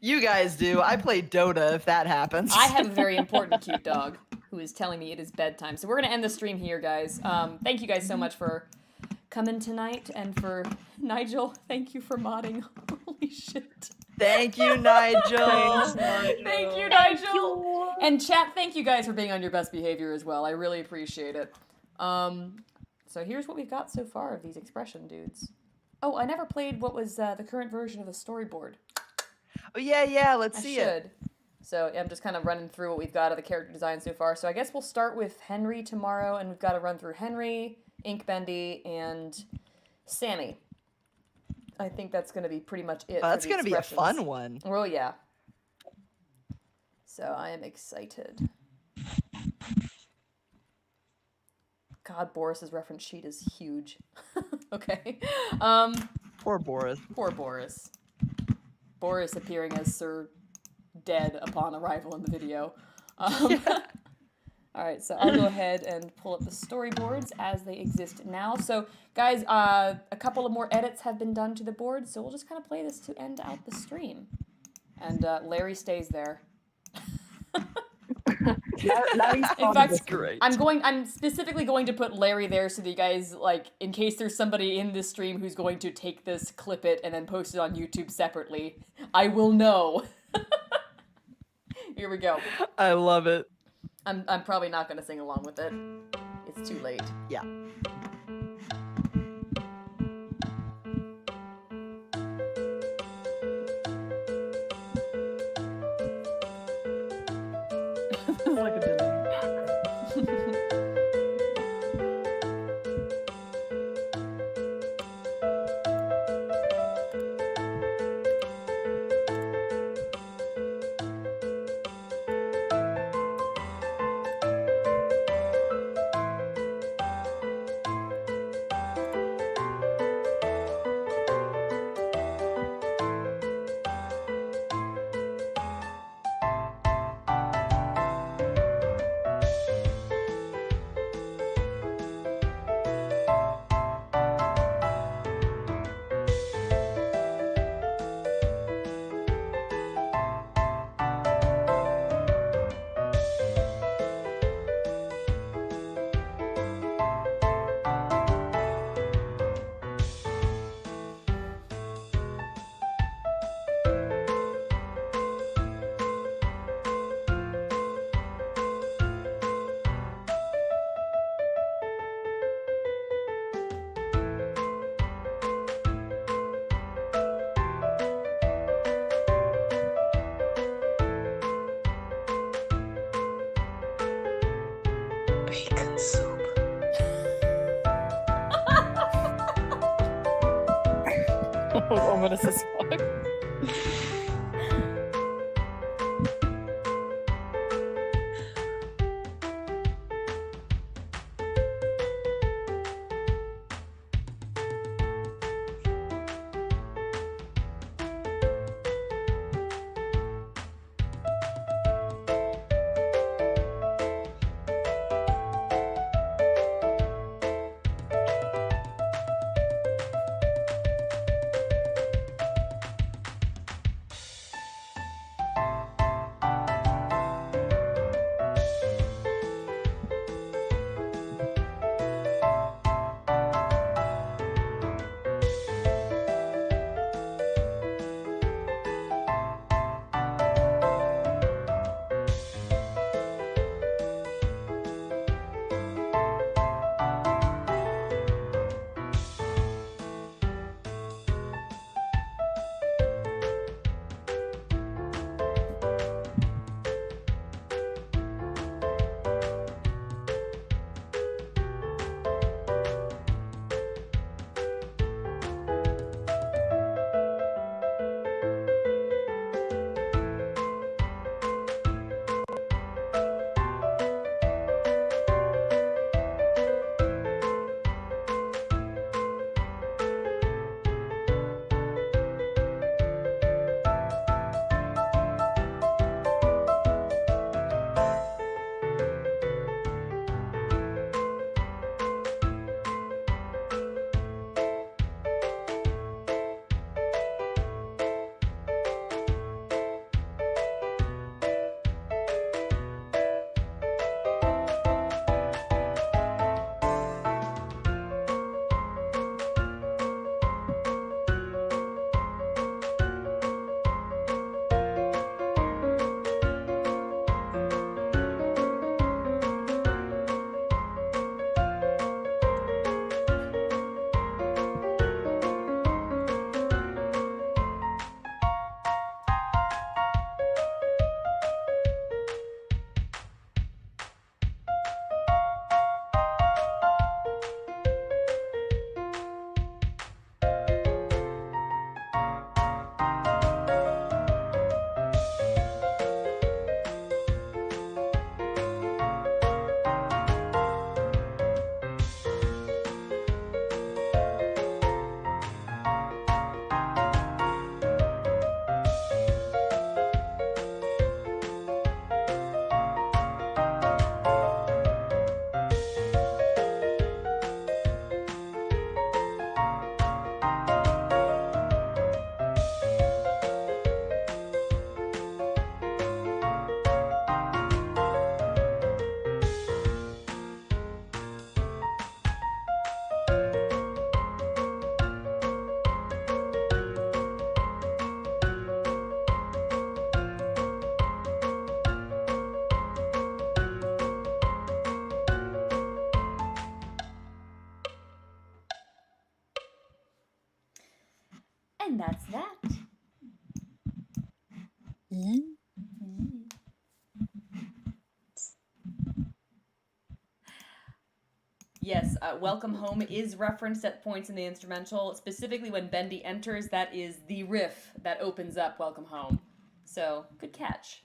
You guys do. I play Dota if that happens. I have a very important cute dog who is telling me it is bedtime. So we're going to end the stream here, guys. Thank you guys so much for coming tonight. And for Nigel, thank you for modding. Holy shit. Thank you, Nigel. Thank you, Nigel. And chat, thank you guys for being on your best behavior as well. I really appreciate it. So here's what we've got so far of these expression dudes. Oh, I never played what was the current version of the storyboard. Oh, yeah, let's see I it. should. So I'm just kind of running through what we've got of the character design so far. So I guess we'll start with Henry tomorrow, and we've got to run through Henry, Ink Bendy, and Sammy. I think that's going to be pretty much it. That's going to be a fun one. Oh, yeah. So I am excited. God, Boris's reference sheet is huge. Okay. Poor Boris. Poor Boris. Boris appearing as Sir Dead upon arrival in the video. All right, so I'll go ahead and pull up the storyboards as they exist now. So, guys, a couple of more edits have been done to the board, so we'll just kind of play this to end out the stream. And Larry stays there. Larry's In part of fact, this. Great. I'm specifically going to put Larry there so that you guys, like, in case there's somebody in this stream who's going to take this, clip it, and then post it on YouTube separately, I will know. Here we go. I love it. I'm probably not going to sing along with it. It's too late. Yeah. Like a delay. Bacon soup. Ominous as fuck. And that's that. Yes, Welcome Home is referenced at points in the instrumental. Specifically when Bendy enters, that is the riff that opens up Welcome Home. So, good catch.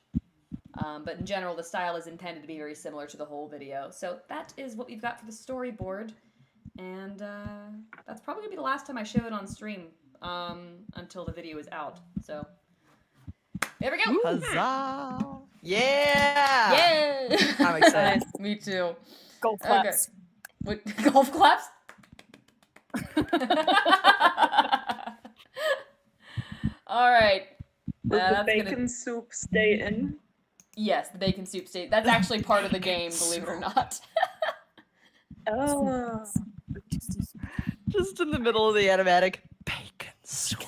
But in general, the style is intended to be very similar to the whole video. So that is what we've got for the storyboard. And that's probably going to be the last time I show it on stream until the video is out. So, there we go! Huzzah! Yeah! Yay! I'm excited. Me too. Golf claps. What, golf claps? All right. Will the that's bacon soup stay in? Yes, the bacon soup state. That's actually part of the game, believe it or not. Oh. Just in the middle of the animatic, bacon soup.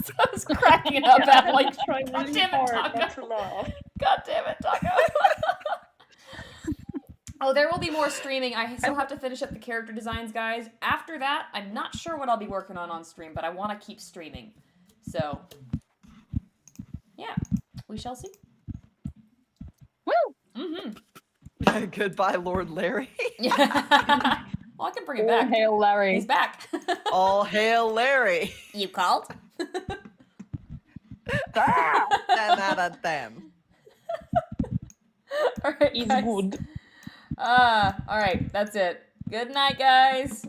So I was cracking up at like, trying God really damn it, hard not Taco. to laugh. God damn it, Taco. Oh, there will be more streaming. I still have to finish up the character designs, guys. After that, I'm not sure what I'll be working on stream, but I want to keep streaming. So, yeah, we shall see. Woo! Mm-hmm. Goodbye, Lord Larry. Yeah. Well, I can bring it All back. hail Larry. He's back. All hail Larry. You called? 10 out of 10. All right, It's guys. good. All right, that's it. Good night, guys.